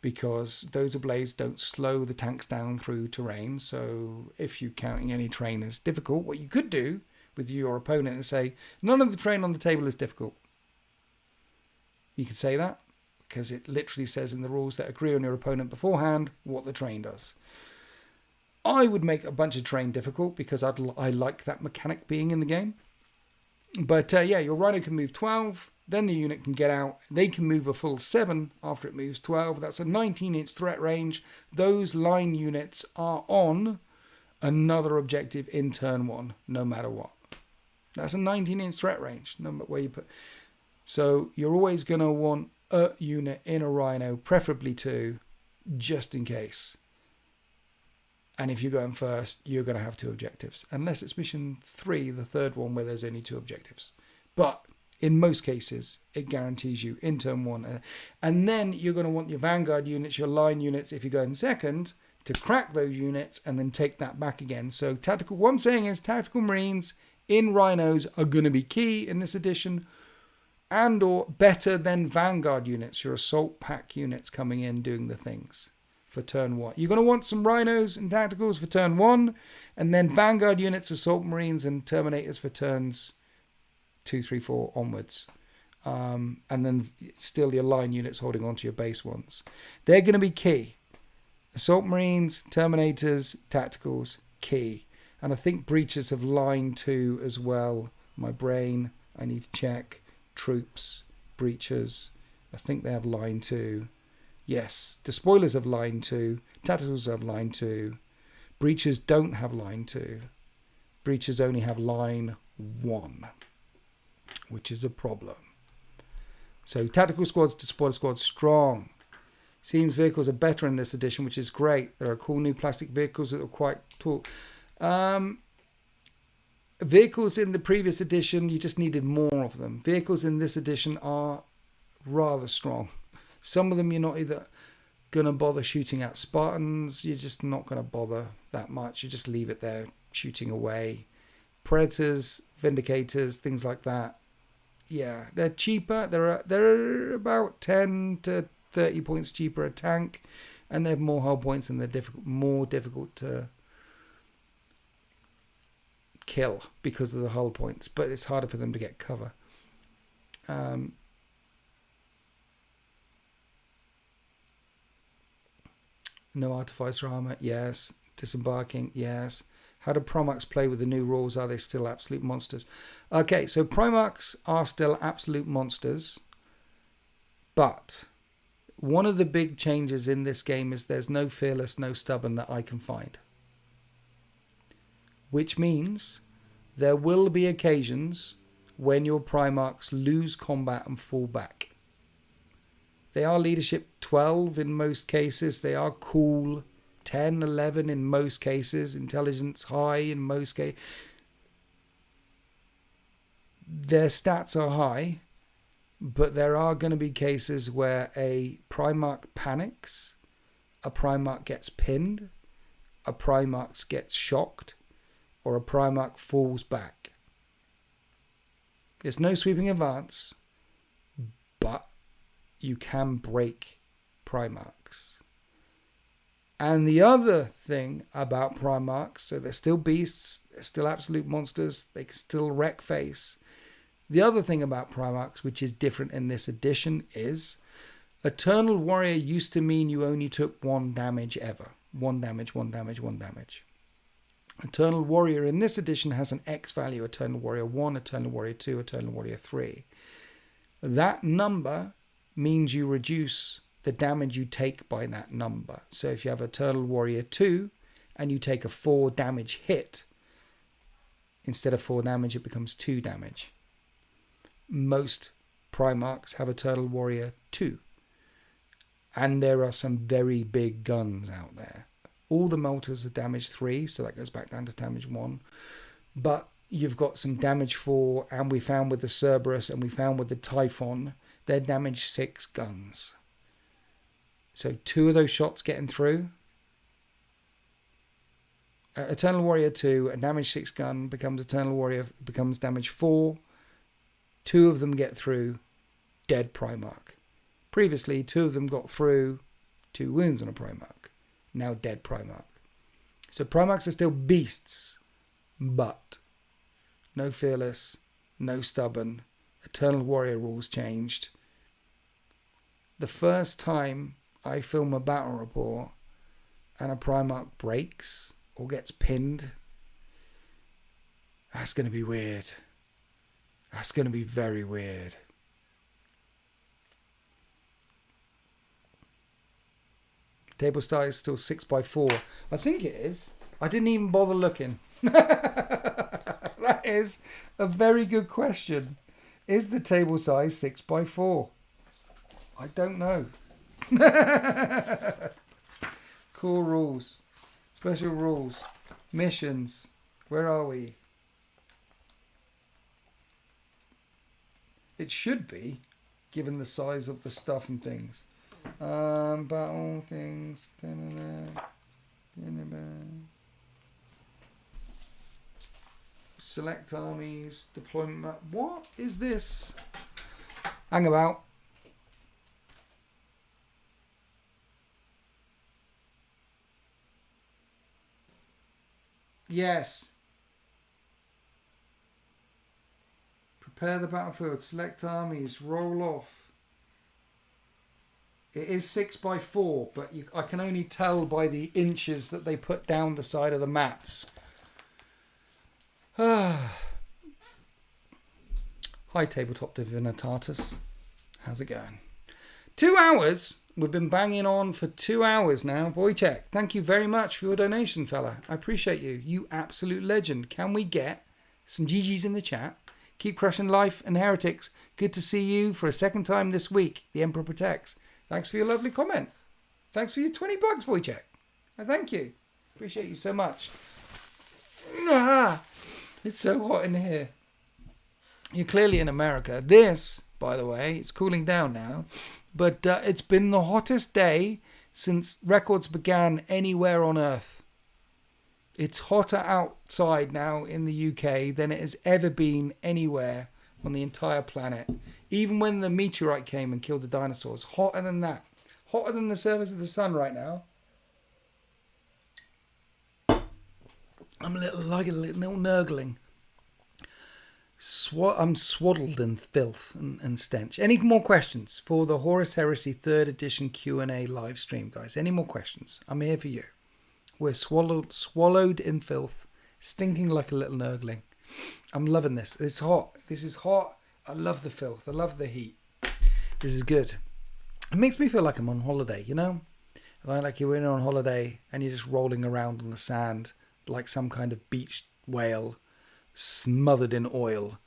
[SPEAKER 1] because dozer blades don't slow the tanks down through terrain. So if you're counting any terrain as difficult, what you could do with your opponent is say, none of the terrain on the table is difficult. You could say that, because it literally says in the rules that agree on your opponent beforehand what the terrain does. I would make a bunch of terrain difficult, because I like that mechanic being in the game. But yeah, your rhino can move 12, then the unit can get out. They can move a full 7 after it moves 12. That's a 19-inch threat range. Those line units are on another objective in turn 1, no matter what. That's a 19-inch threat range, no matter where you put. So you're always going to want a unit in a rhino, preferably 2, just in case. And if you're going first, you're going to have 2 objectives. Unless it's mission 3, the third one, where there's only 2 objectives. But in most cases, it guarantees you in turn 1. And then you're going to want your Vanguard units, your line units, if you're going second, to crack those units and then take that back again. So tactical, what I'm saying is tactical marines in rhinos are going to be key in this edition, and or better than Vanguard units, your assault pack units coming in doing the things for turn 1. You're going to want some rhinos and tacticals for turn 1, and then Vanguard units, assault marines, and terminators for turns 2, 3, 4 onwards. And then still your line units holding on to your base ones. They're going to be key. Assault marines, terminators, tacticals, key. And I think breaches have line 2 as well. My brain, I need to check. Troops, breaches, I think they have line 2. Yes, the spoilers have line 2. Tacticals have line 2. Breaches don't have line 2. Breaches only have line 1, which is a problem. So tactical squads to spoiler squads, strong. Seems vehicles are better in this edition, which is great. There are cool new plastic vehicles that are quite tall. Vehicles in the previous edition, you just needed more of them. Vehicles in this edition are rather strong. Some of them you're not either going to bother shooting at. Spartans, you're just not going to bother that much. You just leave it there, shooting away. Predators, Vindicators, things like that. Yeah, they're cheaper. They're about 10 to 30 points cheaper a tank, and they have more hull points, and they're more difficult to kill because of the hull points, but it's harder for them to get cover. No Artificer armor, yes. Disembarking, yes. How do Primarchs play with the new rules? Are they still absolute monsters? Okay, so Primarchs are still absolute monsters, but one of the big changes in this game is there's no Fearless, no Stubborn that I can find. Which means there will be occasions when your Primarchs lose combat and fall back. They are leadership 12 in most cases. They are cool 10, 11 in most cases. Intelligence high in most cases. Their stats are high, but there are going to be cases where a Primarch panics, a Primarch gets pinned, a Primarch gets shocked, or a Primarch falls back. There's no sweeping advance, but you can break Primarchs. And the other thing about Primarchs, so they're still beasts, they're still absolute monsters, they can still wreck face. The other thing about Primarchs, which is different in this edition, is Eternal Warrior used to mean you only took 1 damage ever. 1 damage, 1 damage, 1 damage. Eternal Warrior in this edition has an X value, Eternal Warrior 1, Eternal Warrior 2, Eternal Warrior 3. That number means you reduce the damage you take by that number. So if you have Eternal Warrior 2 and you take a 4 damage hit, instead of 4 damage, it becomes 2 damage. Most Primarchs have Eternal Warrior 2. And there are some very big guns out there. All the Melters are damage 3, so that goes back down to damage 1. But you've got some damage 4, and we found with the Cerberus, and we found with the Typhon, they're damage 6 guns. So 2 of those shots getting through. Eternal Warrior 2, a damage 6 gun becomes Eternal Warrior, becomes damage 4. 2 of them get through, dead Primarch. Previously, 2 of them got through, 2 wounds on a Primarch. Now dead Primarch. So Primarchs are still beasts, but no Fearless, no Stubborn. Eternal Warrior rules changed. The first time I film a battle report and a Primarch breaks or gets pinned, that's going to be weird. That's going to be very weird. Table start is still 6x4. I think it is. I didn't even bother looking. That is a very good question. Is the table size 6x4? I don't know. Core rules. Special rules. Missions. Where are we? It should be, given the size of the stuff and things. Battle things. Select armies. Deployment map. What is this? Hang about. Yes. Prepare the battlefield. Select armies. Roll off. It is 6x4, but I can only tell by the inches that they put down the side of the maps. Hi, Tabletop Divinitatus. How's it going? 2 hours. We've been banging on for 2 hours now. Wojciech, thank you very much for your donation, fella. I appreciate you. You absolute legend. Can we get some GGs in the chat? Keep crushing life and heretics. Good to see you for a second time this week. The Emperor protects. Thanks for your lovely comment. Thanks for your $20, Wojciech. I thank you. Appreciate you so much. It's so hot in here. You're clearly in America. This, by the way, it's cooling down now. But it's been the hottest day since records began anywhere on Earth. It's hotter outside now in the UK than it has ever been anywhere on the entire planet. Even when the meteorite came and killed the dinosaurs. Hotter than that. Hotter than the surface of the sun right now. I'm a little nurgling. I'm swaddled in filth and stench. Any more questions for the Horus Heresy 3rd edition Q&A live stream, guys? Any more questions? I'm here for you. We're swallowed in filth, stinking like a little nurgling. I'm loving this. It's hot. This is hot. I love the filth. I love the heat. This is good. It makes me feel like I'm on holiday, you know? Like you're in on holiday and you're just rolling around on the sand like some kind of beached whale smothered in oil.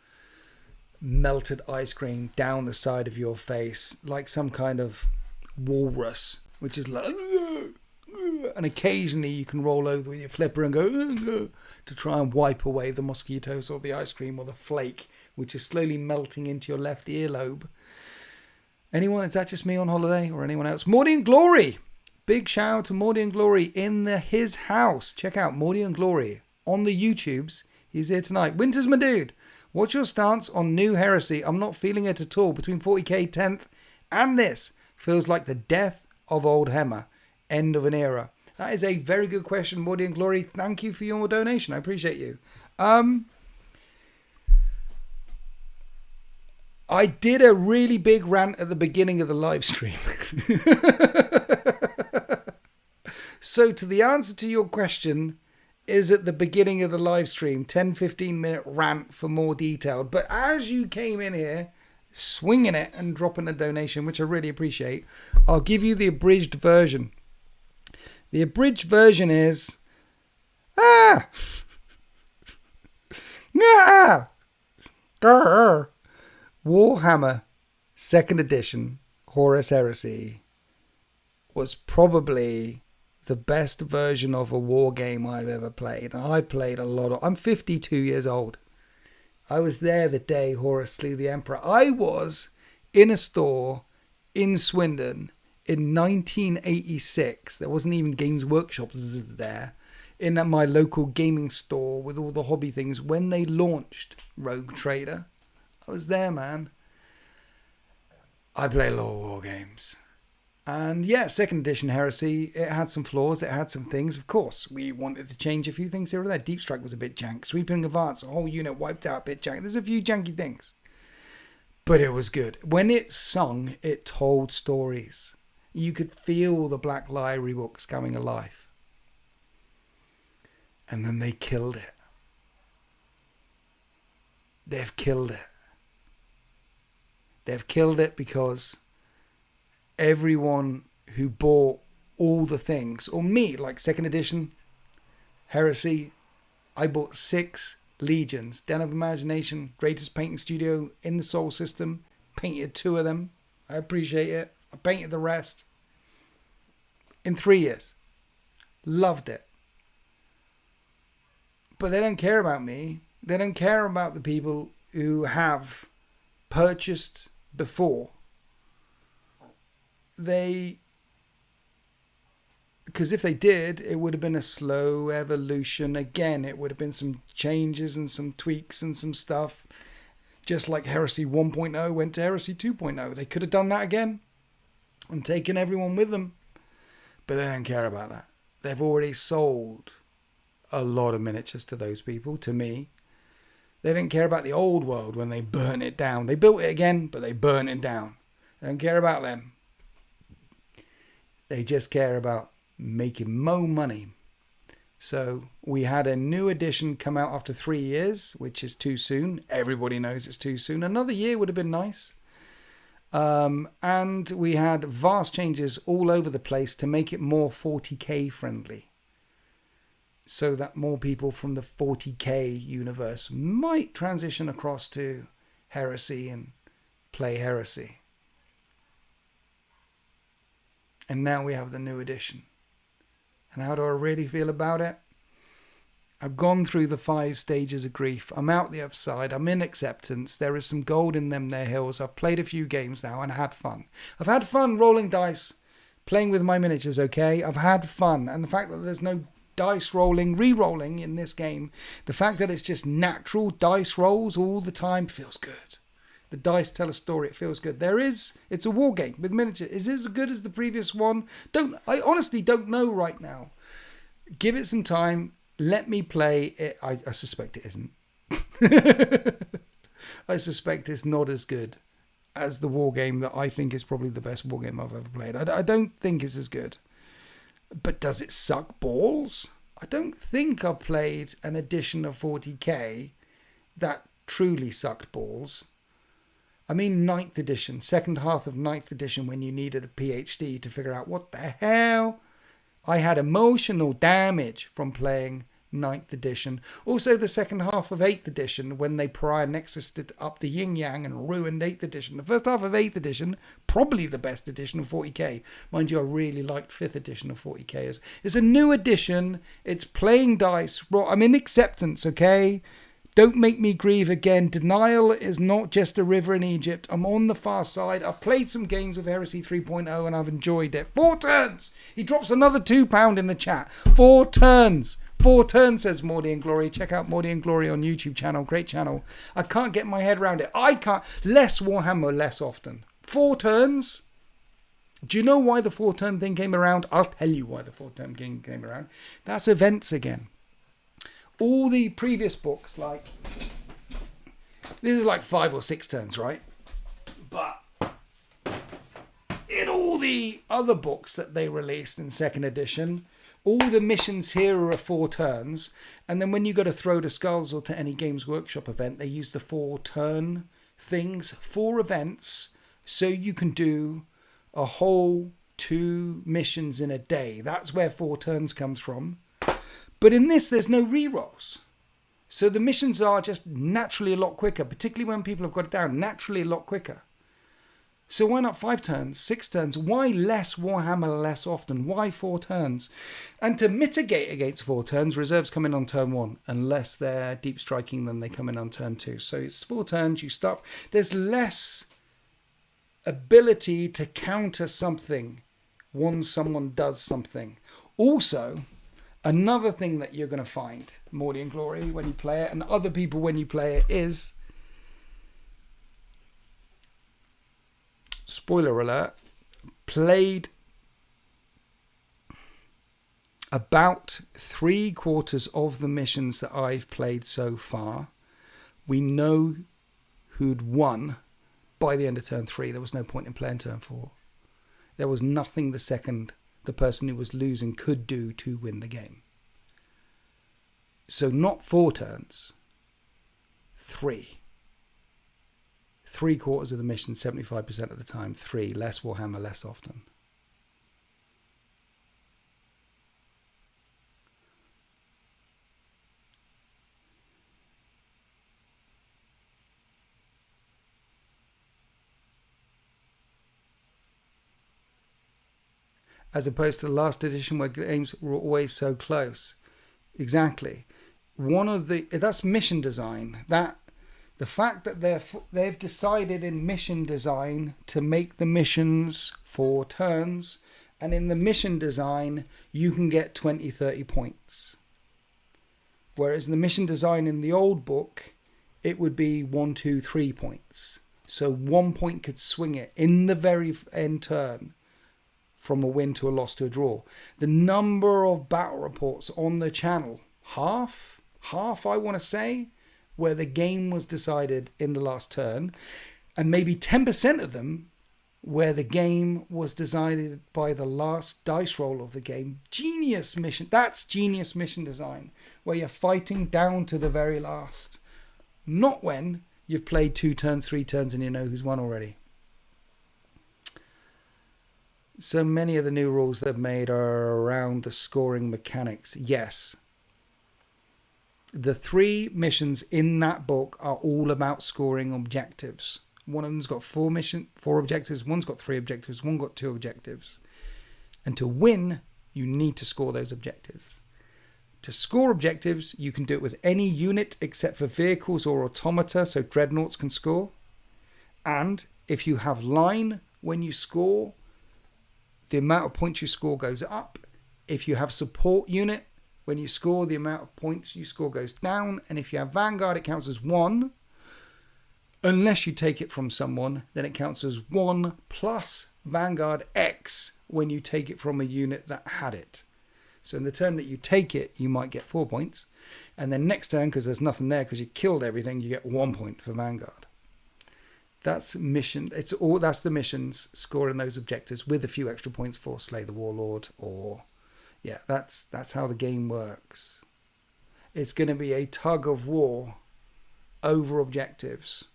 [SPEAKER 1] Melted ice cream down the side of your face like some kind of walrus, which is like... And occasionally you can roll over with your flipper and go to try and wipe away the mosquitoes or the ice cream or the flake, which is slowly melting into your left earlobe. Anyone? Is that just me on holiday or anyone else? Morty and Glory! Big shout out to Morty and Glory in his house. Check out Morty and Glory on the YouTubes. He's here tonight. Winters, my dude. What's your stance on New Heresy? I'm not feeling it at all. Between 40k 10th and this feels like the death of Old Hammer. End of an era. That is a very good question, Morty and Glory. Thank you for your donation. I appreciate you. I did a really big rant at the beginning of the live stream. So to the answer to your question is at the beginning of the live stream, 10-15 minute rant for more detailed. But as you came in here, swinging it and dropping a donation, which I really appreciate, I'll give you the abridged version. The abridged version is... Warhammer 2nd edition Horus Heresy was probably the best version of a war game I've ever played. And I played a lot of... I'm 52 years old. I was there the day Horus slew the Emperor. I was in a store in Swindon in 1986. There wasn't even Games Workshops there. In my local gaming store with all the hobby things when they launched Rogue Trader. I was there, man. I play a lot of war games. And yeah, 2nd edition Heresy, it had some flaws, it had some things. Of course, we wanted to change a few things here or there. Deep Strike was a bit jank. Sweeping Advance, a whole unit wiped out, a bit jank. There's a few janky things. But it was good. When it sung, it told stories. You could feel the Black Library books coming alive. And then they killed it. They've killed it. They've killed it because everyone who bought all the things, or me, like 2nd edition Heresy, I bought 6 Legions. Den of Imagination, greatest painting studio in the Sol system. Painted 2 of them. I appreciate it. I painted the rest in 3 years. Loved it. But they don't care about me. They don't care about the people who have purchased before. Because if they did, it would have been a slow evolution. Again, it would have been some changes and some tweaks and some stuff. Just like Heresy 1.0 went to Heresy 2.0. They could have done that again and taken everyone with them. But they don't care about that. They've already sold a lot of miniatures to those people, to me. They didn't care about the old world when they burnt it down. They built it again, but they burnt it down. They don't care about them. They just care about making more money. So we had a new edition come out after 3 years, which is too soon. Everybody knows it's too soon. Another year would have been nice. And we had vast changes all over the place to make it more 40k friendly. So that more people from the 40k universe might transition across to Heresy and play Heresy. And now we have the new edition. And how do I really feel about it? I've gone through the 5 stages of grief. I'm out the other side. I'm in acceptance. There is some gold in them there hills. I've played a few games now and had fun. I've had fun rolling dice, playing with my miniatures, okay? I've had fun. And the fact that there's no dice rolling, re-rolling in this game, the fact that it's just natural dice rolls all the time feels good. The dice tell a story. It feels good. It's a war game with miniatures. Is it as good as the previous one? I honestly don't know right now. Give it some time. let me play it. I suspect it isn't. I suspect it's not as good as the war game that I think is probably the best war game I've ever played. I don't think it's as good. But does it suck balls? I don't think I've played an edition of 40k that truly sucked balls. I mean 9th edition, second half of 9th edition, when you needed a PhD to figure out what the hell. I had emotional damage from playing 9th edition. Also the second half of 8th edition, when they pariah nexused up the yin yang and ruined 8th edition. The first half of 8th edition, probably the best edition of 40k. Mind you, I really liked 5th edition of 40k. It's a new edition. It's playing dice. I'm in acceptance, okay? Don't make me grieve again. Denial is not just a river in Egypt. I'm on the far side. I've played some games of Heresy 3.0 and I've enjoyed it. 4 turns! He drops another £2 in the chat. 4 turns! 4 turns, says Morty and Glory. Check out Morty and Glory on YouTube channel. Great channel. I can't get my head around it. I can't. Less Warhammer, less often. 4 turns? Do you know why the 4-turn thing came around? I'll tell you why the 4-turn thing came around. That's events again. All the previous books, like, this is like 5 or 6 turns, right? But in all the other books that they released in 2nd edition, all the missions here are 4 turns. And then when you go to Throw the Skulls or to any Games Workshop event, they use the 4-turn things, 4 events, so you can do a whole 2 missions in a day. That's where 4 turns comes from. But in this, there's no rerolls. So the missions are just naturally a lot quicker, particularly when people have got it down, naturally a lot quicker. So why not 5 turns, 6 turns? Why less Warhammer less often? Why 4 turns? And to mitigate against 4 turns, reserves come in on turn 1. Unless they're deep striking, then they come in on turn 2. So it's 4 turns, you start. There's less ability to counter something once someone does something. Also, another thing that you're going to find, Morty and Glory, when you play it, and other people when you play it, is, spoiler alert, played about 3/4 of the missions that I've played so far. We know who'd won by the end of turn 3. There was no point in playing turn 4. There was nothing the person who was losing could do to win the game. So not 4 turns, 3. 3/4 of the mission, 75% of the time. 3, less Warhammer, less often. As opposed to the last edition where games were always so close. Exactly. That's mission design. The fact that they've decided in mission design to make the missions 4 turns, and in the mission design you can get 20-30 points. Whereas the mission design in the old book, it would be 1, 2, 3 points. So 1 point could swing it in the very end turn from a win to a loss to a draw. The number of battle reports on the channel, half I want to say, where the game was decided in the last turn, and maybe 10% of them where the game was decided by the last dice roll of the game. Genius mission. That's genius mission design, where you're fighting down to the very last. Not when you've played 2 turns, 3 turns, and you know who's won already. So many of the new rules they've made are around the scoring mechanics. Yes. The 3 missions in that book are all about scoring objectives. One of them's got 4 objectives, one's got 3 objectives, one got 2 objectives. And to win, you need to score those objectives. To score objectives, you can do it with any unit except for vehicles or automata, so dreadnoughts can score. And if you have line when you score, the amount of points you score goes up. If you have support unit, when you score, the amount of points you score goes down. And if you have Vanguard, it counts as 1. Unless you take it from someone, then it counts as 1 plus Vanguard X when you take it from a unit that had it. So in the turn that you take it, you might get 4 points. And then next turn, because there's nothing there, because you killed everything, you get 1 point for Vanguard. That's mission. That's the missions, scoring those objectives with a few extra points for Slay the Warlord, or yeah, that's how the game works. It's going to be a tug of war over objectives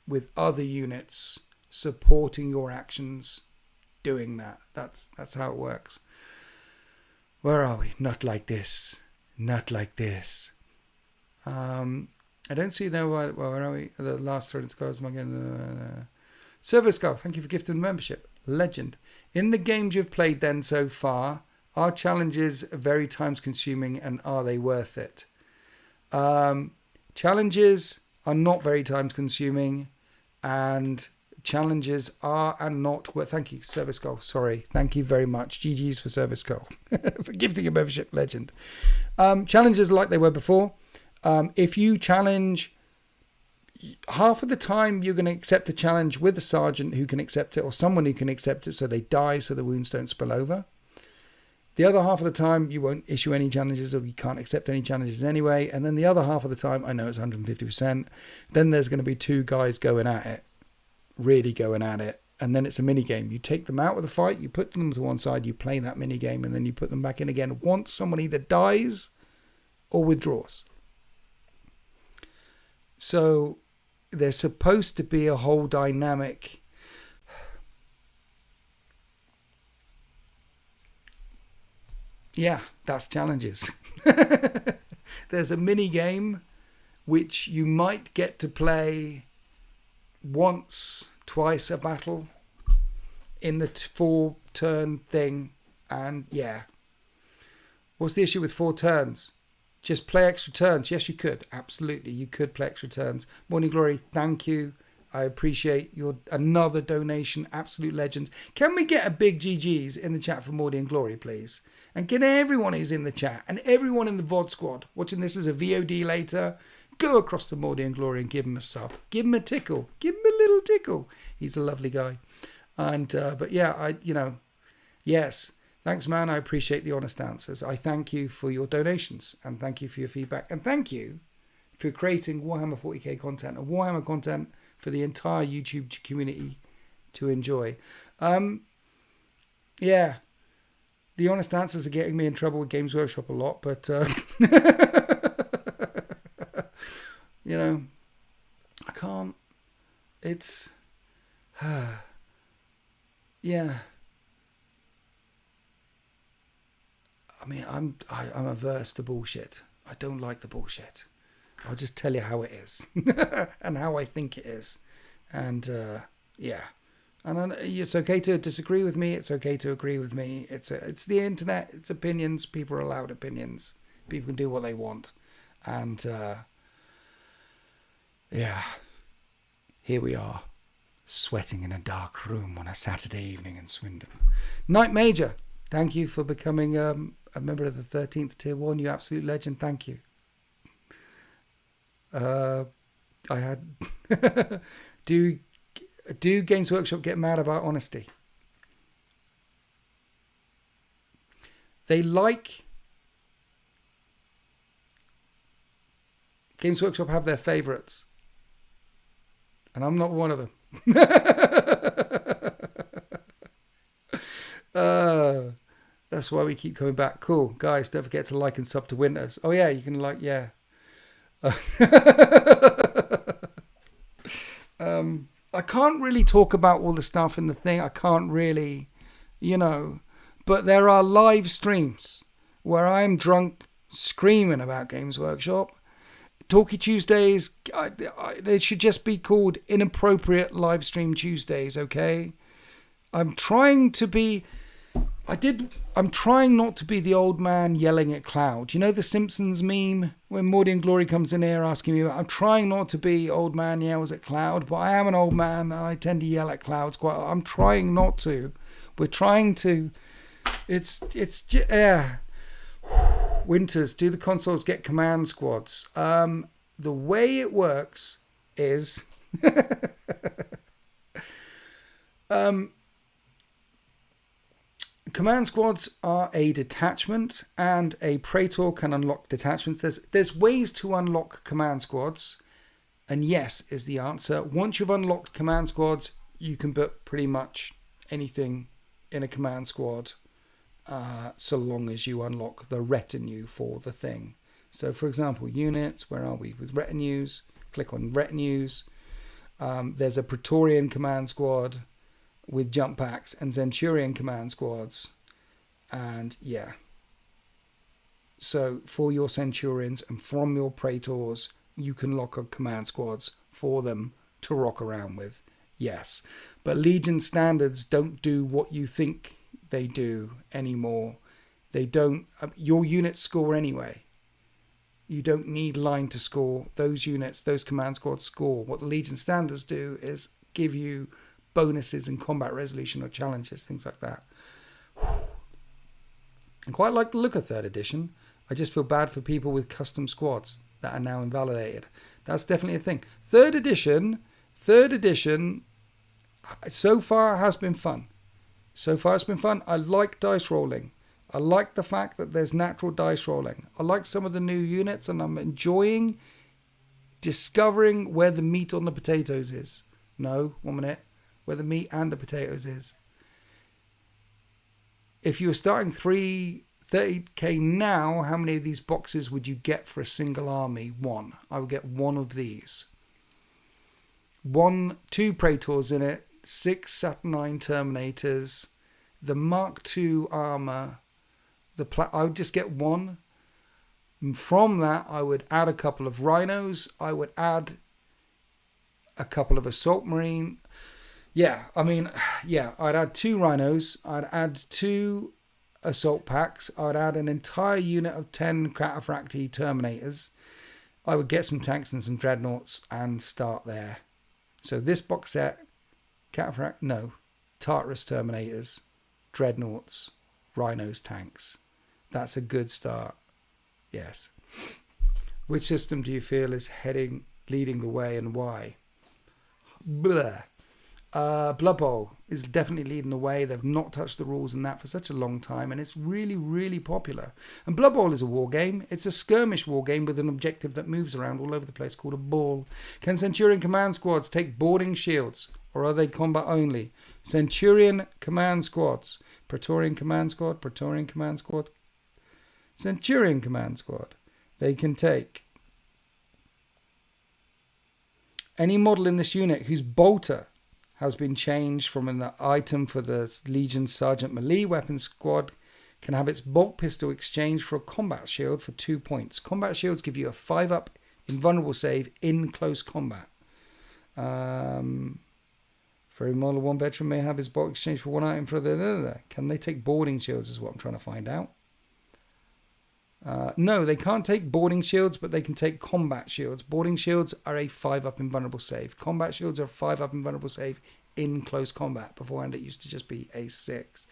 [SPEAKER 1] with other units supporting your actions doing that. That's how it works. Where are we? Not like this. Not like this. I don't see now. Where are we? The last thread scores again. Server Skull, thank you for gifting membership. Legend. In the games you've played then so far, are challenges very time consuming and are they worth it? Challenges are not very time consuming, and challenges are and not worth. Thank you, Server Skull. Sorry. Thank you very much. GG's for Server Skull for gifting a membership. Legend. Challenges are like they were before. If you challenge, half of the time you're going to accept a challenge with a sergeant who can accept it, or someone who can accept it so they die so the wounds don't spill over. The other half of the time you won't issue any challenges, or you can't accept any challenges anyway. And then the other half of the time, I know it's 150%, then there's going to be two guys going at it, really going at it. And then it's a mini game. You take them out of the fight, you put them to one side, you play that mini game, and then you put them back in again once someone either dies or withdraws. So there's supposed to be a whole dynamic. Yeah, that's challenges. There's a mini game which you might get to play once, twice a battle in the 4-turn thing. And yeah. What's the issue with 4 turns? Just play extra turns. Yes, you could. Absolutely, you could play extra turns. Morning Glory, thank you. I appreciate your another donation. Absolute legend. Can we get a big GG's in the chat for Morning Glory, please? And get everyone who's in the chat and everyone in the VOD squad watching this as a VOD later, go across to Morning Glory and give him a sub. Give him a tickle. Give him a little tickle. He's a lovely guy. And but yeah, yes. Thanks, man. I appreciate the honest answers. I thank you for your donations and thank you for your feedback. And thank you for creating Warhammer 40k content and Warhammer content for the entire YouTube community to enjoy. Yeah, the honest answers are getting me in trouble with Games Workshop a lot, but, you know, I can't. It's, yeah. I mean, I'm averse to bullshit. I don't like the bullshit. I'll just tell you how it is and how I think it is. And yeah, and it's okay to disagree with me. It's okay to agree with me. It's the internet. It's opinions. People are allowed opinions. People can do what they want. And yeah, here we are, sweating in a dark room on a Saturday evening in Swindon. Night Major, thank you for becoming a member of the 13th Tier 1. You absolute legend. Thank you. I had... do Games Workshop get mad about honesty? They like... Games Workshop have their favourites. And I'm not one of them. That's why we keep coming back. Cool. Guys, don't forget to like and sub to Winters. Oh, yeah, you can like, yeah. I can't really talk about all the stuff in the thing. I can't really, but there are live streams where I'm drunk screaming about Games Workshop. Talkie Tuesdays, they should just be called Inappropriate Live Stream Tuesdays, okay? I'm trying not to be the old man yelling at Cloud. You know the Simpsons meme when Morty and Glory comes in here asking me I'm trying not to be old man yells at Cloud, but I am an old man and I tend to yell at Clouds quite. I'm trying not to. We're trying to. It's yeah. Winters, do the consoles get command squads? The way it works is Command squads are a detachment, and a Praetor can unlock detachments. There's ways to unlock command squads, and yes is the answer. Once you've unlocked command squads, you can put pretty much anything in a command squad, so long as you unlock the retinue for the thing. So, for example, units, where are we with retinues? Click on retinues. There's a Praetorian command squad with jump packs and Centurion command squads. And yeah. So for your Centurions and from your Praetors, you can lock up command squads for them to rock around with. Yes. But Legion standards don't do what you think they do anymore. They don't. Your units score anyway. You don't need line to score. Those units, those command squads score. What the Legion standards do is give you bonuses in combat resolution or challenges, things like that. I quite like the look of 3rd edition. I just feel bad for people with custom squads that are now invalidated. That's definitely a thing. 3rd edition, so far has been fun. I like dice rolling. I like the fact that there's natural dice rolling. I like some of the new units, and I'm enjoying discovering where the meat on the potatoes is. No, 1 minute. Where the meat and the potatoes is. If you were starting 30k now, how many of these boxes would you get for a single army? 1. I would get 1 of these. 2 Praetors in it, 6 Saturnine Terminators, the Mark II armor. I would just get 1. And from that, I would add a couple of Rhinos. I would add a couple of Assault Marine. Yeah, I'd add 2 Rhinos. I'd add 2 Assault Packs. I'd add an entire unit of 10 Cataphracti Terminators. I would get some tanks and some Dreadnoughts and start there. So this box set, Tartarus Terminators, Dreadnoughts, Rhinos, tanks. That's a good start. Yes. Which system do you feel is leading the way, and why? Blah. Blood Bowl is definitely leading the way. They've not touched the rules in that for such a long time, and it's really, really popular. And Blood Bowl is a war game. It's a skirmish war game with an objective that moves around all over the place called a ball. Can Centurion command squads take boarding shields, or are they combat only? Centurion command squads. Praetorian command squad, Praetorian command squad, Centurion command squad. They can take any model in this unit whose bolter has been changed from an item for the Legion Sergeant Melee weapon squad can have its bolt pistol exchanged for a combat shield for 2 points. Combat shields give you a 5-up invulnerable save in close combat. For a model, 1 veteran may have his bolt exchanged for 1 item for the... Can they take boarding shields is what I'm trying to find out. No, they can't take boarding shields, but they can take combat shields. Boarding shields are a 5-up invulnerable save. Combat shields are a 5-up invulnerable save in close combat. Beforehand, it used to just be a 6.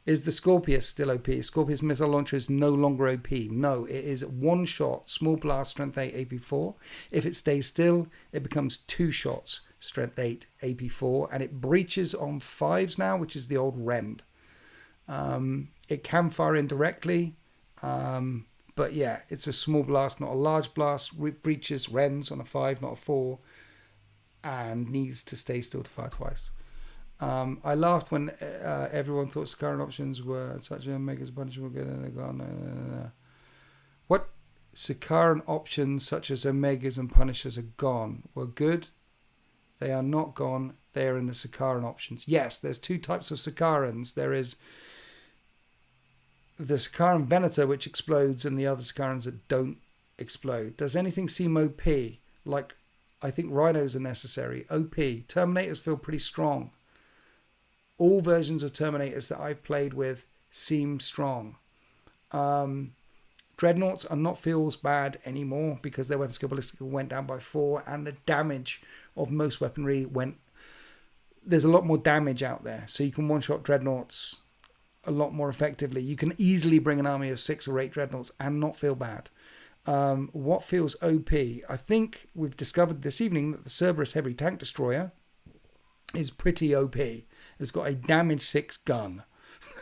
[SPEAKER 1] Is the Scorpius still OP? Scorpius missile launcher is no longer OP. No, it is 1 shot, small blast, strength 8, AP4. If it stays still, it becomes 2 shots, strength 8, AP4, and it breaches on 5s now, which is the old rend. It can fire indirectly. But yeah, it's a small blast, not a large blast. Breaches, rends on a 5, not a 4, and needs to stay still to fire twice. I laughed when everyone thought Sakaran options were such a megas punishable. What Sakaran options such as Omegas and Punishers are gone were good. They are not gone. They are in the Sakaran options. Yes, there's 2 types of Sakarans. There is the Sakaran Venator, which explodes, and the other Sakarans that don't explode. Does anything seem OP? Like, I think Rhinos are necessary. OP. Terminators feel pretty strong. All versions of Terminators that I've played with seem strong. Dreadnoughts are not feels bad anymore because their weapon skill ballistic went down by 4, and the damage of most weaponry went... There's a lot more damage out there, so you can one-shot Dreadnoughts a lot more effectively. You can easily bring an army of 6 or 8 Dreadnoughts and not feel bad. What feels OP? I think we've discovered this evening that the Cerberus Heavy Tank Destroyer is pretty OP. It's got a damage 6 gun.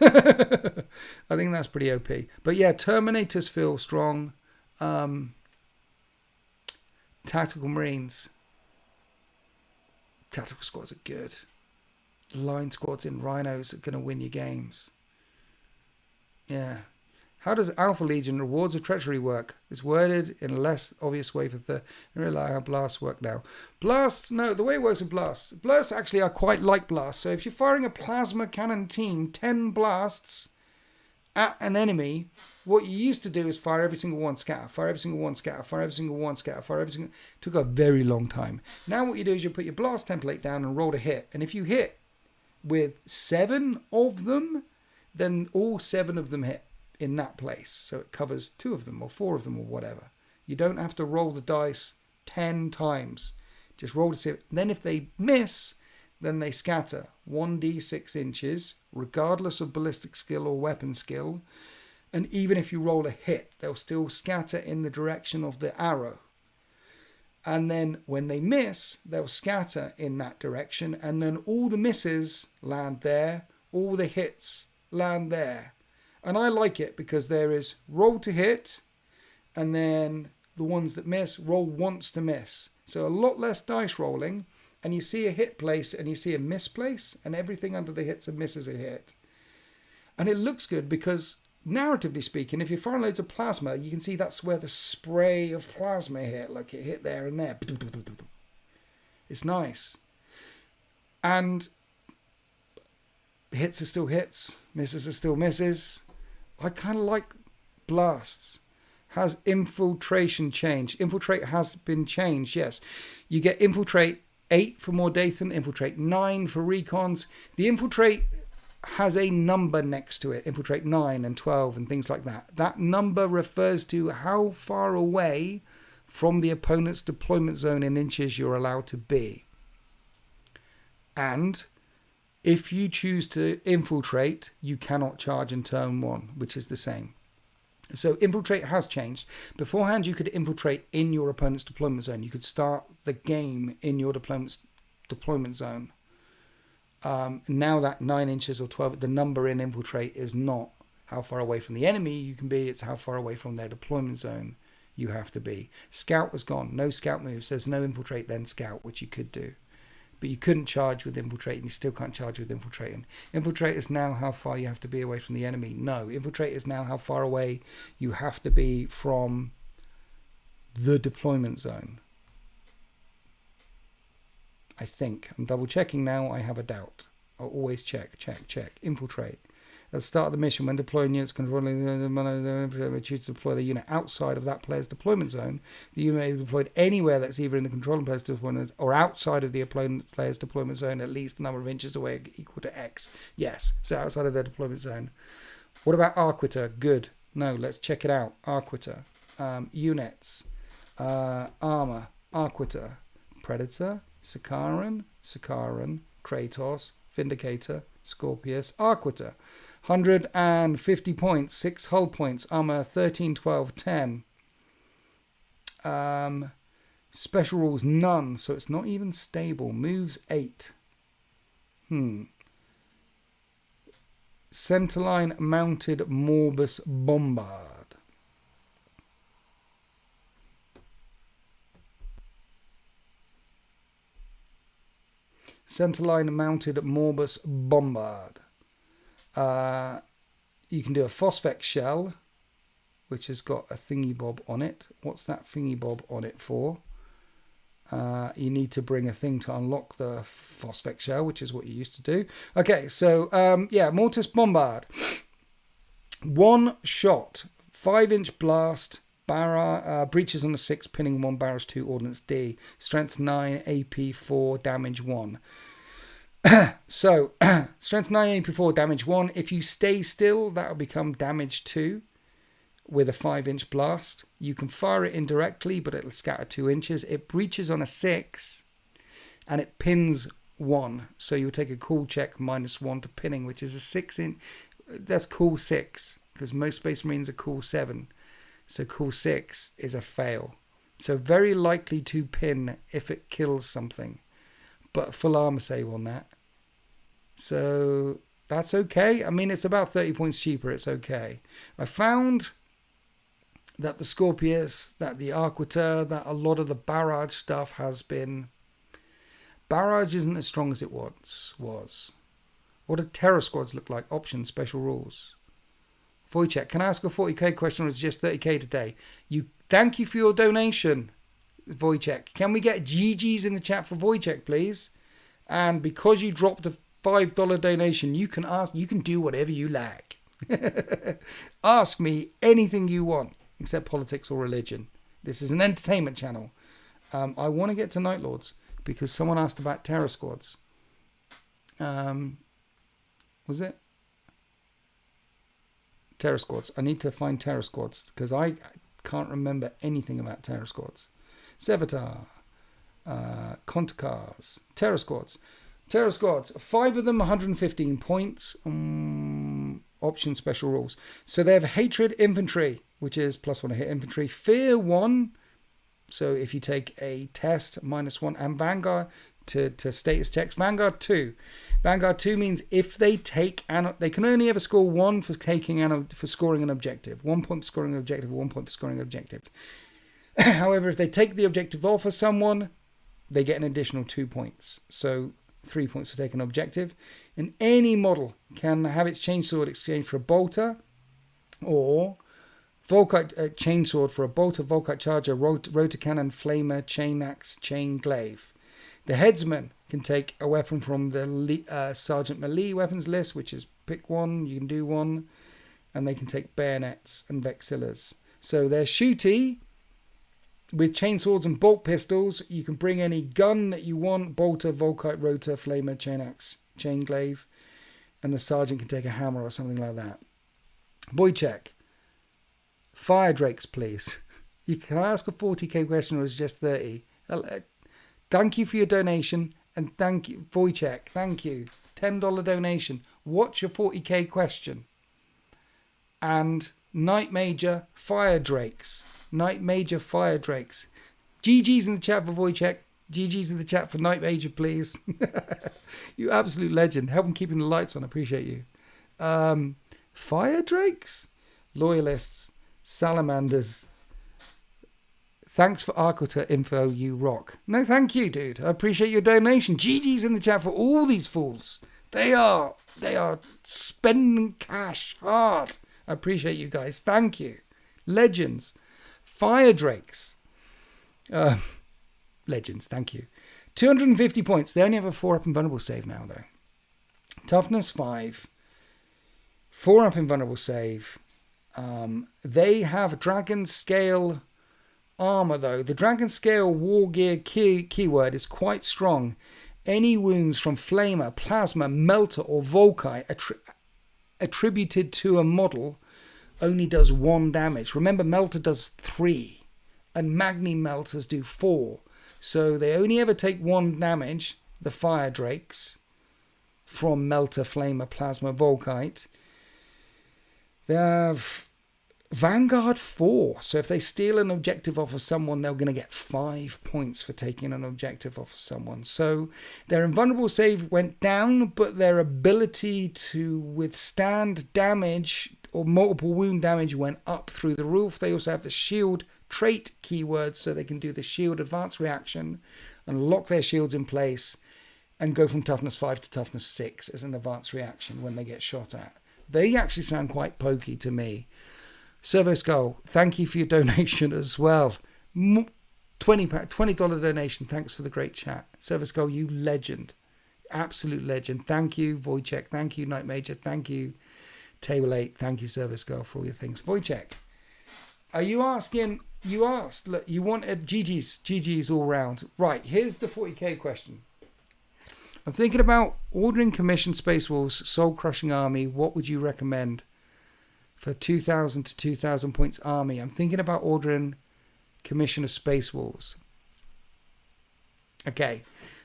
[SPEAKER 1] I think that's pretty OP. But yeah, Terminators feel strong. Tactical Marines. Tactical squads are good. Line squads in Rhinos are going to win you games. Yeah. How does Alpha Legion Rewards of Treachery work? It's worded in a less obvious way for the... I realize how blasts work now. Blasts, no, the way it works with blasts. Blasts, actually, I quite like blasts. So if you're firing a plasma cannon team, 10 blasts at an enemy, what you used to do is fire every single one, scatter, fire every single one, scatter, fire every single one, scatter, fire every single... It took a very long time. Now what you do is you put your blast template down and roll a hit. And if you hit with 7 of them, then all 7 of them hit in that place. So it covers 2 of them or 4 of them or whatever. You don't have to roll the dice 10 times. Just roll to see it. Then if they miss, then they scatter 1d6 inches, regardless of ballistic skill or weapon skill. And even if you roll a hit, they'll still scatter in the direction of the arrow. And then when they miss, they'll scatter in that direction. And then all the misses land there. All the hits land there. And I like it because there is roll to hit, and then the ones that miss, roll once to miss. So a lot less dice rolling, and you see a hit place and you see a miss place, and everything under the hits and misses a hit. And it looks good because, narratively speaking, if you fire loads of plasma, you can see that's where the spray of plasma hit, like it hit there and there. It's nice. And hits are still hits, misses are still misses. I kind of like blasts. Has infiltration changed? Infiltrate has been changed, yes. You get infiltrate 8 for Mordathan, infiltrate 9 for recons. The infiltrate has a number next to it, infiltrate 9 and 12 and things like that. That number refers to how far away from the opponent's deployment zone in inches you're allowed to be. And if you choose to infiltrate, you cannot charge in turn 1, which is the same. So infiltrate has changed. Beforehand, you could infiltrate in your opponent's deployment zone. You could start the game in your deployment zone. Now that 9 inches or 12, the number in infiltrate is not how far away from the enemy you can be. It's how far away from their deployment zone you have to be. Scout was gone. No scout moves. There's no infiltrate, then scout, which you could do. But you couldn't charge with infiltrate, and you still can't charge with infiltrating. Infiltrate is now how far you have to be away from the enemy. No, infiltrate is now how far away you have to be from the deployment zone. I think. I'm double checking now. I have a doubt. I'll always check. Infiltrate. At the start of the mission, when deploying units controlling the choose to deploy the unit outside of that player's deployment zone, the unit may be deployed anywhere that's either in the controlling player's deployment or outside of the opponent player's deployment zone, at least a number of inches away equal to X. Yes, so outside of their deployment zone. What about Arquiter? Good. No, let's check it out. Arquiter. Units. Armor. Arquiter. Predator. Sakaran. Kratos. Vindicator. Scorpius. Arquiter. 150 points, 6 hull points, armor 13, 12, 10. Special rules, none, so it's not even stable. Moves 8. Centerline mounted Morbus Bombard. Centerline mounted Morbus Bombard. You can do a Phosphex shell, which has got a thingy bob on it. What's that thingy bob on it for? You need to bring a thing to unlock the Phosphex shell, which is what you used to do. Okay, so yeah, Mortis Bombard. 1 shot, 5-inch blast, breaches on a 6, pinning 1, barrels 2, ordnance D, strength 9, AP 4, damage 1. So, strength 9, AP 4, damage 1. If you stay still, that will become damage 2 with a 5-inch blast. You can fire it indirectly, but it'll scatter 2 inches. It breaches on a 6, and it pins 1. So you'll take a cool check -1 to pinning, which is a 6 in. That's cool 6, because most Space Marines are cool 7. So cool 6 is a fail. So very likely to pin if it kills something. But full armor save on that. So That's okay. I mean, it's about 30 points cheaper. It's okay. I found that the Scorpius, that the Arquiter, that a lot of the Barrage stuff has been... Barrage isn't as strong as it once was. What do Terror Squads look like? Options, special rules. Wojciech, can I ask a 40k question or is it just 30k today? Thank you for your donation, Wojciech. Can we get GG's in the chat for Wojciech, please? And because you dropped a $5 donation, you can do whatever you like. Ask me anything you want, except politics or religion. This is an entertainment channel. I want to get to Nightlords because someone asked about Terror Squads. Was it? Terror Squads. I need to find Terror Squads because I can't remember anything about Terror Squads. Sevatar. Contakars. Terror Squads. Terror Squads. 5 of them, 115 points. Option special rules. So they have Hatred Infantry, which is +1 to hit infantry. Fear 1. So if you take a test, -1. And Vanguard to status checks. Vanguard 2. Vanguard 2 means if they take they can only ever score 1 for scoring an objective. 1 point for scoring an objective, 1 point for scoring an objective. However, if they take the objective off of someone, they get an additional 2 points. So 3 points for taking an objective. And any model can have its chainsword exchanged for a bolter or Volkite chainsword for a bolter, Volkite charger, rotor cannon, flamer, chain axe, chain glaive. The headsman can take a weapon from the Sergeant Melee weapons list, which is pick 1, you can do 1, and they can take bayonets and vexillas. So they're shooty. With chainswords and bolt pistols, you can bring any gun that you want, bolter, Volkite, rotor, flamer, chain axe, chain glaive, and the sergeant can take a hammer or something like that. Wojciech, fire drakes, please. Can I ask a 40k question or is it just 30? Thank you for your donation, and thank you, Wojciech, thank you. $10 donation. What's your 40k question? And Night Major Fire Drakes. Night Major Fire Drakes. GG's in the chat for Wojciech. GG's in the chat for Night Major, please. You absolute legend. Help him keeping the lights on. I appreciate you. Fire Drakes? Loyalists. Salamanders. Thanks for Arquiter info, you rock. No, thank you, dude. I appreciate your donation. GG's in the chat for all these fools. They are spending cash hard. I appreciate you guys. Thank you. Legends. Fire Drakes. Legends, thank you. 250 points. They only have a 4-up invulnerable save now, though. Toughness 5. 4-up invulnerable save. They have Dragon Scale armor, though. The Dragon Scale War Gear keyword is quite strong. Any wounds from Flamer, Plasma, Melter, or Volkite attributed to a model only does 1 damage. Remember, Melter does 3, and Magni Melters do 4. So they only ever take 1 damage, the Fire Drakes, from Melter, Flamer, Plasma, Volkite. They have Vanguard 4. So if they steal an objective off of someone, they're going to get 5 points for taking an objective off of someone. So their invulnerable save went down, but their ability to withstand damage or multiple wound damage went up through the roof. They also have the shield trait keyword, so they can do the shield advance reaction and lock their shields in place and go from toughness 5 to toughness 6 as an advance reaction when they get shot at. They actually sound quite pokey to me. Servo Skull, thank you for your donation as well. $20 donation. Thanks for the great chat. Servo Skull, you legend. Absolute legend. Thank you, Wojciech. Thank you, Night Major. Thank you, Table 8. Thank you, Servo Skull, for all your things. Wojciech, are you asking... You asked, look, you wanted GG's all round. Right, here's the 40k question. I'm thinking about ordering Commission Space Wolves, Soul Crushing Army. What would you recommend for 2,000 to 2,000 points army? I'm thinking about ordering Commission of Space Wolves. Okay,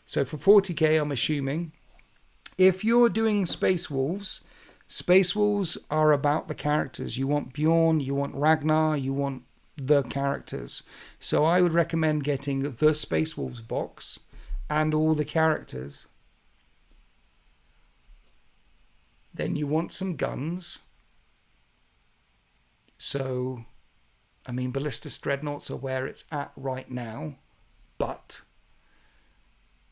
[SPEAKER 1] so for 40k, I'm assuming if you're doing Space Wolves are about the characters. You want Bjorn, you want Ragnar, you want the characters. So I would recommend getting the Space Wolves box and all the characters. Then you want some guns. So, I mean, Ballistus Dreadnoughts are where it's at right now, but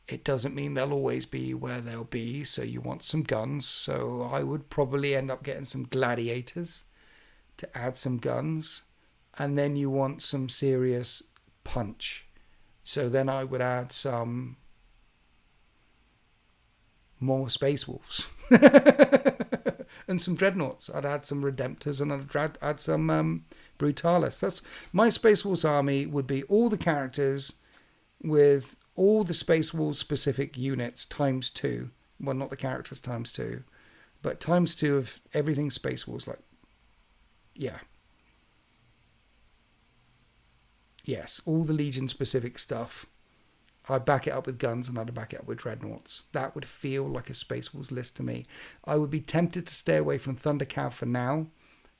[SPEAKER 1] it doesn't mean they'll always be where they'll be. So you want some guns. So I would probably end up getting some gladiators to add some guns. And then you want some serious punch. So then I would add some more Space Wolves. And some Dreadnoughts. I'd add some Redemptors and I'd add some Brutalis. That's my Space Wolves army would be all the characters with all the Space Wolves specific units times 2. Well, not the characters times 2, but times 2 of everything Space Wolves. Like, yeah. Yes, all the Legion specific stuff. I'd back it up with guns and I'd back it up with Dreadnoughts. That would feel like a Space Wolves list to me. I would be tempted to stay away from Thundercav for now,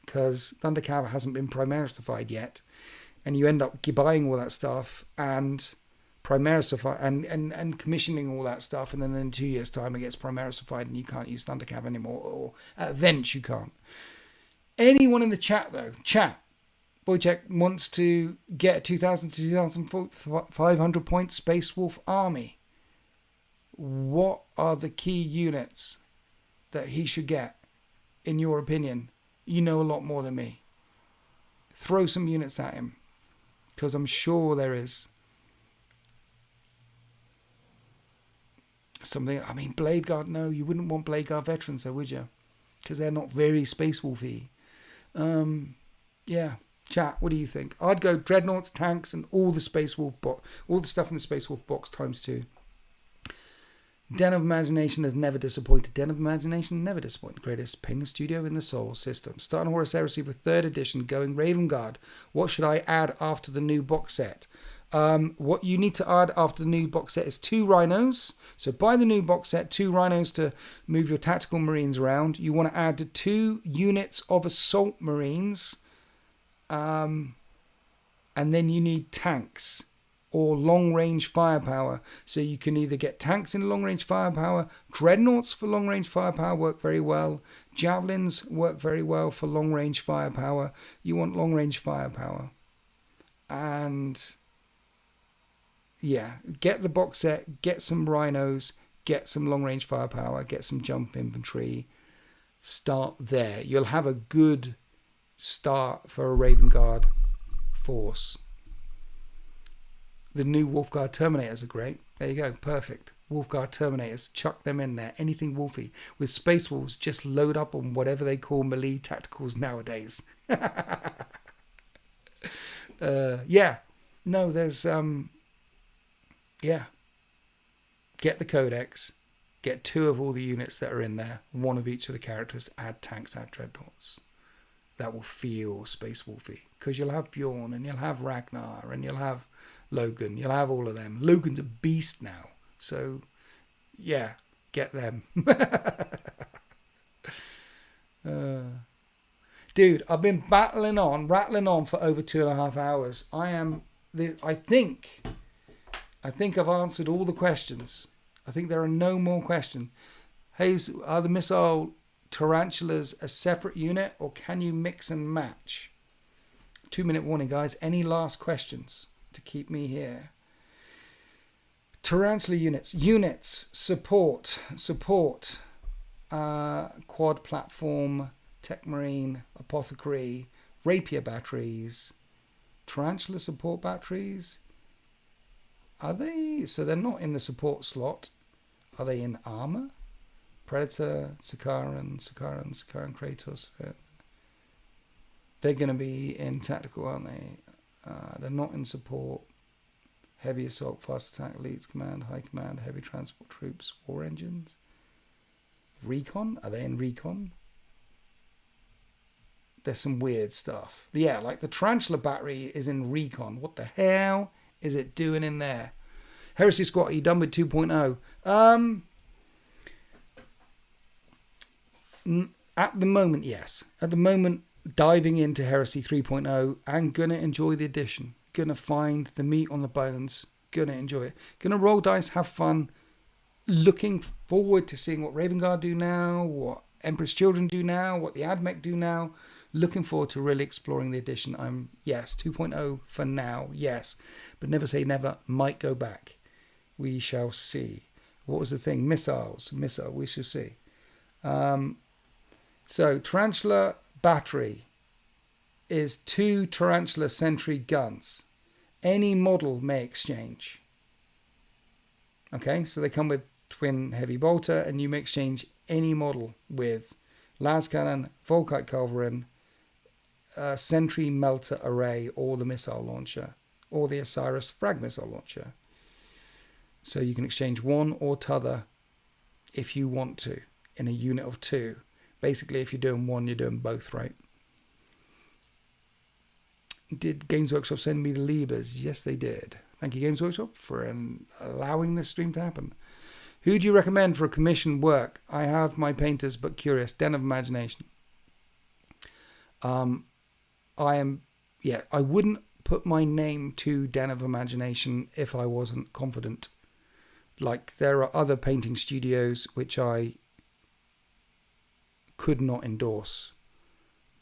[SPEAKER 1] because Thundercav hasn't been Primarisified yet. And you end up buying all that stuff and Primarisified and commissioning all that stuff, and then in 2 years' time it gets Primarisified and you can't use Thundercav anymore, or at events you can't. Anyone in the chat though, Wojciech wants to get a 2,000 to 2,500 point Space Wolf army. What are the key units that he should get, in your opinion? You know a lot more than me. Throw some units at him, because I'm sure there is something. I mean, Blade Guard, no, you wouldn't want Blade Guard veterans though, would you? Because they're not very Space Wolfy. Yeah. Chat, what do you think? I'd go Dreadnoughts, tanks, and all the Space Wolf box, all the stuff in the Space Wolf box times 2. Den of Imagination has never disappointed. Den of Imagination never disappointed. Greatest painting studio in the Soul system. Starting Horus Heresy with 3rd edition, going Ravenguard. What should I add after the new box set? What you need to add after the new box set is 2 rhinos. So buy the new box set, 2 rhinos to move your tactical marines around. You want to add 2 units of assault marines. And then you need tanks or long-range firepower. So you can either get tanks in long-range firepower, Dreadnoughts for long-range firepower work very well, Javelins work very well for long-range firepower. You want long-range firepower. And yeah, get the box set, get some rhinos, get some long-range firepower, get some jump infantry. Start there. You'll have a good start for a Ravenguard force. The new Wolfguard Terminators are great. There you go, perfect. Wolfguard Terminators, chuck them in there. Anything wolfy. With Space Wolves, just load up on whatever they call melee tacticals nowadays. Yeah. No, there's yeah. Get the Codex. Get 2 of all the units that are in there. 1 of each of the characters. Add tanks, add Dreadnoughts. That will feel Space Wolfy, because you'll have Bjorn and you'll have Ragnar and you'll have Logan. You'll have all of them. Logan's a beast now, so yeah, get them. Dude, I've been rattling on for over 2.5 hours. I think I've answered all the questions. I think there are no more questions. Hayes, are the missile tarantulas a separate unit, or can you mix and match? 2-minute warning, guys. Any last questions to keep me here? Tarantula units support quad platform, tech marine, apothecary, rapier batteries, tarantula support batteries. Are they? So they're not in the support slot. Are they in armor? Predator, Sakaran, Kratos. They're going to be in tactical, aren't they? They're not in support. Heavy assault, fast attack, elites, command, high command, heavy transport troops, war engines. Recon? Are they in recon? There's some weird stuff. Yeah, like the Tarantula battery is in recon. What the hell is it doing in there? Heresy Squad, are you done with 2.0? At the moment, yes. At the moment, diving into Heresy 3.0 and gonna enjoy the edition. Gonna find the meat on the bones. Gonna enjoy it. Gonna roll dice, have fun. Looking forward to seeing what Ravenguard do now, what Emperor's Children do now, what the AdMech do now. Looking forward to really exploring the edition. Yes, 2.0 for now, yes. But never say never, might go back. We shall see. What was the thing? Missile, we shall see. So, Tarantula battery is 2 Tarantula Sentry guns. Any model may exchange. Okay, so they come with twin heavy bolter, and you may exchange any model with las cannon, Volkite culverin, Sentry melter array, or the missile launcher, or the Osiris frag missile launcher. So you can exchange one or t'other if you want to in a unit of 2. Basically, if you're doing one, you're doing both, right? Did Games Workshop send me the Libers? Yes, they did. Thank you, Games Workshop, for allowing this stream to happen. Who do you recommend for a commissioned work? I have my painters, but curious. Den of Imagination. I wouldn't put my name to Den of Imagination if I wasn't confident. Like, there are other painting studios which I could not endorse,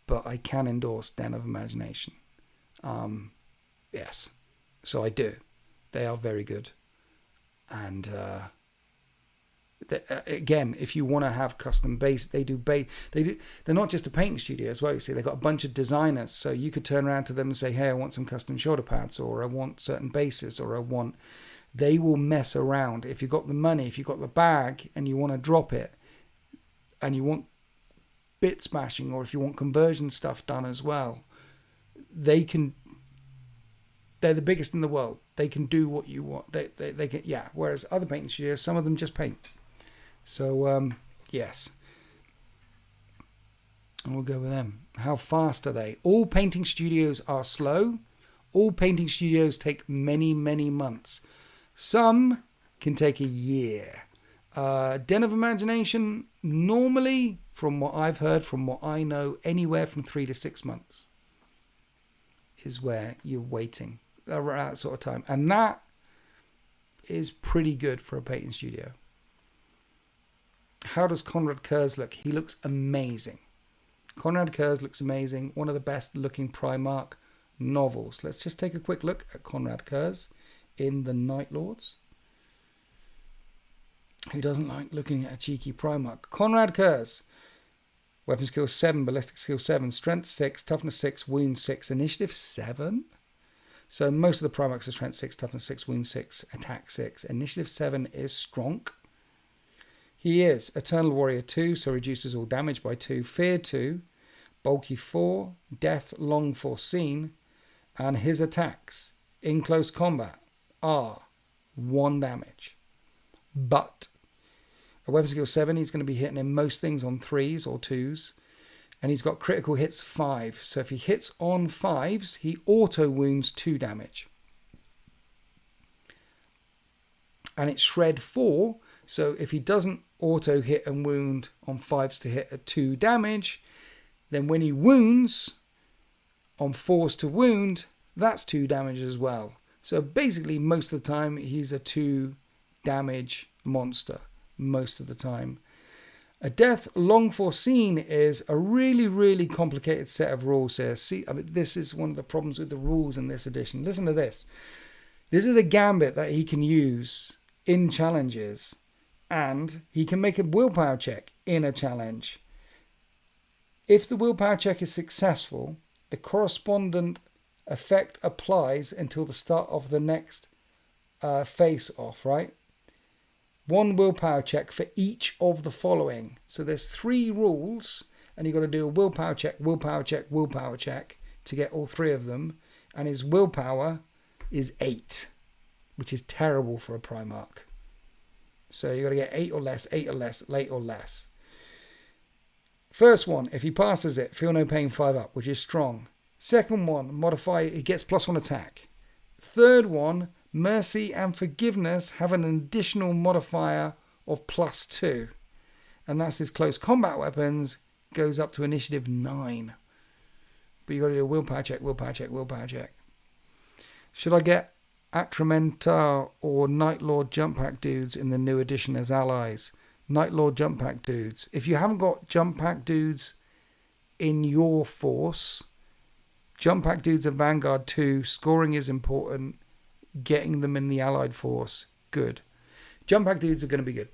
[SPEAKER 1] but I can endorse Den of Imagination. Yes, so I do. They are very good. And again, if you want to have custom base, they're not just a painting studio as well. You see, they've got a bunch of designers, so you could turn around to them and say, hey, I want some custom shoulder pads, or I want certain bases, or they will mess around. If you've got the money, if you've got the bag and you want to drop it, and you want bit smashing, or if you want conversion stuff done as well, they're the biggest in the world. They can do what you want. They can, yeah. Whereas other painting studios, some of them just paint. So yes, and we'll go with them. How fast are they? All painting studios are slow. All painting studios take many, many months. Some can take a year. Den of Imagination, normally, from what I've heard, from what I know, anywhere from 3 to 6 months is where you're waiting, around that sort of time. And that is pretty good for a painting studio. How does Konrad Kurz look? He looks amazing. Konrad Kurz looks amazing. One of the best looking Primarch novels. Let's just take a quick look at Konrad Kurz in the Nightlords. Who doesn't like looking at a cheeky Primarch? Konrad Kurz. Weapon skill 7, ballistic skill 7, strength 6, toughness 6, wound 6, initiative 7. So most of the Primarchs are strength 6, toughness 6, wound 6, attack 6. Initiative 7 is strong. He is Eternal Warrior 2, so reduces all damage by 2. Fear 2, bulky 4, death long foreseen, and his attacks in close combat are 1 damage. But a weapon skill 7, he's going to be hitting in most things on 3s or 2s. And he's got critical hits 5. So if he hits on 5s, he auto wounds 2 damage. And it's shred 4. So if he doesn't auto hit and wound on 5s to hit a 2 damage, then when he wounds on 4s to wound, that's 2 damage as well. So basically most of the time he's a 2 damage monster. Most of the time. A death long foreseen is a really, really complicated set of rules here. See, I mean, this is one of the problems with the rules in this edition. Listen to this. This is a gambit that he can use in challenges, and he can make a willpower check in a challenge. If the willpower check is successful, the correspondent effect applies until the start of the next face-off, right? 1 willpower check for each of the following. So there's 3 rules, and you've got to do a willpower check, willpower check, willpower check to get all 3 of them. And his willpower is 8, which is terrible for a Primarch. So you've got to get 8 or less, 8 or less, 8 or less. First one, if he passes it, feel no pain 5 up, which is strong. Second one, modify, he gets +1 attack. Third one, mercy and forgiveness have an additional modifier of +2. And that's his close combat weapons, goes up to initiative 9. But you've got to do a willpower check, willpower check, willpower check. Should I get Atramentar or Nightlord jump pack dudes in the new edition as allies? Nightlord jump pack dudes. If you haven't got jump pack dudes in your force, jump pack dudes are Vanguard 2. Scoring is important. Getting them in the allied force, good. Jump pack dudes are going to be good.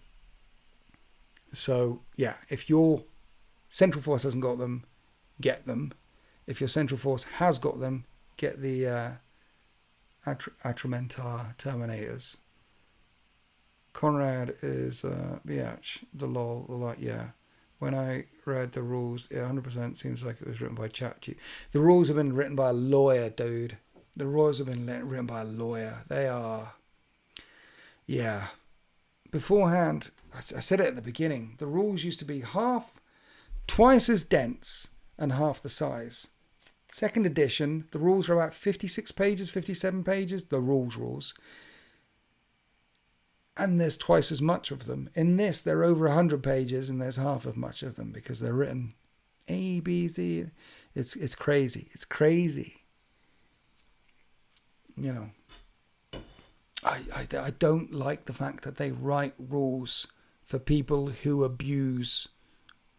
[SPEAKER 1] So, yeah, if your central force hasn't got them, get them. If your central force has got them, get the Atramentar Terminators. Conrad is Biatch, the lol, the like, yeah. When I read the rules, it 100% seems like it was written by ChatGPT. The rules have been written by a lawyer, dude. The rules have been written by a lawyer. They are, yeah. Beforehand, I said it at the beginning, the rules used to be twice as dense and half the size. Second edition, the rules are about 56 pages, 57 pages, the rules. And there's twice as much of them. In this, they're over 100 pages and there's half as much of them because they're written A, B, Z. It's crazy. It's crazy. You know, I don't like the fact that they write rules for people who abuse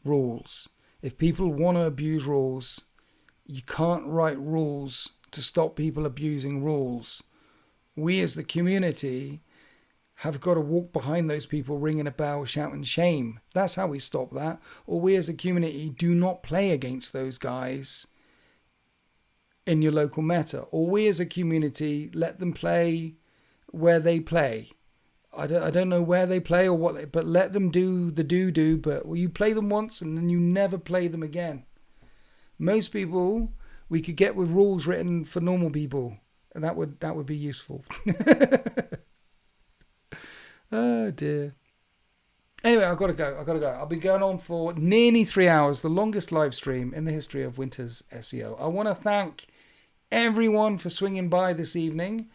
[SPEAKER 1] rules. If people want to abuse rules, you can't write rules to stop people abusing rules. We as the community have got to walk behind those people ringing a bell, shouting shame. That's how we stop that. Or we as a community do not play against those guys in your local meta. Or we as a community let them play where they play. I don't know where they play or what, but let them do the do. But you play them once and then you never play them again. Most people we could get with rules written for normal people, and that would be useful. Oh dear. Anyway, I've got to go. I've been going on for nearly 3 hours, the longest live stream in the history of Winter's SEO. I want to thank everyone for swinging by this evening.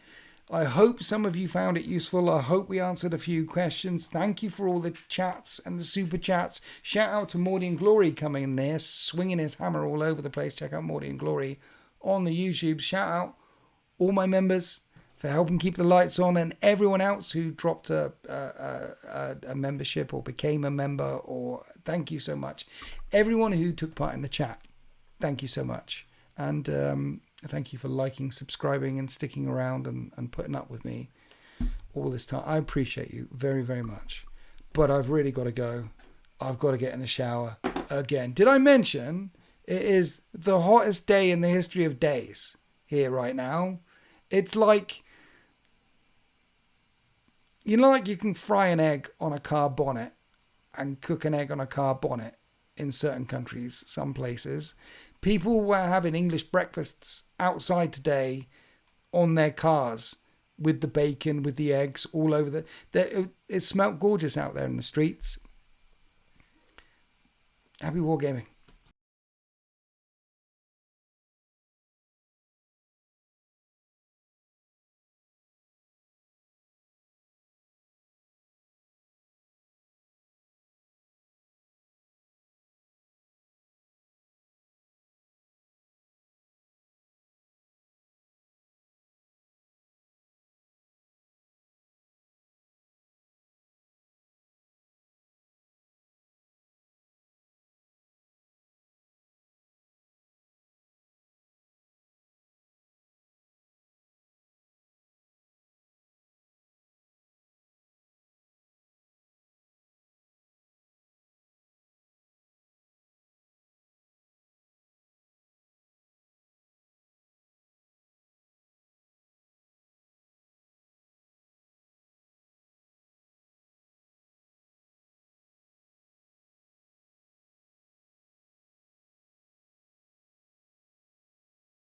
[SPEAKER 1] I hope some of you found it useful. I hope we answered a few questions. Thank you for all the chats and the super chats. Shout out to Morty and Glory coming in there, swinging his hammer all over the place. Check out Morty and Glory on the YouTube. Shout out all my members for helping keep the lights on, and everyone else who dropped a membership or became a member, or thank you so much. Everyone who took part in the chat, thank you so much. And thank you for liking, subscribing, and sticking around and putting up with me all this time. I appreciate you very, very much. But I've really got to go. I've got to get in the shower again. Did I mention it is the hottest day in the history of days here right now? It's like, you know, like you can fry an egg on a car bonnet and cook an egg on a car bonnet in certain countries, some places. People were having English breakfasts outside today on their cars with the bacon, with the eggs all over it smelled gorgeous out there in the streets. Happy wargaming.